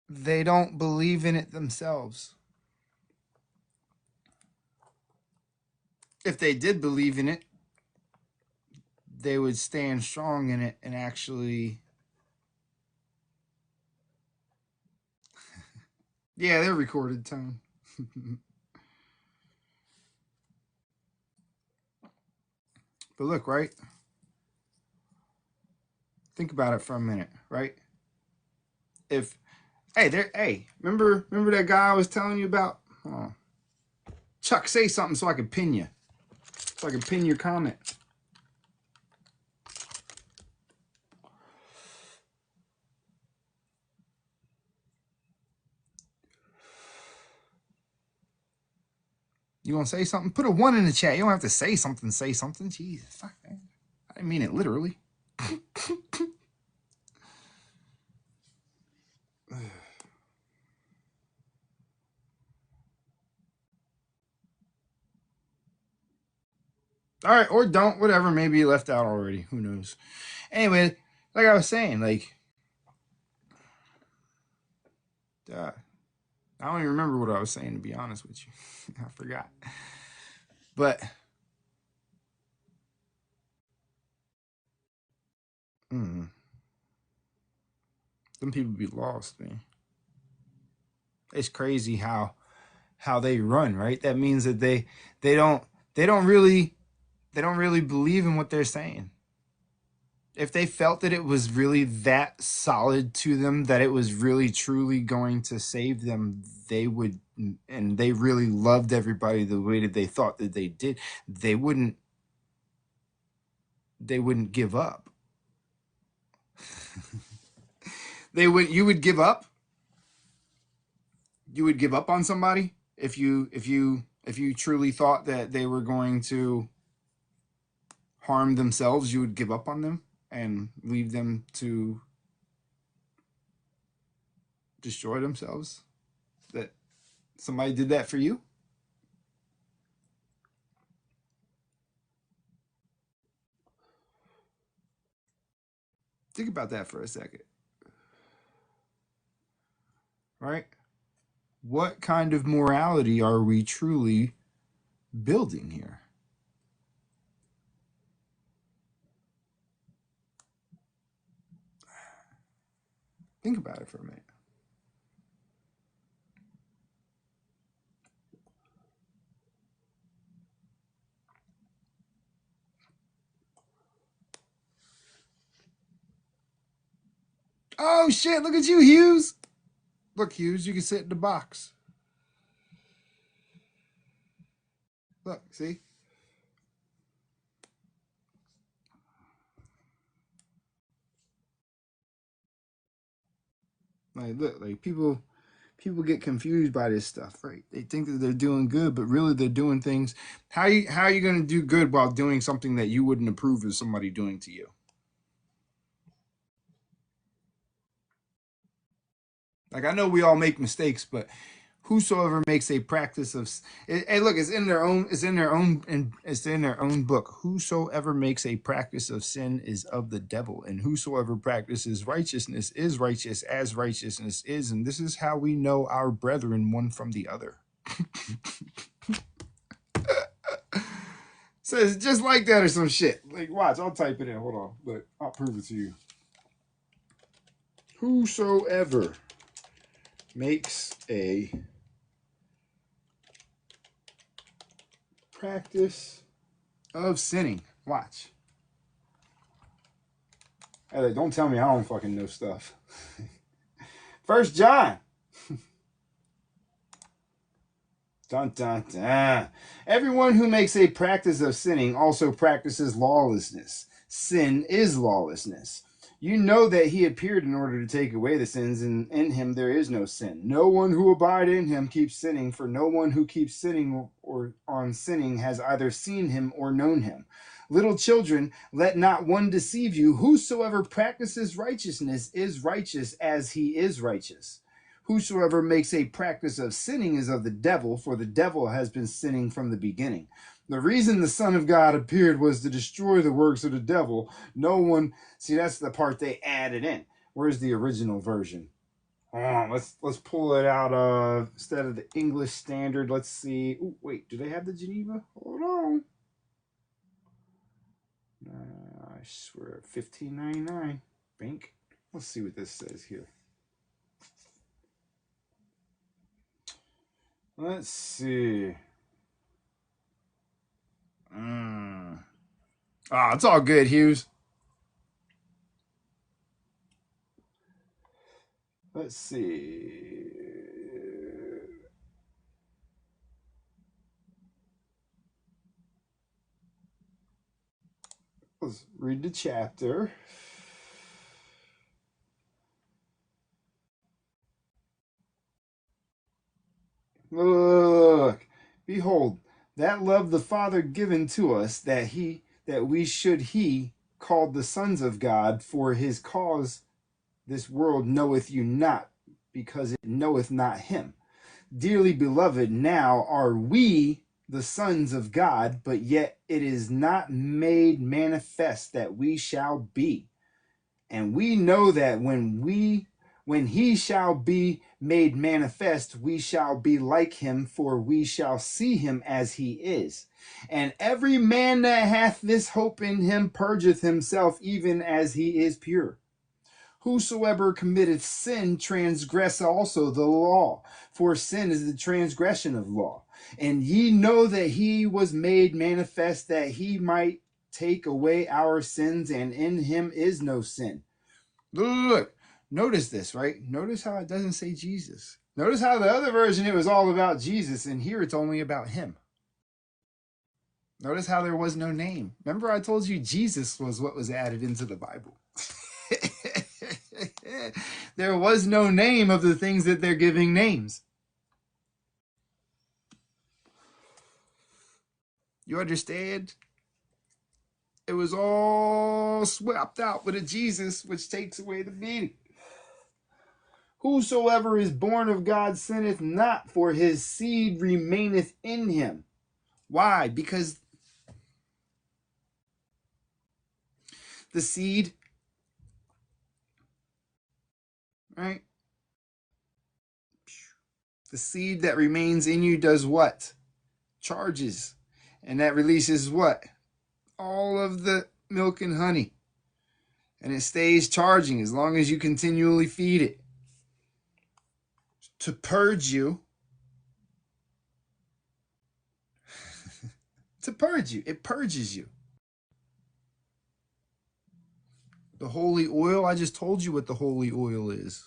They don't believe in it themselves. If they did believe in it, they would stand strong in it and actually. Yeah, they're recorded, Tone. But look, right? Think about it for a minute, right? If hey, remember that guy I was telling you about? Oh, Chuck, say something so I can pin you, so I can pin your comment. You want to say something? Put a one in the chat. You don't have to say something. Say something. Jesus, fuck, man. I didn't mean it literally. All right, or don't, whatever. Maybe you left out already. Who knows? Anyway, like I was saying, like, I don't even remember what I was saying, to be honest with you. I forgot. But mm, some people be lost, man. It's crazy how they run, right? That means that they don't they don't really believe in what they're saying. if they felt that it was really that solid to them, that it was really truly going to save them, they would, and they really loved everybody the way that they thought that they did, they wouldn't give up. You would give up. You would give up on somebody if you truly thought that they were going to harm themselves. You would give up on them and leave them to destroy themselves. That somebody did that for you. Think about that for a second, right? What kind of morality are we truly building here? Think about it for a minute. Oh shit, look at you, Hughes. Look, Hughes, you can sit in the box. Look, see? Like, look, like people get confused by this stuff, right? They think that they're doing good, but really they're doing things. How are you going to do good while doing something that you wouldn't approve of somebody doing to you? Like, I know we all make mistakes, but whosoever makes a practice of, hey, look, it's in their own book. Whosoever makes a practice of sin is of the devil, and whosoever practices righteousness is righteous as righteousness is. And this is how we know our brethren one from the other. Says just like that or some shit. Like, watch, I'll type it in. Hold on, but I'll prove it to you. Whosoever makes a practice of sinning. Watch. Hey, don't tell me I don't fucking know stuff. First John. Dun, dun, dun. Everyone who makes a practice of sinning also practices lawlessness. Sin is lawlessness. You know that he appeared in order to take away the sins, and in him there is no sin. No one who abides in him keeps sinning, for no one who keeps sinning or on sinning has either seen him or known him. Little children, let not one deceive you. Whosoever practices righteousness is righteous as he is righteous. Whosoever makes a practice of sinning is of the devil, for the devil has been sinning from the beginning. The reason the Son of God appeared was to destroy the works of the devil. No one, see, that's the part they added in. Where's the original version? Let's pull it out instead of the English Standard. Let's see. Ooh, wait, do they have the Geneva? Hold on. I swear, $15.99. Bink. Let's see what this says here. Let's see. It's all good, Hughes. Let's see. Let's read the chapter. Look, behold, that love the Father given to us, that we should he called the sons of God, for his cause this world knoweth you not, because it knoweth not him. Dearly beloved, now are we the sons of God, but yet it is not made manifest that we shall be. And we know that when he shall be made manifest, we shall be like him, for we shall see him as he is. And every man that hath this hope in him purgeth himself, even as he is pure. Whosoever committeth sin transgress also the law, for sin is the transgression of law. And ye know that he was made manifest that he might take away our sins, and in him is no sin. Look. Notice this, right? Notice how it doesn't say Jesus. Notice how the other version it was all about Jesus, and here it's only about him. Notice how there was no name. Remember, I told you Jesus was what was added into the Bible. There was no name of the things that they're giving names. You understand? It was all swept out with a Jesus, which takes away the meaning. Whosoever is born of God sinneth not, for his seed remaineth in him. Why? Because the seed, right? The seed that remains in you does what? Charges. And that releases what? All of the milk and honey. And it stays charging as long as you continually feed it. To purge you. To purge you. It purges you. The holy oil, I just told you what the holy oil is.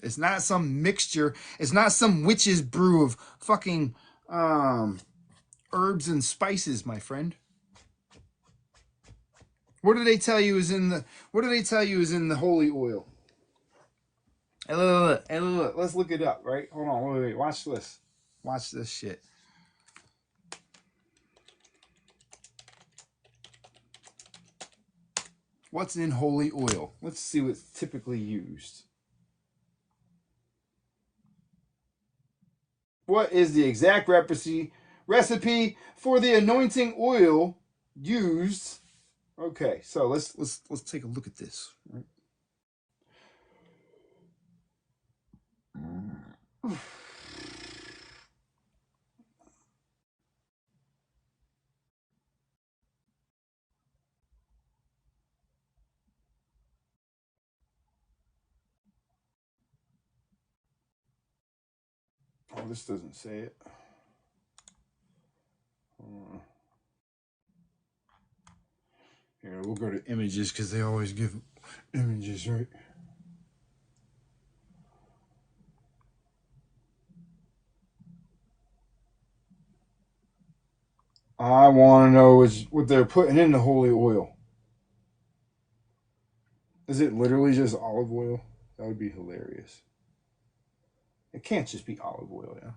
It's not some mixture. It's not some witch's brew of fucking herbs and spices, my friend. What do they tell you is in the holy oil? Hey, look. Let's look it up, right? Hold on, wait. Watch this. Watch this shit. What's in holy oil? Let's see what's typically used. What is the exact recipe for the anointing oil used? Okay, so let's take a look at this. Right? Oh, this doesn't say it. Here, we'll go to images because they always give images, right? I want to know what they're putting in the holy oil. Is it literally just olive oil? That would be hilarious. It can't just be olive oil, yeah.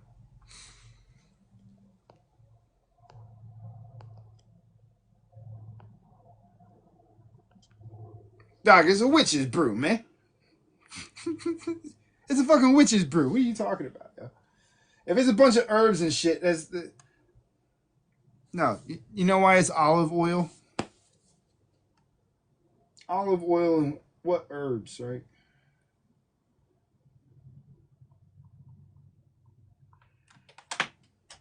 Doc, it's a witch's brew, man. It's a fucking witch's brew. What are you talking about, yo? If it's a bunch of herbs and shit, that's the. No, you know why it's olive oil? Olive oil and what herbs, right?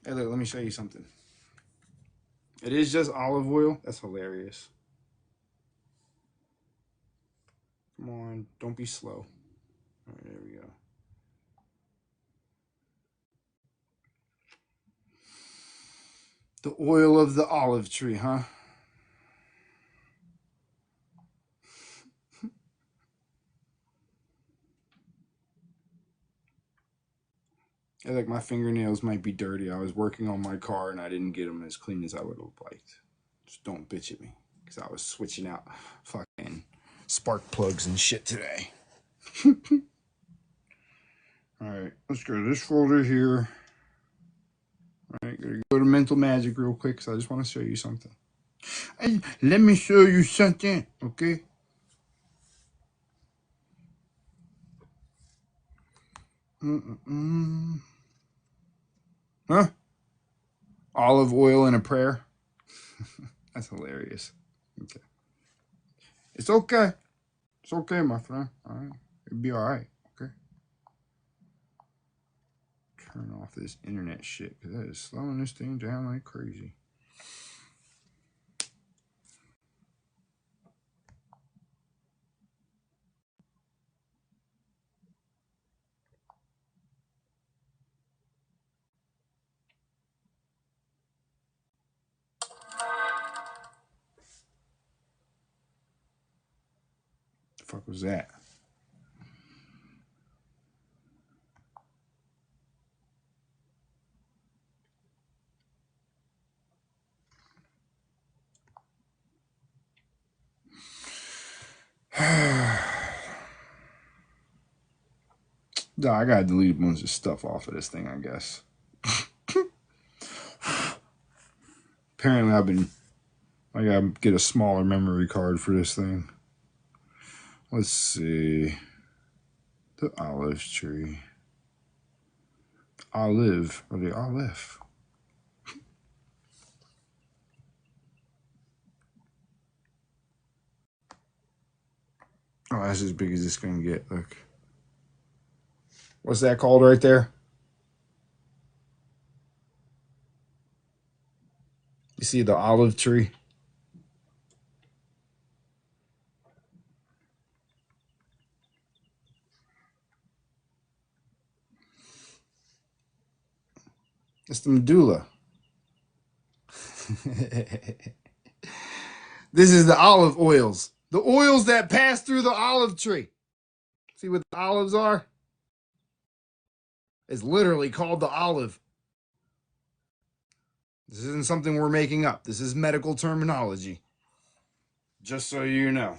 Hey, look, let me show you something. It is just olive oil. That's hilarious. Come on, don't be slow. All right, there we go. The oil of the olive tree, huh? Hey, like my fingernails might be dirty. I was working on my car and I didn't get them as clean as I would have liked. Just don't bitch at me because I was switching out fucking spark plugs and shit today. All right, let's go to this folder here. All right, gotta go to mental magic real quick because I just want to show you something. Hey, let me show you something, okay? Huh? Olive oil and a prayer. That's hilarious. Okay. It's okay. It's okay, my friend. All right. It'll be all right. Okay. Turn off this internet shit because that is slowing this thing down like crazy. fuck was that? No, I gotta delete a bunch of stuff off of this thing, I guess. Apparently, I gotta get a smaller memory card for this thing. Let's see. The olive tree. Olive. Or the olive. Oh, that's as big as it's gonna get. Look. What's that called right there? You see the olive tree? It's the medulla. This is the olive oils. The oils that pass through the olive tree. See what the olives are? It's literally called the olive. This isn't something we're making up. This is medical terminology. Just so you know.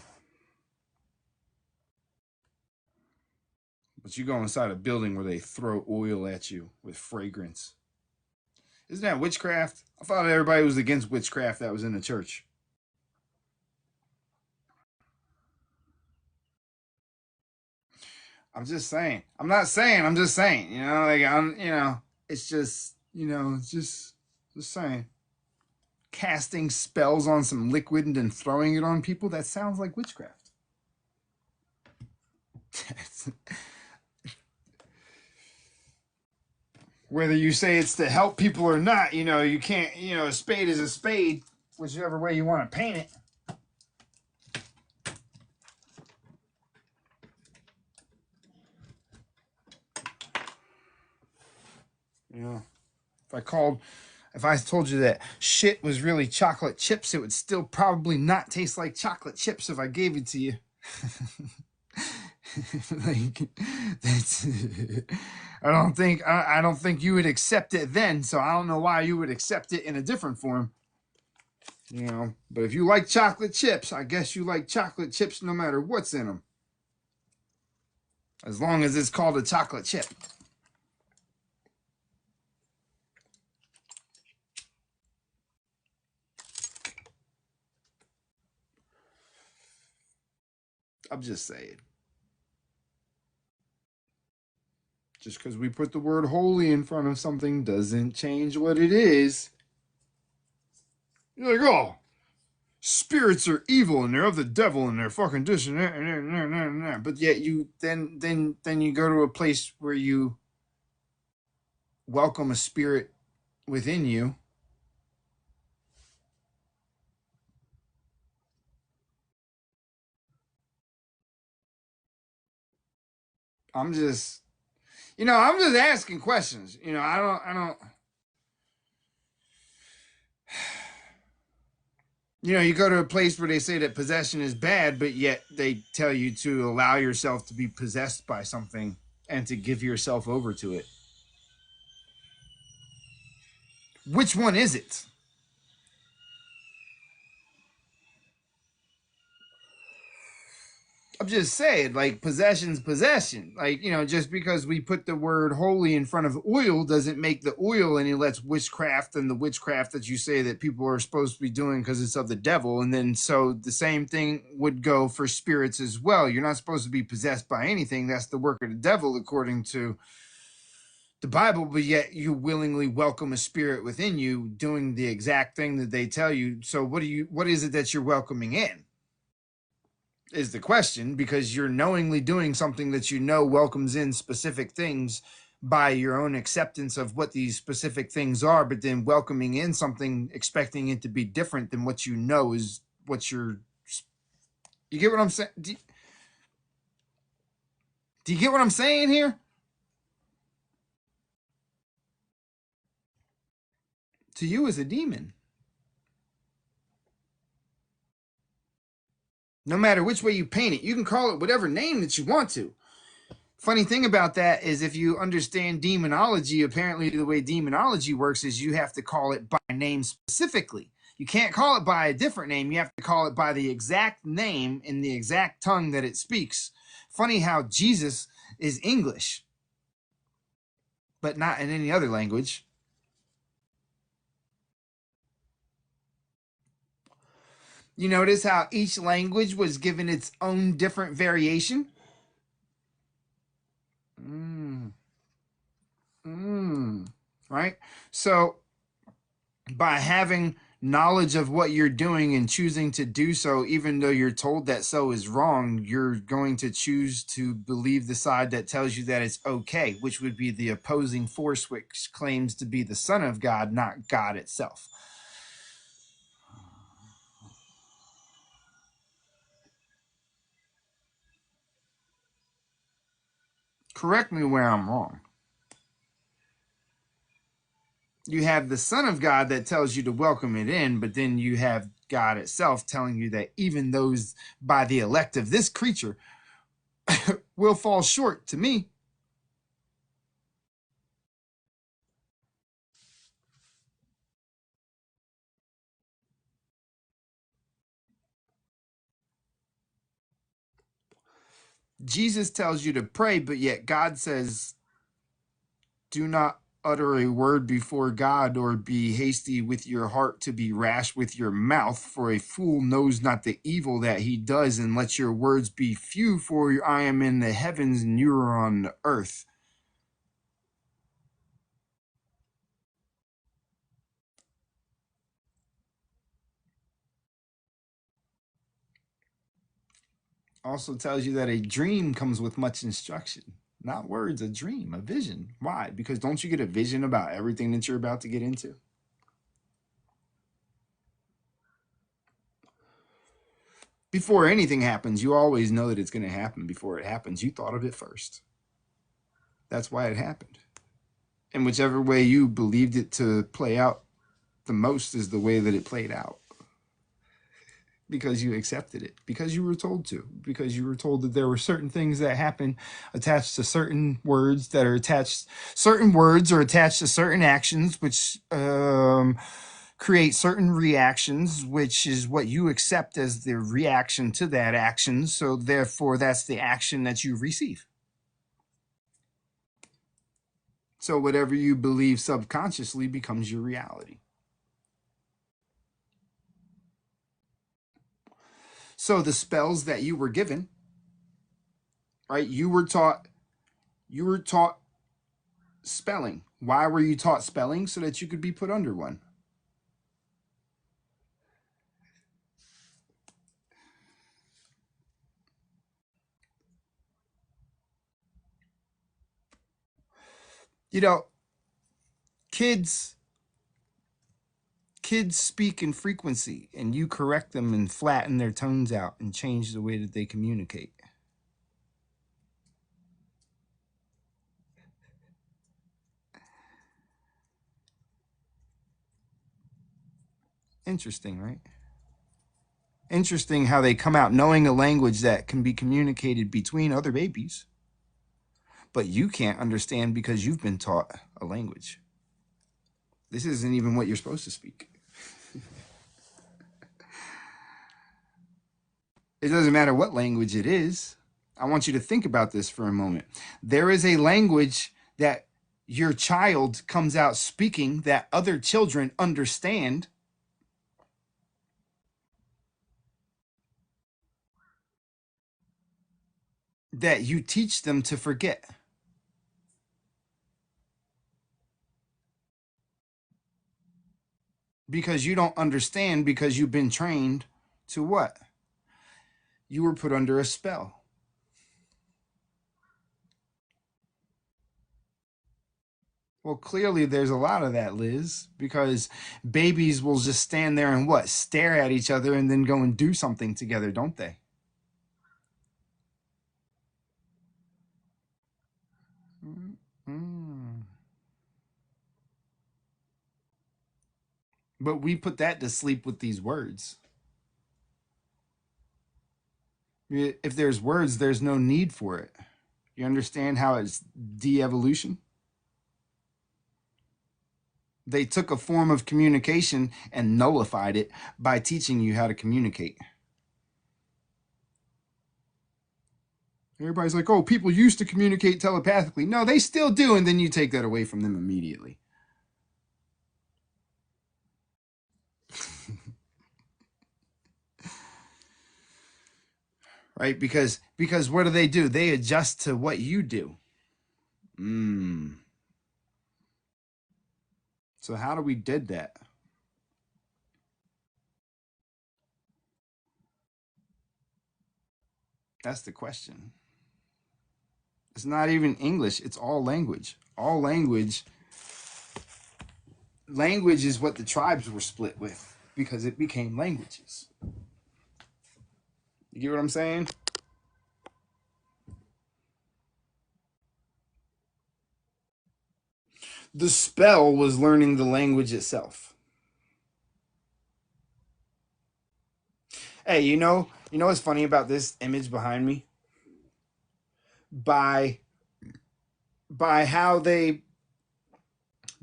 But you go inside a building where they throw oil at you with fragrance. Isn't that witchcraft? I thought everybody was against witchcraft that was in the church. I'm just saying. I'm not saying. I'm just saying. You know, like I'm. You know, it's just. You know, it's just saying. Casting spells on some liquid and then throwing it on people. That sounds like witchcraft. Whether you say it's to help people or not, you know, you can't. You know, a spade is a spade, whichever way you want to paint it. You know, if I told you that shit was really chocolate chips, it would still probably not taste like chocolate chips if I gave it to you. Like that's I don't think you would accept it then, so I don't know why you would accept it in a different form. You know, but if you like chocolate chips, I guess you like chocolate chips no matter what's in them. As long as it's called a chocolate chip. I'm just saying. Just because we put the word holy in front of something doesn't change what it is. You're like, oh, spirits are evil and they're of the devil and they're fucking this and that and that. But yet you then you go to a place where you welcome a spirit within you. I'm just I'm just asking questions. I don't you go to a place where they say that possession is bad, but yet they tell you to allow yourself to be possessed by something and to give yourself over to it. Which one is it? I'm just saying, like, possession's possession. Like, just because we put the word holy in front of oil doesn't make the oil any less witchcraft than the witchcraft that you say that people are supposed to be doing because it's of the devil. And then so the same thing would go for spirits as well. You're not supposed to be possessed by anything. That's the work of the devil, according to the Bible, but yet you willingly welcome a spirit within you doing the exact thing that they tell you. So what is it that you're welcoming in? Is the question, because you're knowingly doing something that welcomes in specific things by your own acceptance of what these specific things are, but then welcoming in something expecting it to be different than what is what you get what I'm saying? Do you get what I'm saying here? To you is a demon. No matter which way you paint it, you can call it whatever name that you want to. Funny thing about that is if you understand demonology, apparently the way demonology works is you have to call it by name specifically. You can't call it by a different name. You have to call it by the exact name in the exact tongue that it speaks. Funny how Jesus is English, but not in any other language. You notice how each language was given its own different variation? Mm, right? So by having knowledge of what you're doing and choosing to do so, even though you're told that so is wrong, you're going to choose to believe the side that tells you that it's okay, which would be the opposing force, which claims to be the Son of God, not God itself. Correct me where I'm wrong. You have the Son of God that tells you to welcome it in, but then you have God itself telling you that even those by the elect of this creature will fall short to me. Jesus tells you to pray, but yet God says, do not utter a word before God or be hasty with your heart to be rash with your mouth, for a fool knows not the evil that he does, and let your words be few, for I am in the heavens and you are on the earth. Also tells you that a dream comes with much instruction. Not words, a dream, a vision. Why? Because don't you get a vision about everything that you're about to get into? Before anything happens, you always know that it's going to happen before it happens. You thought of it first. That's why it happened. And whichever way you believed it to play out the most is the way that it played out. Because you accepted it, because you were told to, because you were told that there were certain things that happen attached to certain words that are attached, certain words are attached to certain actions, which create certain reactions, which is what you accept as the reaction to that action. So therefore, that's the action that you receive. So whatever you believe subconsciously becomes your reality. So the spells that you were given, right? You were taught spelling. Why were you taught spelling? So that you could be put under one. You know, kids kids speak in frequency and you correct them and flatten their tones out and change the way that they communicate. Interesting, right? Interesting how they come out knowing a language that can be communicated between other babies, but you can't understand because you've been taught a language. This isn't even what you're supposed to speak. It doesn't matter what language it is. I want you to think about this for a moment. There is a language that your child comes out speaking that other children understand, that you teach them to forget because you don't understand, because you've been trained to what? You were put under a spell. Well, clearly there's a lot of that, Liz, because babies will just stand there and what? Stare at each other and then go and do something together, don't they? Mm. But we put that to sleep with these words. If there's words, there's no need for it. You understand how it's de-evolution? They took a form of communication and nullified it by teaching you how to communicate. Everybody's like, oh, people used to communicate telepathically. No, they still do, and then you take that away from them immediately. Right? Because what do? They adjust to what you do. So how do we did that? That's the question. It's not even English, it's all language. All language is what the tribes were split with because it became languages. You get what I'm saying? The spell was learning the language itself. Hey, you know what's funny about this image behind me? By how they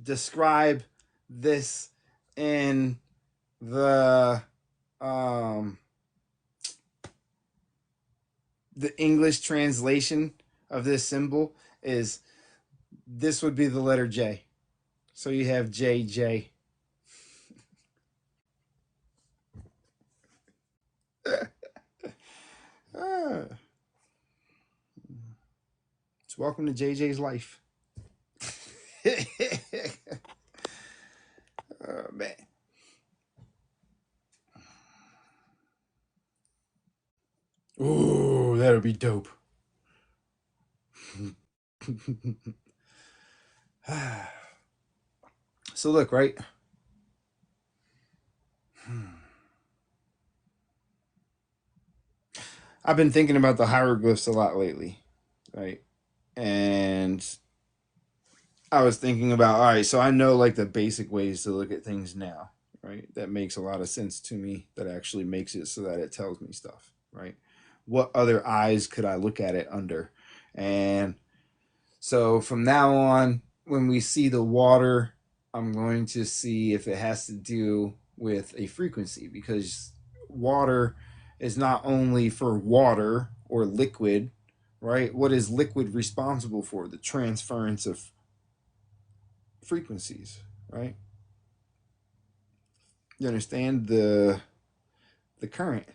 describe this in the um the English translation of this symbol is this would be the letter J. So you have JJ. Ah, it's welcome to JJ's life. Oh, man. Ooh, that'll be dope. So look, right? I've been thinking about the hieroglyphs a lot lately, right? And I was thinking about, all right, so I know like the basic ways to look at things now, right? That makes a lot of sense to me. That actually makes it so that it tells me stuff, right? What other eyes could I look at it under? And so from now on, when we see the water, I'm going to see if it has to do with a frequency because water is not only for water or liquid, right? What is liquid responsible for? The transference of frequencies, right? You understand the current.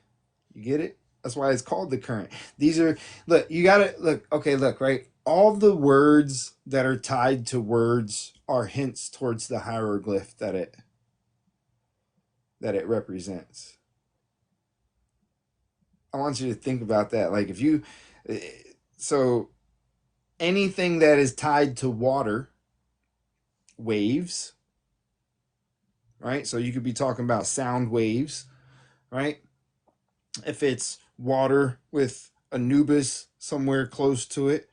You get it? That's why it's called the current. These are look, you gotta look, okay, look, right? All the words that are tied to words are hints towards the hieroglyph that it represents. I want you to think about that. Like if you so anything that is tied to water, waves, right? So you could be talking about sound waves, right? If it's water with Anubis somewhere close to it,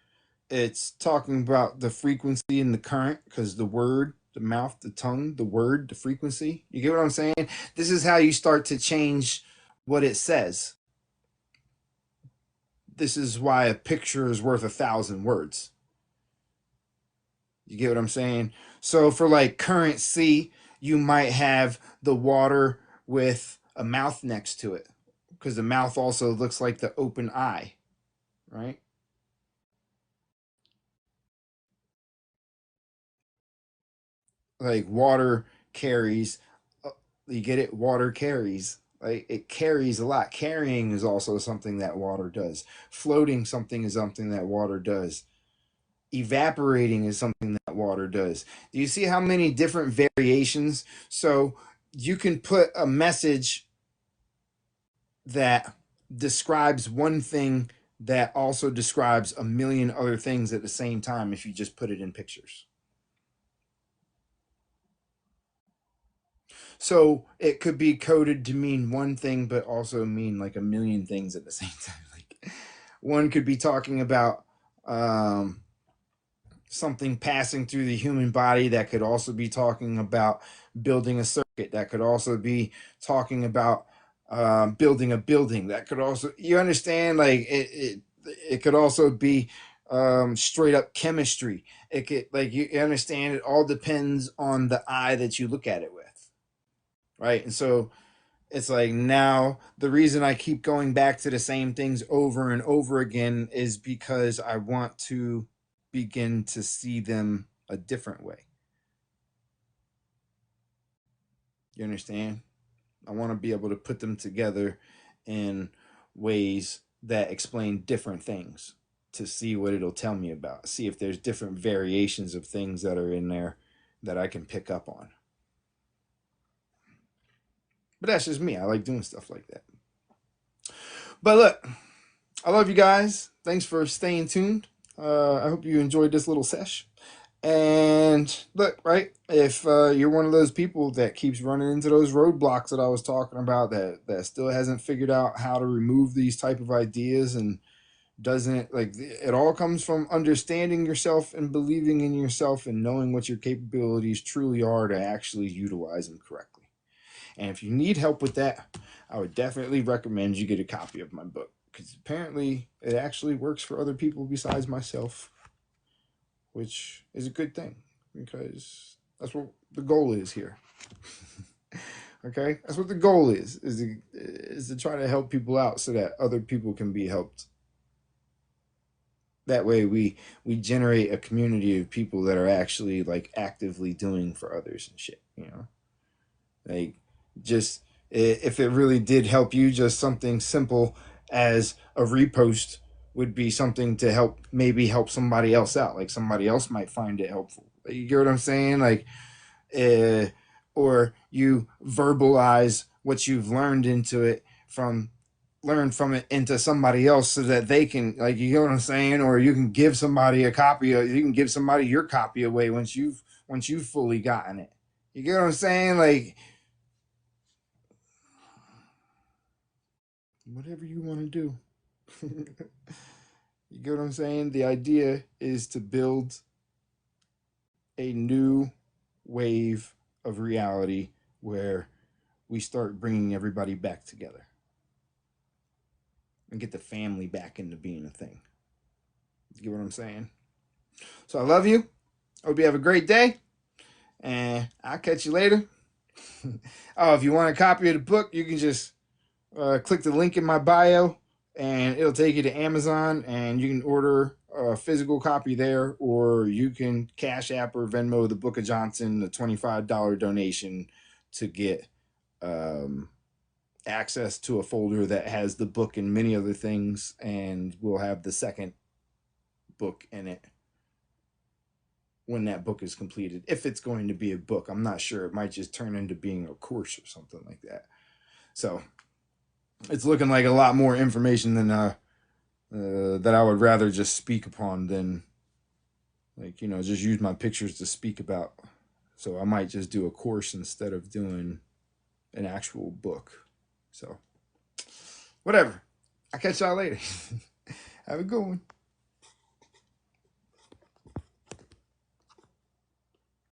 it's talking about the frequency and the current because the word, the mouth, the tongue, the word, the frequency. You get what I'm saying? This is how you start to change what it says. This is why a picture is worth 1,000 words. You get what I'm saying? So for like currency, you might have the water with a mouth next to it because the mouth also looks like the open eye, right? Like water carries, you get it? Water carries. Like it carries a lot. Carrying is also something that water does. Floating something is something that water does. Evaporating is something that water does. Do you see how many different variations? So you can put a message that describes one thing that also describes a million other things at the same time if you just put it in pictures. So it could be coded to mean one thing, but also mean like a million things at the same time. Like one could be talking about um, something passing through the human body that could also be talking about building a circuit that could also be talking about building a building. That could also, you understand, like it could also be straight up chemistry. It could, like, you understand, it all depends on the eye that you look at it with, right? And so it's like, now the reason I keep going back to the same things over and over again is because I want to begin to see them a different way. You understand? I want to be able to put them together in ways that explain different things, to see what it'll tell me about, see if there's different variations of things that are in there that I can pick up on. But that's just me. I like doing stuff like that. But look, I love you guys. Thanks for staying tuned. I hope you enjoyed this little sesh. And look, right, if you're one of those people that keeps running into those roadblocks that I was talking about, that still hasn't figured out how to remove these type of ideas, and doesn't, like, it all comes from understanding yourself and believing in yourself and knowing what your capabilities truly are to actually utilize them correctly. And if you need help with that, I would definitely recommend you get a copy of my book, because apparently it actually works for other people besides myself, which is a good thing, because that's what the goal is here. Okay, that's what the goal is to try to help people out so that other people can be helped. That way we generate a community of people that are actually, like, actively doing for others and shit, you know. Like, just, if it really did help you, just something simple as a repost would be something to help, maybe help somebody else out. Like, somebody else might find it helpful. You get what I'm saying? Like, uh, or you verbalize what you've learned into it from learn from it into somebody else, so that they can, like, you know what I'm saying? Or you can give somebody a copy of, you can give somebody your copy away once you've fully gotten it. You get what I'm saying? Like, whatever you want to do. You get what I'm saying? The idea is to build a new wave of reality where we start bringing everybody back together and get the family back into being a thing. You get what I'm saying? So I love you. Hope you have a great day, and I'll catch you later. Oh, if you want a copy of the book, you can just click the link in my bio, and it'll take you to Amazon, and you can order a physical copy there, or you can Cash App or Venmo the Book of Johnson, the $25 donation, to get access to a folder that has the book and many other things, and we'll have the second book in it when that book is completed. If it's going to be a book, I'm not sure. It might just turn into being a course or something like that. So it's looking like a lot more information than that I would rather just speak upon than, like, you know, just use my pictures to speak about. So I might just do a course instead of doing an actual book. So whatever. I'll catch y'all later. Have a good one.